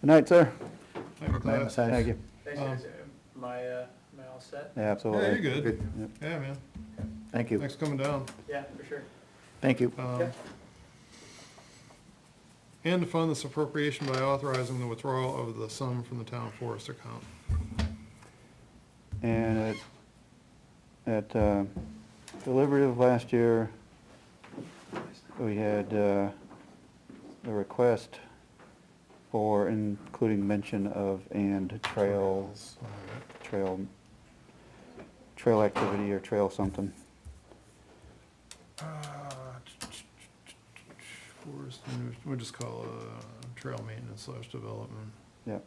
Good night, sir. With Night, that- Messiah. Thank you. Thanks, Um, guys. Am I all set? Yeah, Yeah, absolutely. you're good. Good. Yep. Yeah, man. Thank you. Thanks for coming down. Yeah, for sure. Thank you. Yep. And to fund this appropriation by authorizing the withdrawal of the sum from the town forest account. And at deliberative last year, we had a request for including mention of and trail activity or trail something. Forest, we'll just call it trail maintenance / development. Yep.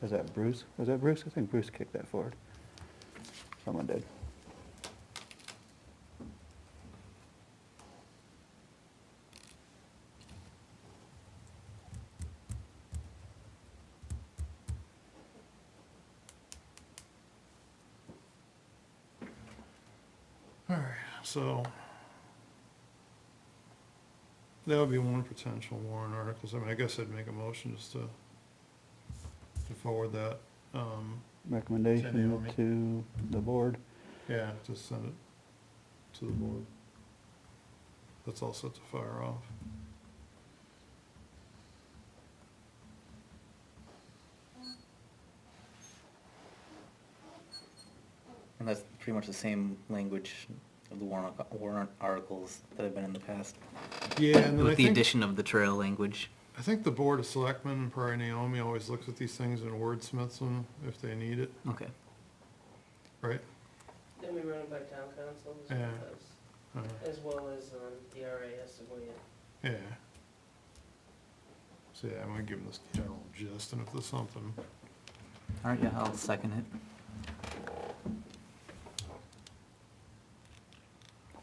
Was that Bruce? Was that Bruce? I think Bruce kicked that forward. Someone did. All right, so that would be one potential warrant articles. I mean, I guess I'd make a motion just to forward that. Recommendation Naomi. to the board. Yeah, just send it to the board. That's all set to fire off. And that's pretty much the same language of the warrant articles that have been in the past. Yeah, and then I With the think, addition of the trail language. I think the Board of Selectmen and probably Naomi always looks at these things and wordsmiths them if they need it, Okay. right? Then we run it by town council Yeah. as well as the RAS of Weare. Yeah. So yeah, I'm gonna give them this general gist, and if there's something, All right, yeah, I'll second it.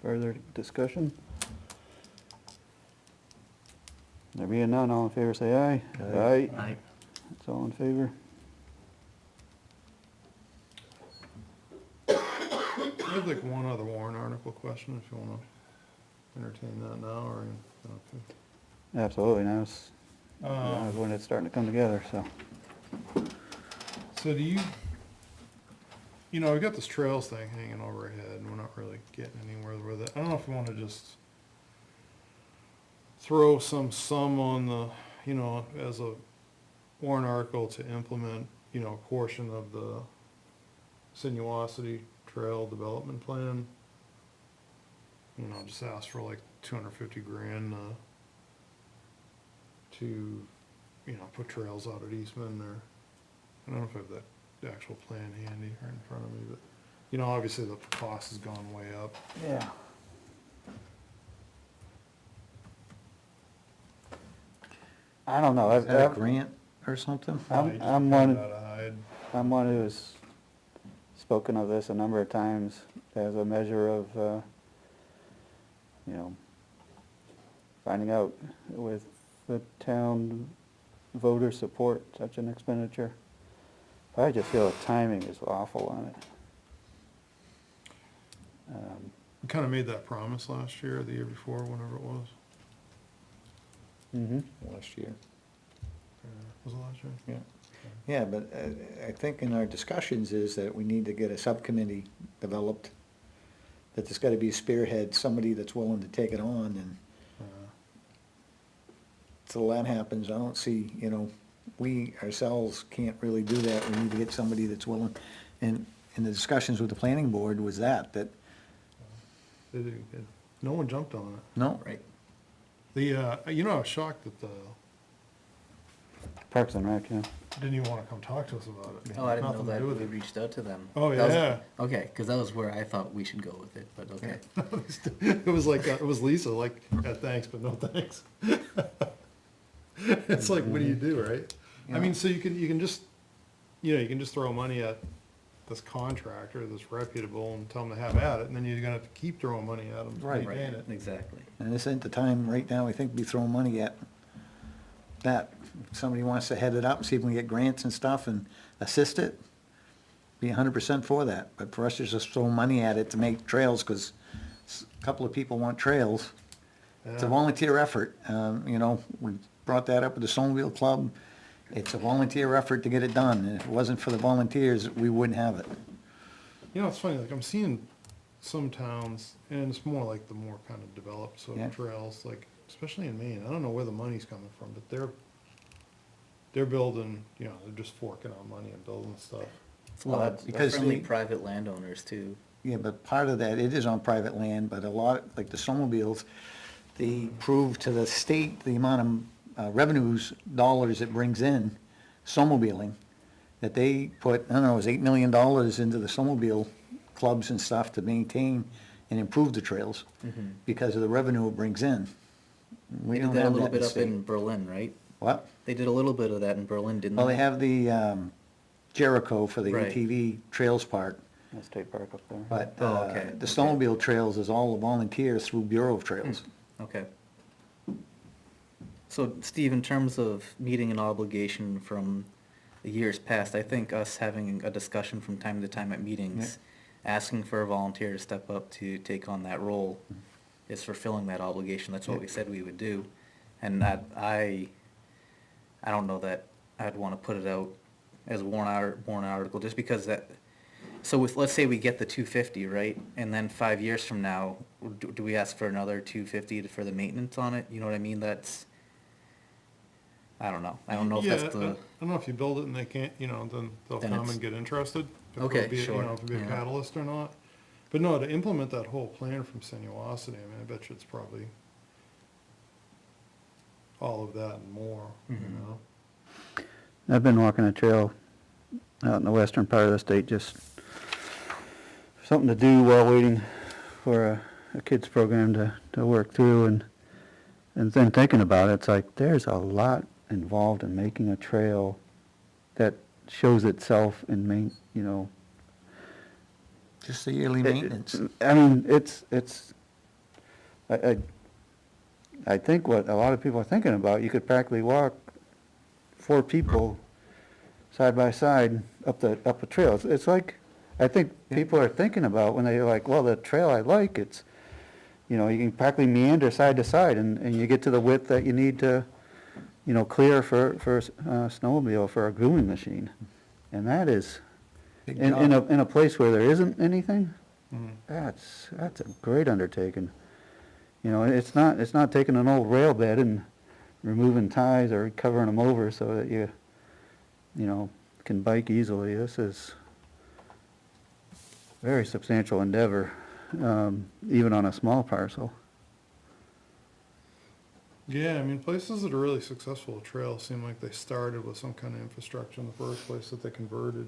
Further discussion? There being none, all in favor say aye. Aye. Aye. That's all in favor. I have like one other warrant article question, if you wanna entertain that now, or, okay. Absolutely, now's when it's starting to come together, so. So do you know, we got this trails thing hanging over our head, and we're not really getting anywhere with it. I don't know if we wanna just throw some sum on the, you know, as a warrant article to implement, you know, a portion of the Sinuosity Trail Development Plan. You know, just ask for like $250,000, to, you know, put trails out at Eastman, or, I don't know if I have that, the actual plan handy right in front of me, but, you know, obviously the cost has gone way up. Yeah. I don't know. Is that a grant or something? I'm one who's spoken of this a number of times as a measure of, you know, finding out with the town voter support such an expenditure. I just feel the timing is awful on it. We kinda made that promise last year, or the year before, whenever it was. Last year. Was it last year? Yeah. Yeah, but I think in our discussions is that we need to get a subcommittee developed, that there's gotta be a spearhead, somebody that's willing to take it on, and till that happens, I don't see, you know, we ourselves can't really do that, we need to get somebody that's willing. And in the discussions with the planning board was that No one jumped on it. no, Right. The, you know, I was shocked that Parks and Rec, yeah. didn't even wanna come talk to us about it. Oh, I didn't know Nothing to that do we with it. reached out to them. Oh, That was- yeah. Okay, because that was where I thought we should go with it, but okay. It was like, it was Lisa, like, yeah, thanks, but no thanks. It's like, what do you do, right? I mean, so you can just, you know, you can just throw money at this contractor that's reputable and tell them to have at it, and then you're gonna have to keep throwing money at them to Right. maintain it. Exactly. and this ain't the time right now, I think, to be throwing money at that. If somebody wants to head it up, see if we can get grants and stuff and assist it, be 100% for that, but for us to just throw money at it to make trails, 'cause a couple of people want trails. It's a Yeah. volunteer effort, you know, we brought that up with the Snowmobile Club. It's a volunteer effort to get it done, and if it wasn't for the volunteers, we wouldn't have it. You know, it's funny, like, I'm seeing some towns, and it's more like the more kind of developed sort Yeah. of trails, like, especially in Maine, I don't know where the money's coming from, but they're building, you know, they're just forking out money and building stuff. Well, Because that's friendly the- private landowners too. Yeah, but part of that, it is on private land, but a lot, like the snowmobiles, they prove to the state the amount of revenues, dollars it brings in, snowmobiling, that they put, I don't know, it was $8 million into the snowmobile clubs and stuff to maintain and improve the trails because of the revenue it brings in. We They did don't that a have little that bit in up state. in Berlin, right? What? They did a little bit of that in Berlin, didn't they? Well, they have the Jericho for the Right. ATV Trails Park, The state park up there. but Oh, okay, the okay. snowmobile trails is all volunteers through Bureau of Trails. Okay. So, Steve, in terms of meeting an obligation from the years past, I think us having a discussion from time to time at meetings, asking for a volunteer to step up to take on that role is fulfilling that obligation. That's what we said we would do. And I don't know that I'd want to put it out as a warrant article, just because that, so with, let's say we get the 250, right? And then 5 years from now, do we ask for another 250 for the maintenance on it? You know what I mean? That's, I don't know. I don't know if Yeah, that's I the, don't know if you build it and they can't, you know, then they'll Then come it's- and get interested. if Okay, it'll be, sure, You know, if it'll be a yeah. catalyst or not. But no, to implement that whole plan from Sinuosity, I mean, I bet you it's probably all of that and more, you Mhm. know? I've been walking a trail out in the western part of the state, just something to do while waiting for a kids program to work through, and then thinking about it, it's like, there's a lot involved in making a trail that shows itself in you know. Just the yearly maintenance. I mean, I think what a lot of people are thinking about, you could practically walk 4 people side by side up a trail. It's like, I think people are thinking about when they're like, well, the trail I like, it's, you know, you can practically meander side to side, and you get to the width that you need to, you know, clear for snowmobile, for a grooming machine. And that is, Big in job. a place where there isn't anything, Mhm. that's a great undertaking. You know, it's not taking an old rail bed and removing ties or covering them over so that you know, can bike easily. This is a very substantial endeavor, even on a small parcel. Yeah, I mean, places that are really successful at trails seem like they started with some kind of infrastructure in the first place that they converted.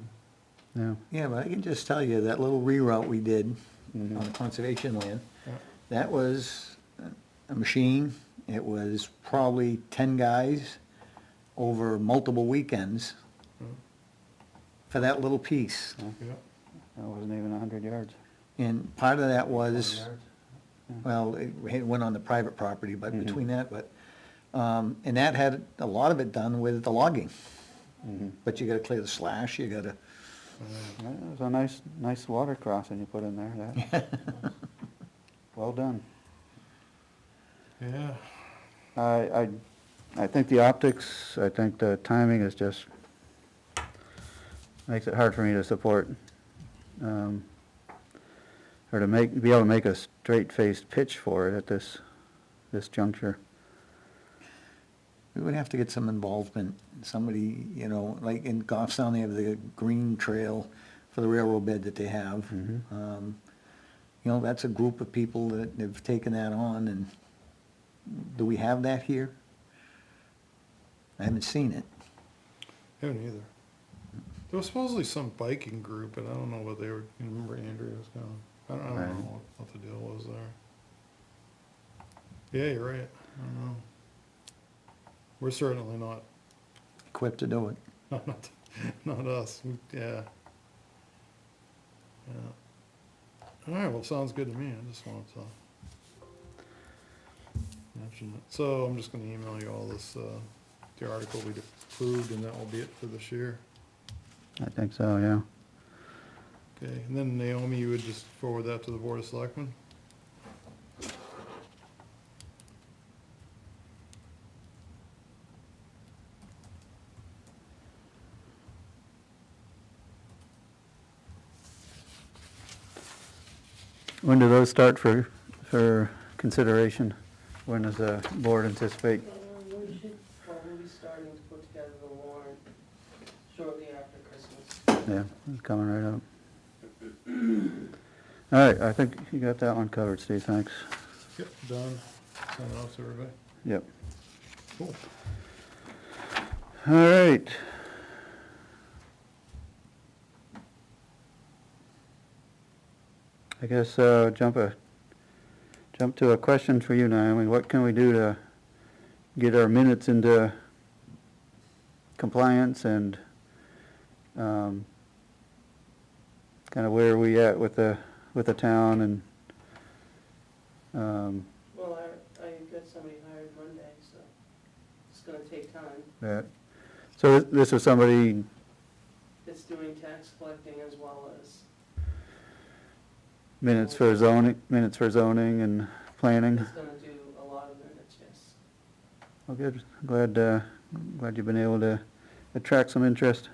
Yeah. Yeah, but I can just tell you, that little reroute we did on the conservation land, Yeah. that was a machine. It was probably 10 guys over multiple weekends Mhm. for that little piece. Yeah. That wasn't even 100 yards. And part of that was, 20 yards. well, it went on the private property, but Mhm. between that, but, and that had a lot of it done with the logging. Mhm. But you gotta clear the slash, you gotta, That was a nice water crossing you put in there. That well done. Yeah. I think the optics, I think the timing is just, makes it hard for me to support, or to be able to make a straight-faced pitch for it at this juncture. we would have to get some involvement, somebody, you know, like in Goffstown, they have the green trail for the railroad bed that they have. Mhm. You know, that's a group of people that have taken that on, and do we have that here? I haven't seen it. Haven't either. There was supposedly some biking group, and I don't know what they were, you remember Andrea was going, I don't Right. know what the deal was there. Yeah, you're right, I don't know. We're certainly not, Equipped to do it. not us, yeah. Yeah. All right, well, sounds good to me, I just wanted to mention it. So I'm just gonna email you all this, the article we approved, and that will be it for this year. I think so, yeah. Okay, and then Naomi, you would just forward that to the Board of Selectmen? When do those start for consideration? When does the board anticipate? We should probably be starting to put together the warrant shortly after Christmas. Yeah, it's coming right up. All right, I think you got that one covered, Steve, thanks. Yep, done. Send it off to everybody. Yep. Cool. All right. I guess, jump to a question for you, Naomi. What can we do to get our minutes into compliance, and, kind of where are we at with the town, and, Well, I got somebody hired Monday, so it's gonna take time. that, so this was somebody, It's doing tax collecting as well as, minutes for zoning and planning. it's gonna do a lot of minutes, yes. Well, good. Glad you've been able to attract some interest.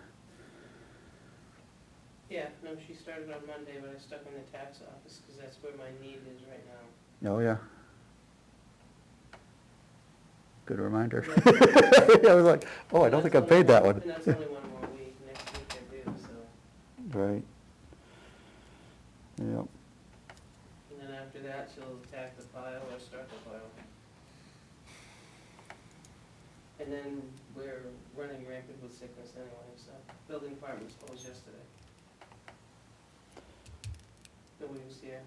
Yeah, no, she started on Monday, but I stuck in the tax office, because that's where my need is right now. Oh, yeah. Good reminder. Yeah. I was like, oh, I don't think I paid that one. And that's only one more week, next week I do, so, Right. Yep. and then after that, she'll attack the file or start the file. And then we're running rampant with sickness anyway, so, building department was closed yesterday. Nobody was here.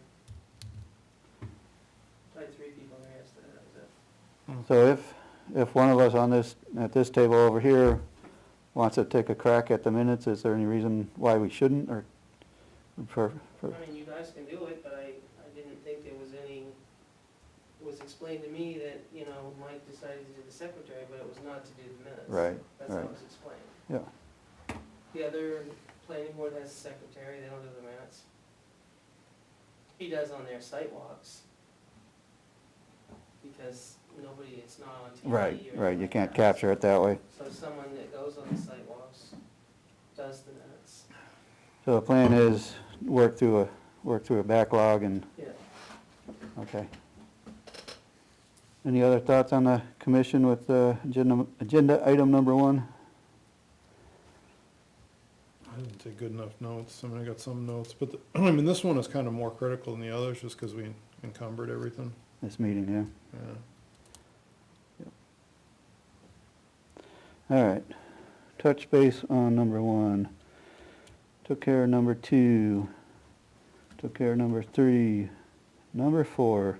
I had 3 people here yesterday, that was it. So if one of us at this table over here wants to take a crack at the minutes, is there any reason why we shouldn't, or for, I mean, you guys can do it, but I didn't think there was any, it was explained to me that, you know, Mike decided to do the secretary, but it was not to do the minutes. Right, That's how right. it was explained. yeah, The other planning board has a secretary, they don't do the minutes. He does on their sidewalks. Because nobody, it's not on TV. right, or right, anything you like can't that. capture it that way. So someone that goes on the sidewalks does the minutes. So the plan is work through a backlog and, Yeah. okay. Any other thoughts on the commission with agenda item number 1? I didn't take good enough notes. I mean, I got some notes, but I mean, this one is kind of more critical than the others, just because we encumbered everything. This meeting, yeah. Yeah. All right. Touch base on number 1. Took care of number 2. Took care of number 3. Number 4.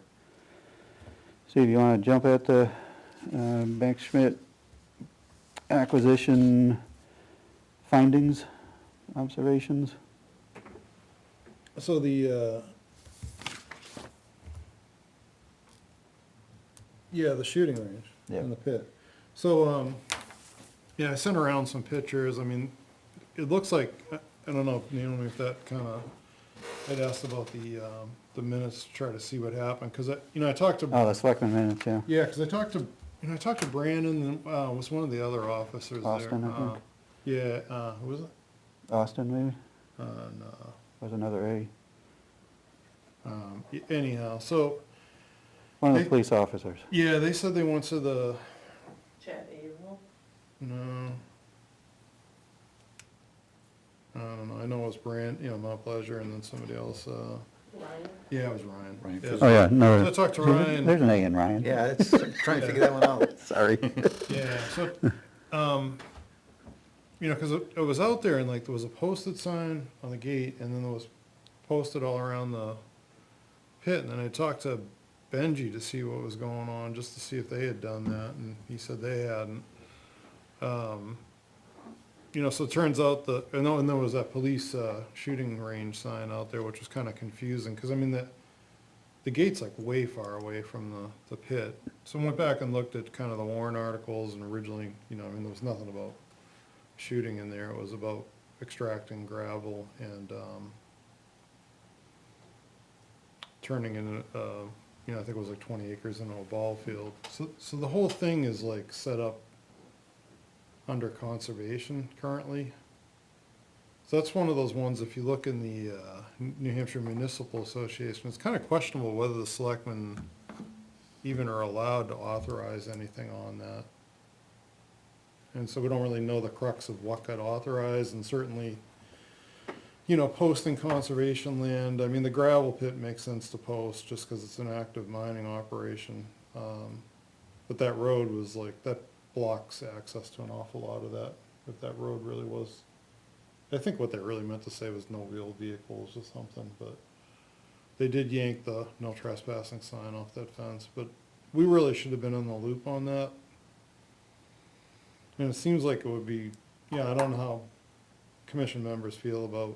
Steve, you want to jump at the Bank Schmidt acquisition findings, observations? So the shooting range Yeah. in the pit. So, yeah, I sent around some pictures. I mean, it looks like, I don't know, Naomi, if that kind of, I'd asked about the minutes to try to see what happened, because I talked to, Oh, the selectmen minutes, yeah. yeah, because I talked to Brandon, and, was one of the other officers there. Austin, I think. Yeah, who was it? Austin, maybe? No. Was another A. Anyhow, so, One of the They- police officers. yeah, they said they went to the, Chad Averill? no. I don't know, I know it was Mount Pleasure, and then somebody else, Ryan? yeah, it was Ryan. Ryan Yeah, Fisk. Oh, yeah, So I no. talked to Ryan. There's an A in Ryan. Yeah, it's, I'm trying to figure that one out. Sorry. Yeah, so, because it was out there, and like, there was a posted sign on the gate, and then there was posted all around the pit, and then I talked to Benji to see what was going on, just to see if they had done that, and he said they hadn't. So it turns out and there was that police, shooting range sign out there, which was kind of confusing, because I mean, the gate's like way far away from the pit. So I went back and looked at kind of the Warren articles, and originally, there was nothing about shooting in there. It was about extracting gravel and, turning in, I think it was like 20 acres into a ball field. So the whole thing is like set up under conservation currently. So that's one of those ones, if you look in the New Hampshire Municipal Association, it's kind of questionable whether the selectmen even are allowed to authorize anything on that. And so we don't really know the crux of what got authorized, and certainly, you know, posting conservation land, I mean, the gravel pit makes sense to post just because it's an active mining operation. But that road was like, that blocks access to an awful lot of that, if that road really was. I think what they really meant to say was no wheeled vehicles or something, but they did yank the no trespassing sign off that fence, but we really should have been in the loop on that. And it seems like it would be, yeah, I don't know how commission members feel about,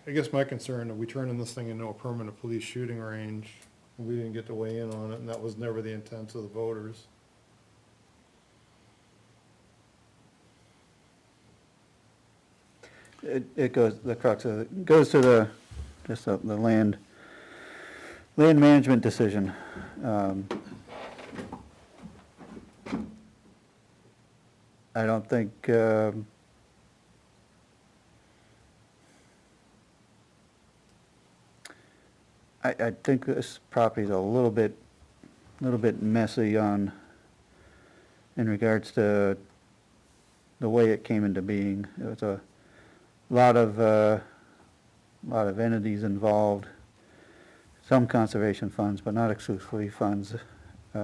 I guess my concern, are we turning this thing into a permanent police shooting range? We didn't get to weigh in on it, and that was never the intent of the voters. It goes, the crux of it goes to the, just the land management decision. I don't think, I think this property's a little bit messy in regards to the way it came into being. It was a lot of entities involved, some conservation funds, but not exclusively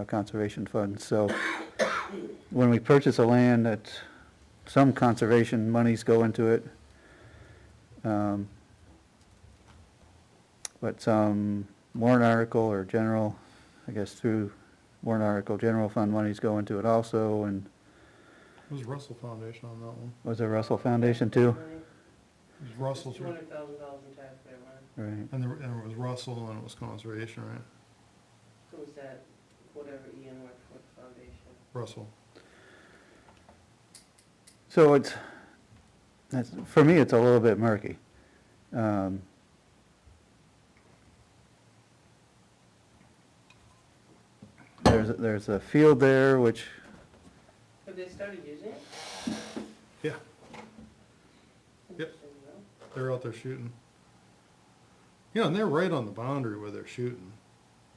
conservation funds. So when we purchase a land, that some conservation monies go into it, but some warrant article or general, I guess through warrant article, general fund monies go into it also, and It was Russell Foundation on that one. was there Russell Foundation too? It was Russell's, $200,000 in taxpayer money. Right. and it was Russell and it was conservation, right? So was that whatever Ian worked for the foundation? Russell. So for me, it's a little bit murky. There's a field there which, Have they started using it? Yeah, Interesting, no? they're out there shooting. Yeah, and they're right on the boundary where they're shooting.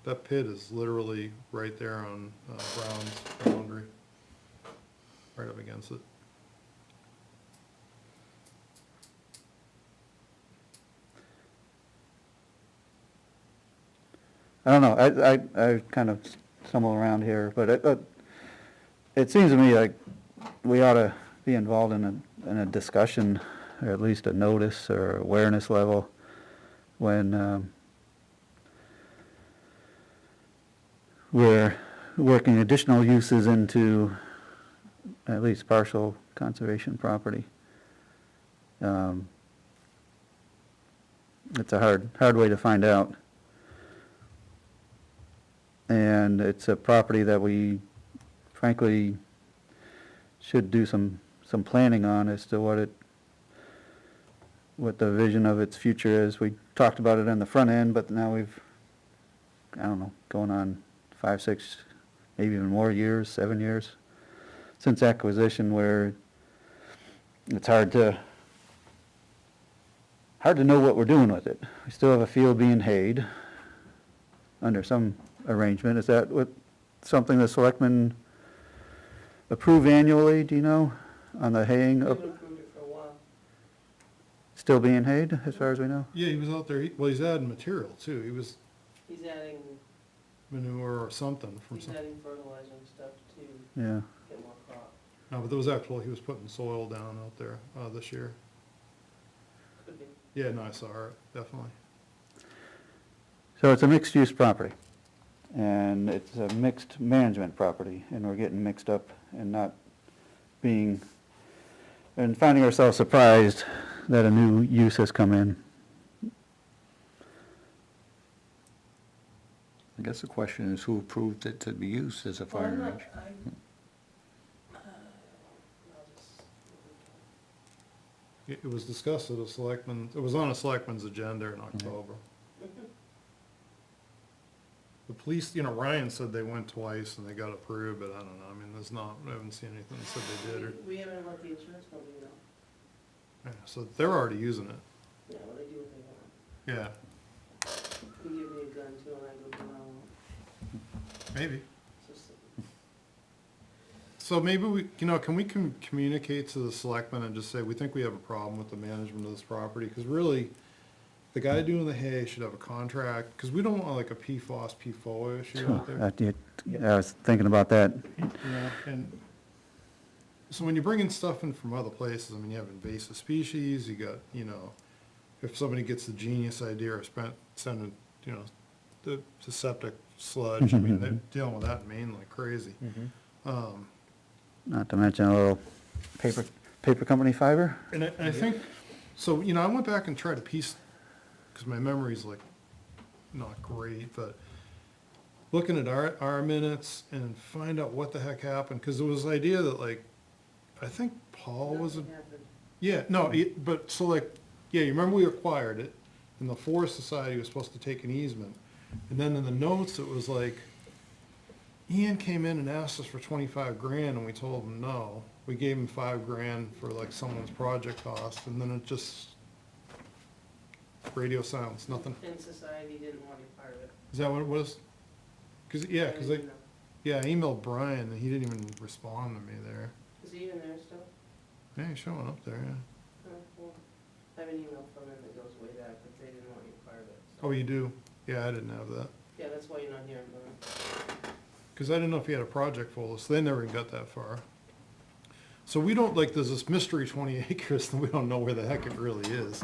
That pit is literally right there on Brown's boundary, right up against it. I don't know, I kind of stumble around here, but it seems to me like we ought to be involved in a discussion, or at least a notice or awareness level, when we're working additional uses into at least partial conservation property. It's a hard way to find out. And it's a property that we frankly should do some planning on as to what the vision of its future is. We talked about it in the front end, but now we've, I don't know, going on 5, 6, maybe even more years, 7 years since acquisition, where it's hard to know what we're doing with it. We still have a field being hayed under some arrangement. Is that something the selectmen approve annually, do you know, on the haying? We haven't approved it for a while. Still being hayed, as far as we know? Yeah, he was out there, well, he's adding material too. He's adding, Manure or something from he's some, adding fertilizer and stuff to Yeah. get more crop. no, but there was actual, he was putting soil down out there this year. Could be. Yeah, no, I saw it, definitely. So it's a mixed-use property, and it's a mixed management property, and we're getting mixed up and finding ourselves surprised that a new use has come in. I guess the question is who approved it to be used as a Well, I'm firing not, range? I'll just- It was discussed at a selectman, it was on a selectman's agenda in October. The police, you know, Ryan said they went twice and they got approved, but I don't know, I mean, I haven't seen anything that said they did or, We haven't let the insurance company know. Yeah, so they're already using it. Yeah, well, they do what they want. Yeah, You can give me a gun too, and I go do what I want. maybe. It's just- So maybe we, can we communicate to the selectmen and just say, we think we have a problem with the management of this property? Because really, the guy doing the hay should have a contract, because we don't want like a PFOA issue out there. I was thinking about that. And so when you bring in stuff in from other places, I mean, you have invasive species, you got, if somebody gets the genius idea or sending, the septic sludge, I mean, they're dealing with that in Maine like crazy. Not to mention a little paper company fiber. And I think, so, I went back and tried to piece, because my memory's like not great, but looking at our minutes and find out what the heck happened, because there was the idea that like, I think Paul was, Nothing happened. yeah, no, but so like, yeah, you remember we acquired it, and the Forest Society was supposed to take an easement. And then in the notes, it was like, Ian came in and asked us for 25 grand, and we told him no. We gave him 5 grand for like someone's project cost, and then it just, radio silence, nothing. And society didn't want any part of it. Is that what it was? Cause, yeah, cause And, I emailed Brian, and he didn't even respond to me there. Is he even there still? Yeah, he's showing up there, yeah. Well, I have an email from him that goes way back, but they didn't want any part of it. so- Oh, you do? Yeah, I didn't have that. Yeah, that's why you're not hearing from him. Because I didn't know if he had a project for us. They never even got that far. So we don't, like, there's this mystery 20 acres, and we don't know where the heck it really is.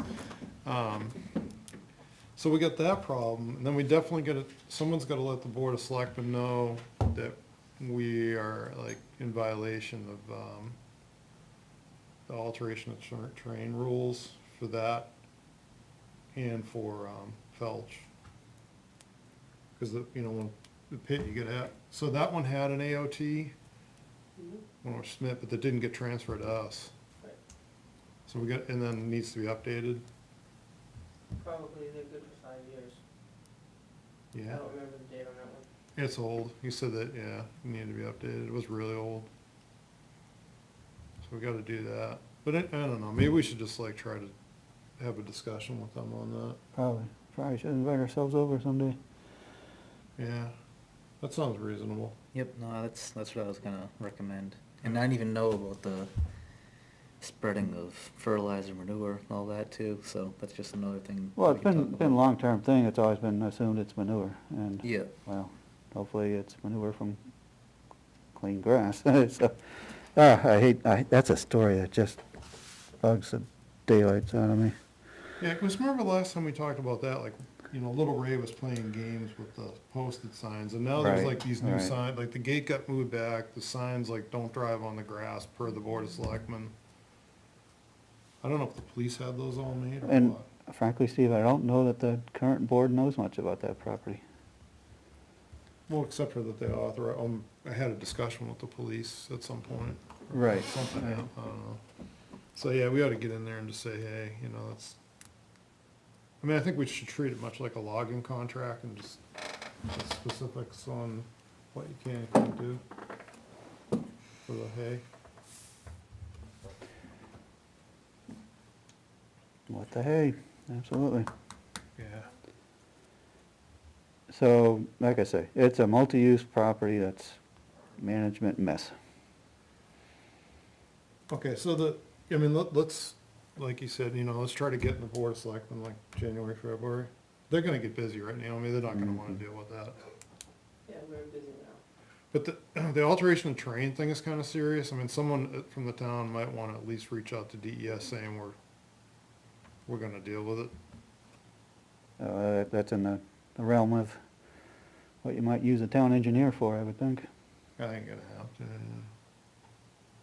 So we got that problem, and then we definitely gotta, someone's gotta let the Board of Selectmen know that we are, like, in violation of, the alteration of terrain rules for that and for, Felch. Because when the pit you get at, so that one had an AOT, one was Smith, but that didn't get transferred to us. Right. So we got, and then it needs to be updated. Probably they're good for 5 years. I Yeah, don't remember the date on that one. it's old. He said that, yeah, it needed to be updated. It was really old. So we gotta do that. But I don't know, maybe we should just like try to have a discussion with them on that. Probably should invite ourselves over someday. Yeah, that sounds reasonable. Yep, no, that's what I was gonna recommend. And I didn't even know about the spreading of fertilizer, manure, and all that too, so that's just another thing. Well, we it's can been talk a about. long-term thing. It's always been assumed it's manure, and, Yeah, well, hopefully it's manure from clean grass. So, that's a story that just bugs the daylights out of me. Yeah, because remember last time we talked about that, like, Little Ray was playing games with the posted signs, and now there's Right, like these new right. signs, like the gate got moved back, the signs like don't drive on the grass per the Board of Selectmen. I don't know if the police had those all made or And what. frankly, Steve, I don't know that the current board knows much about that property. Well, except for that they I had a discussion with the police at some point. or Right, Something, I right. don't know. So, yeah, we ought to get in there and just say, hey, that's, I think we should treat it much like a logging contract and just the specifics on what you can and can't do for the hay. What the hey, absolutely. Yeah. So, like I say, it's a multi-use property that's management mess. Okay, so let's, like you said, let's try to get in the Board of Selectmen like January, February. They're gonna get busy right now. They're not gonna wanna deal with that. Yeah, we're busy now. But the alteration of terrain thing is kinda serious. Someone from the town might wanna at least reach out to DES saying we're gonna deal with it. That's in the realm of what you might use a town engineer for, I would think. I ain't gonna have to.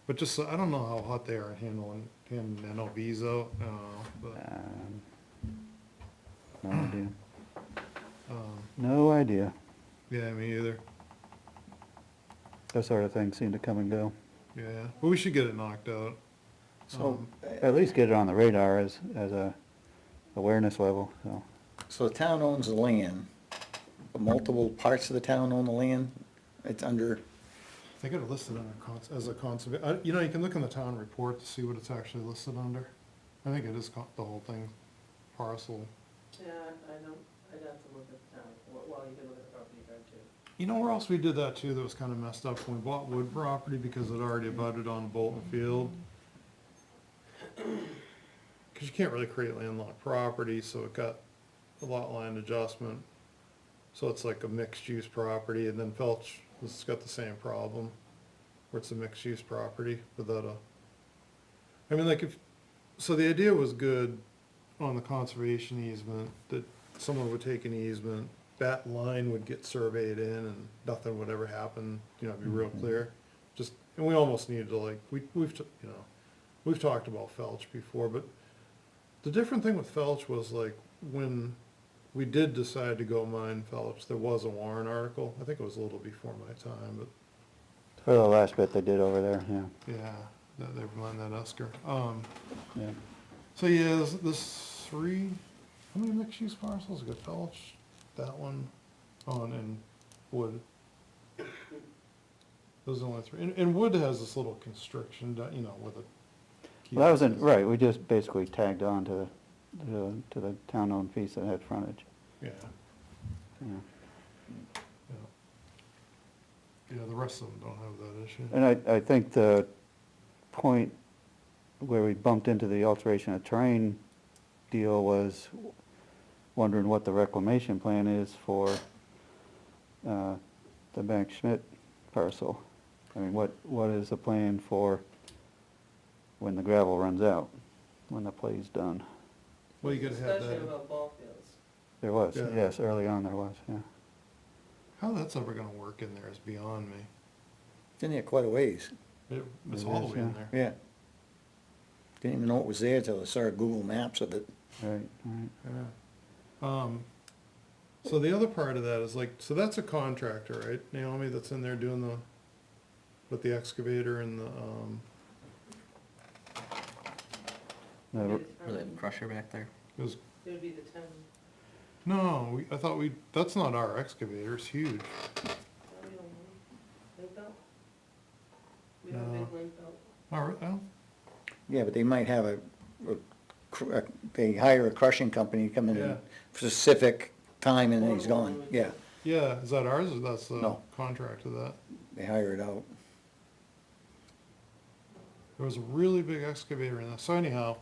But just, I don't know how hot they are at handling NOVs though, but, No idea. um, No idea. yeah, me either. Those sort of things seem to come and go. Yeah, but we should get it knocked out. So, at least get it on the radar as a awareness level, so. so the town owns the land, but multiple parts of the town own the land. It's under, They got it listed under as a conserva, you can look in the town report to see what it's actually listed under. I think it is the whole thing parcel. Yeah, I'd have to look at the town, well, you can look at the property card too. You know where else we did that too that was kinda messed up? When we bought wood property because it already abutted on Bolton Field. Cause you can't really create landlocked property, so it got a lot line adjustment. So it's like a mixed use property, and then Felch has got the same problem, where it's a mixed use property without I mean, like so the idea was good on the conservation easement, that someone would take an easement, that line would get surveyed in and nothing would ever happen, you know, be real clear. Just, and we almost needed to like, we've talked about Felch before, but the different thing with Felch was like, when we did decide to go mine Felch, there was a Warren article. I think it was a little before my time, but For the last bit they did over there, yeah. yeah, that they mined that Esker. Yeah. So yeah, this three, how many mixed use parcels? We got Felch, that one, and Wood. Those are the only three. And Wood has this little constriction, you know, with a. Well, that wasn't, right, we just basically tagged on to the town-owned piece that had frontage, Yeah, yeah. yeah. Yeah, the rest of them don't have that issue. And I think the point where we bumped into the alteration of terrain deal was wondering what the reclamation plan is for the Bank Schmidt parcel. I mean, what is the plan for when the gravel runs out, when the play's done? Well, you gotta have that. Discussion about ball fields. There was, Yeah. yes, early on there was, yeah. How that's ever gonna work in there is beyond me. It's in there quite a ways. It's It all the is, way in yeah. there. Yeah. Didn't even know it was there until I saw Google Maps of it. Right, right. Yeah. So the other part of that is like, so that's a contractor, right, Naomi, that's in there doing with the excavator and the, The- Or that crusher back there. it was, It would be the town. no, I thought that's not our excavator, it's huge. Oh, you don't know. Link belt? We have a No. big link belt. All right, well, Yeah, but they might have they hire a crushing company to come in Yeah. at a specific time and then he's gone. Yeah, yeah, is that ours, or that's the No. contract of that? they hire it out. There was a really big excavator in that, so anyhow,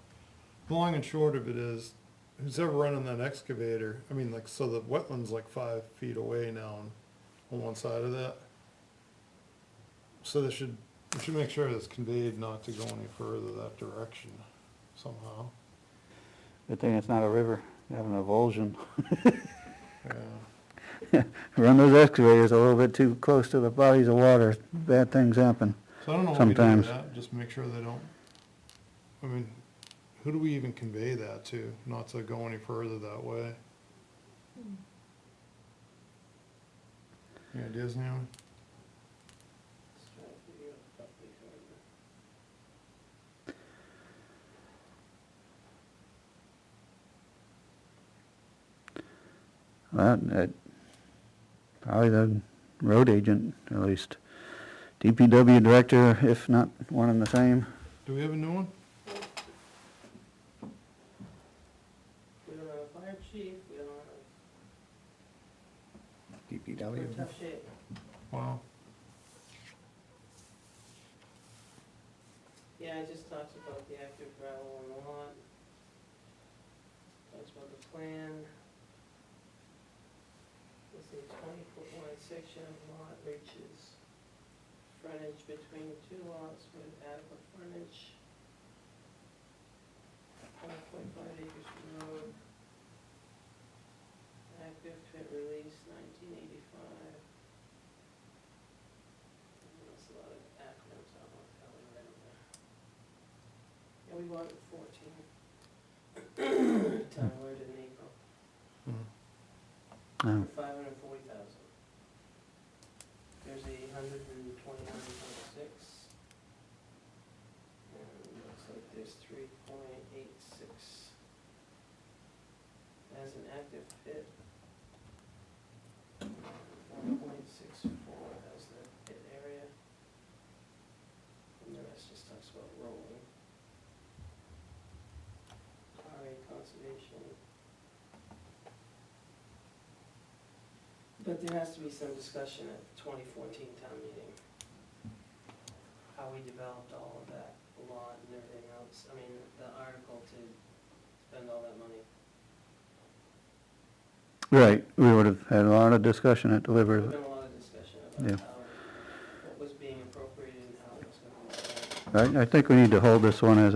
the long and short of it is, who's ever running that excavator, I mean, like, so the wetland's like 5 feet away now on one side of that. So we should make sure it's conveyed not to go any further that direction somehow. Good thing it's not a river, you have an avulsion. Yeah. Run those excavators a little bit too close to the bodies of water, bad things happen. So I don't know what we do with Sometimes. that, just make sure they don't, I mean, who do we even convey that to, not to go any further that way? Any ideas, Naomi? Let's try to figure out the property card. That, probably the road agent, at least. DPW director, if not one and the same. Do we have a new one? We don't have a fire chief, we don't have, we're DPW. in tough shape. Wow. Yeah, it just talks about the active gravel on the lot. Talks about the plan. Let's see, 20-foot wide section of lot reaches frontage between the two lots with adequate frontage. 5.5 acres from road. Active pit release 1985. That's a lot of acronyms, I don't want to tell you right over there. Yeah, we bought it at 14. Town ordered in April, Oh, for 540,000. There's 129.6. And it looks like there's 3.86. As an active pit. 1.64 as the pit area. And the rest just talks about rolling. conservation. But there has to be some discussion at the 2014 town meeting, how we developed all of that lot and everything else, I mean, the article to spend all that money. Right, we would have had a lot of discussion at There's deliberative. been a lot of discussion Yeah. about how, what was being appropriated and how it was gonna be spent. I think we need to hold this one as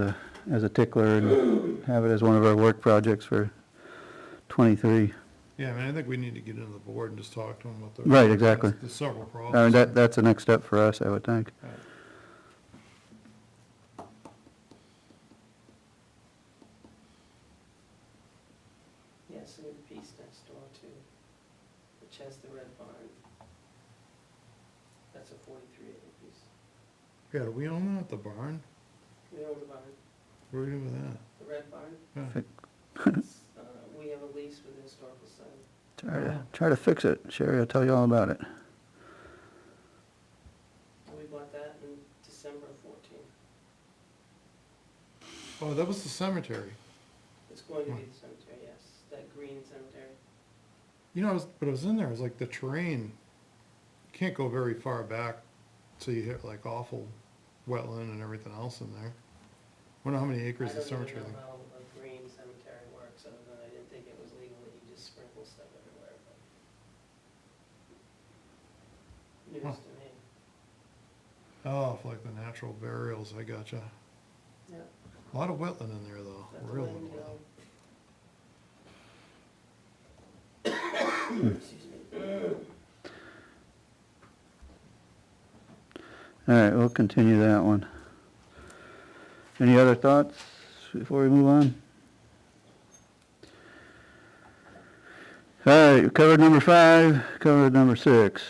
a tickler and have it as one of our work projects for 23. Yeah, I mean, I think we need to get into the board and just talk to them what the. Right, exactly. There's several I mean, problems. that's the next step for us, I would think. Right. Yes, and the piece next door too, which has the red barn. That's a 43-acre piece. Yeah, do we own that, the barn? We own the barn, What are we doing with that? the red barn. Yeah. It's, we have a lease with the Historical Society. Try to fix it. Sherry will tell you all about it. We bought that in December of 14. Oh, that was the cemetery. It's going to be the cemetery, yes, that green cemetery. You know, but it was in there, it was like the terrain, you can't go very far back, so you hit like awful wetland and everything else in there. Wonder how many acres the cemetery. I don't even know how a green cemetery works, other than I didn't think it was legal that you just sprinkle stuff everywhere, but. News Huh. to me, Oh, for like the natural burials, I gotcha. yeah. A lot of wetland in there though, That's real a land wetland. deal. Excuse me. All right, we'll continue that one. Any other thoughts before we move on? All right, we covered number 5, covered number 6.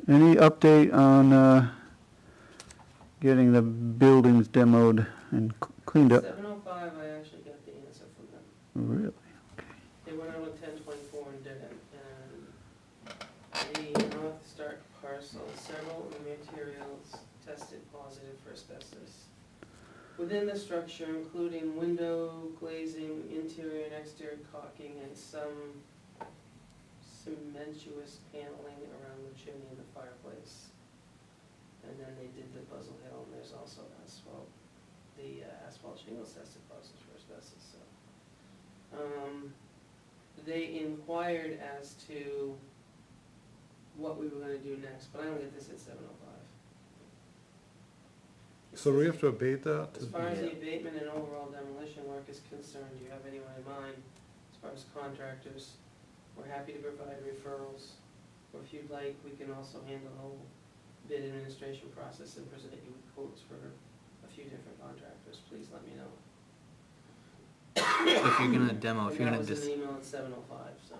Any update on getting the buildings demoed and cleaned up? 7:05, I actually got the answer from them. Really? They went out on 10/24 and did it, and the North Stark parcel, several materials tested positive for asbestos. Within the structure, including window glazing, interior and exterior caulking, and some cementous paneling around the chimney and the fireplace. And then they did the Buzzell Hill, and there's also asphalt, the asphalt shingles tested positive for asbestos, so. They inquired as to what we were gonna do next, but I only get this at 7:05. So do we have to abate that? As far as the abatement and overall demolition work is concerned, do you have anyone in mind? As far as contractors, we're happy to provide referrals, or if you'd like, we can also handle the whole bid administration process and present you with quotes for a few different contractors. Please let me know. If you're gonna demo, if you're And gonna that was dis- an email at 7:05, so.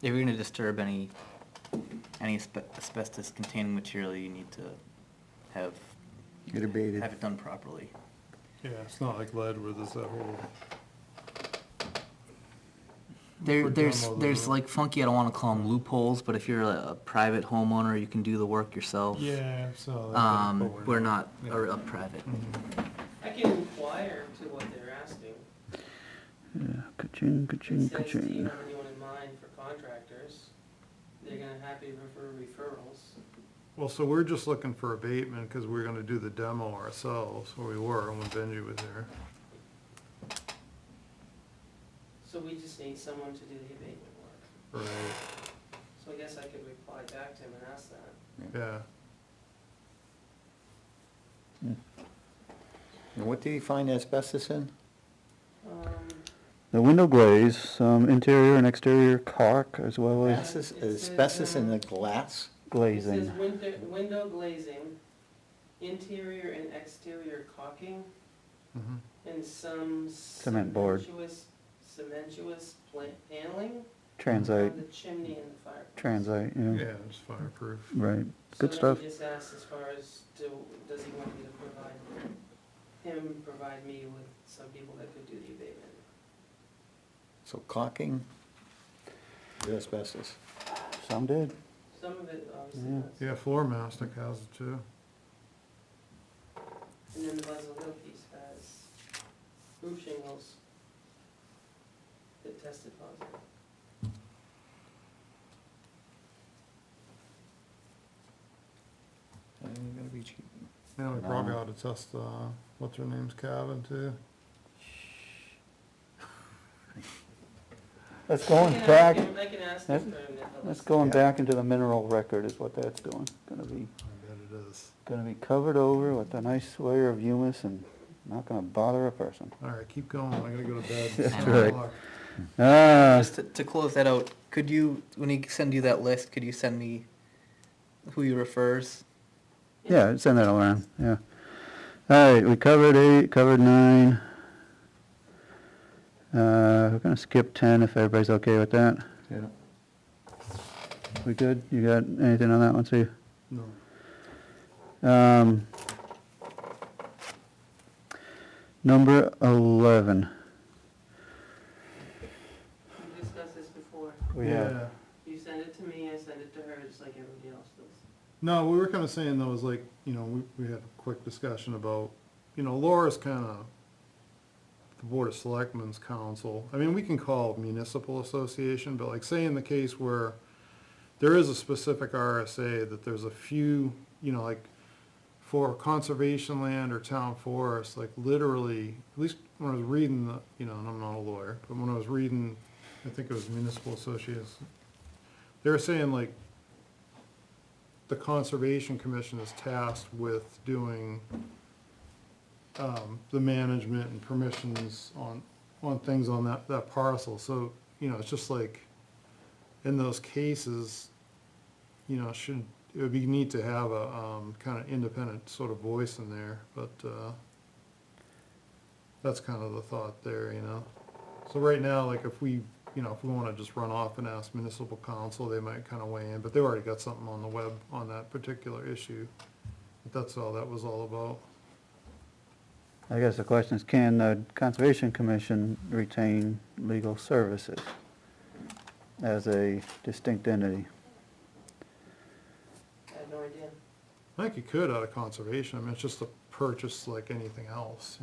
if you're gonna disturb any asbestos containing material, you need to have Get abated. have it done properly. Yeah, it's not like lead where there's that whole. There's demo, there's though. like funky, I don't wanna call them loopholes, but if you're a private homeowner, you can do the work yourself. Yeah, so. We're not Yeah. a private. I can inquire to what they're asking. Yeah, ka-ching, It ka-ching, says, do you ka-ching. have anyone in mind for contractors? They're gonna happy to refer referrals. Well, so we're just looking for abatement because we're gonna do the demo ourselves, or we were when Benji was there. So we just need someone to do the abatement work. Right. So I guess I could reply back to him and ask that. Yeah. And what did he find asbestos in? The window glaze, some interior and exterior caulk, as well as Asbestos in the glass? glazing. It says window glazing, interior and exterior caulking, Mhm. and some Cement board. cementous paneling Transite, on the chimney and the fireplace. transite, yeah, Yeah, it's fireproof. right. Good So stuff. then he just asked as far as, does he want me to provide me with some people that could do the abatement? So caulking, asbestos. Some did. Some of it obviously Yeah. does. Yeah, floor mastic has it too. And then the Buzzell Hill piece has roof shingles. that tested positive. Gonna be cheap. Yeah, we probably ought to test, what's her name's cabin too. That's going I can back, ask him- I can ask him for him to that's list. going back into the mineral record is what that's doing. I bet it is. Gonna be covered over with a nice layer of humus and not gonna bother a person. All right, keep going, I gotta go to bed. That's It's right. 9:00. Ah, Just to close that out, could you, when he send you that list, could you send me who he refers? yeah, send that around, yeah. All right, we covered 8, covered 9. We're gonna skip 10 if everybody's okay with that. Yeah. We good? You got anything on that one, Steve? No. Number 11. We discussed this before. We have, Yeah. You send it to me, I send it to her, just like everybody else does. No, we were kinda saying though, is like, we had a quick discussion about, Laura's kinda the Board of Selectmen's council. I mean, we can call it municipal association, but like say in the case where there is a specific RSA that there's a few, like for conservation land or town forest, like literally, at least when I was reading the, and I'm not a lawyer, but when I was reading, I think it was municipal associations, they were saying like the Conservation Commission is tasked with doing the management and permissions on things on that parcel. So, it's just like, in those cases, it would be neat to have a kind of independent sort of voice in there, but that's kind of the thought there, So right now, like if we want to just run off and ask municipal council, they might kind of weigh in, but they already got something on the web on that particular issue. But that's all that was all about. I guess the question is, can the Conservation Commission retain legal services as a distinct entity? I have no idea. I think you could out of conservation. I mean, it's just a purchase like anything else,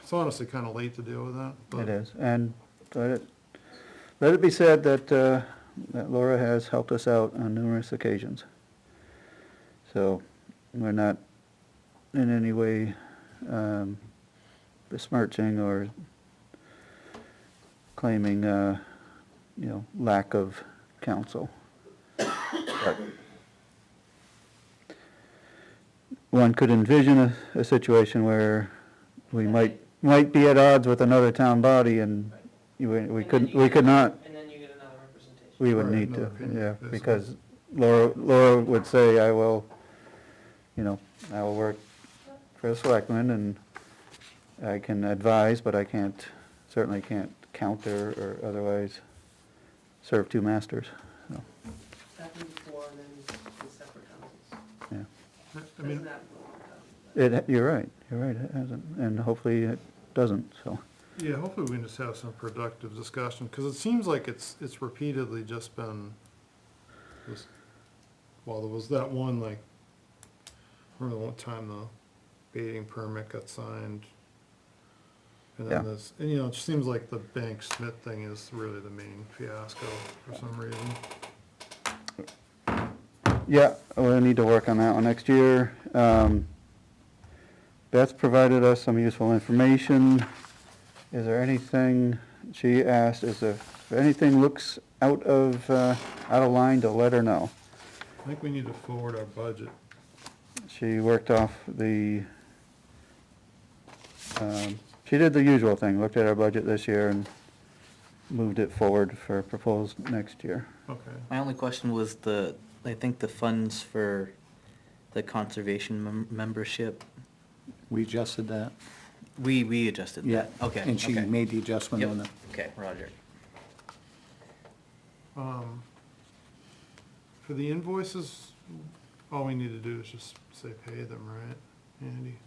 It's honestly kind of late to deal with that. But It is, and let it be said that, that Laura has helped us out on numerous occasions. So, we're not in any way besmirching or claiming, lack of counsel. But one could envision a situation where we might be at odds with another town body and we could not, And then you get another representation. we would Right, need to, another opinion, yeah, basically. because Laura would say, I will work for the selectmen and I can advise, but I certainly can't counter or otherwise serve two masters, so, It's happened before, and then in separate houses. yeah. I mean, Doesn't happen all the time. You're right, it hasn't, and hopefully it doesn't, so. yeah, hopefully we can just have some productive discussion, because it seems like it's repeatedly just been, well, there was that one, like, I remember one time the baiting permit got signed. And Yeah. then this, and it just seems like the Bank Smith thing is really the main fiasco for some reason. Yeah, we'll need to work on that one next year. Beth provided us some useful information. Is there anything, she asked, if anything looks out of line to let her know? I think we need to forward our budget. She worked off she did the usual thing, looked at our budget this year and moved it forward for proposed next year. Okay. My only question was I think the funds for the conservation membership, We adjusted that. we adjusted that. Okay. And she okay. made the adjustment Yep. on the, Okay, Roger. For the invoices, all we need to do is just say pay them, right, Andy?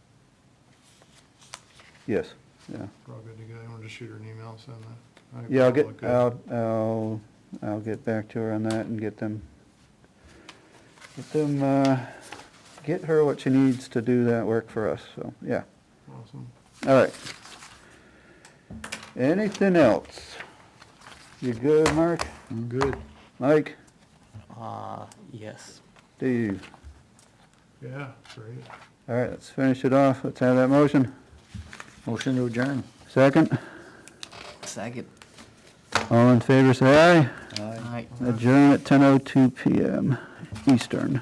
Yes, yeah. We're all good to go. You want to just shoot her an email, send that? I think Yeah, we'll look good. I'll get back to her on that and get her what she needs to do that work for us, so, yeah. Awesome. All right. Anything else? You good, Mark? I'm good. Mike? Yes. Steve? Yeah, great. All right, let's finish it off. Let's have that motion. Motion to adjourn. Second. Second. All in favor, say aye. Aye. Aye. Adjourn at 10:02 PM Eastern.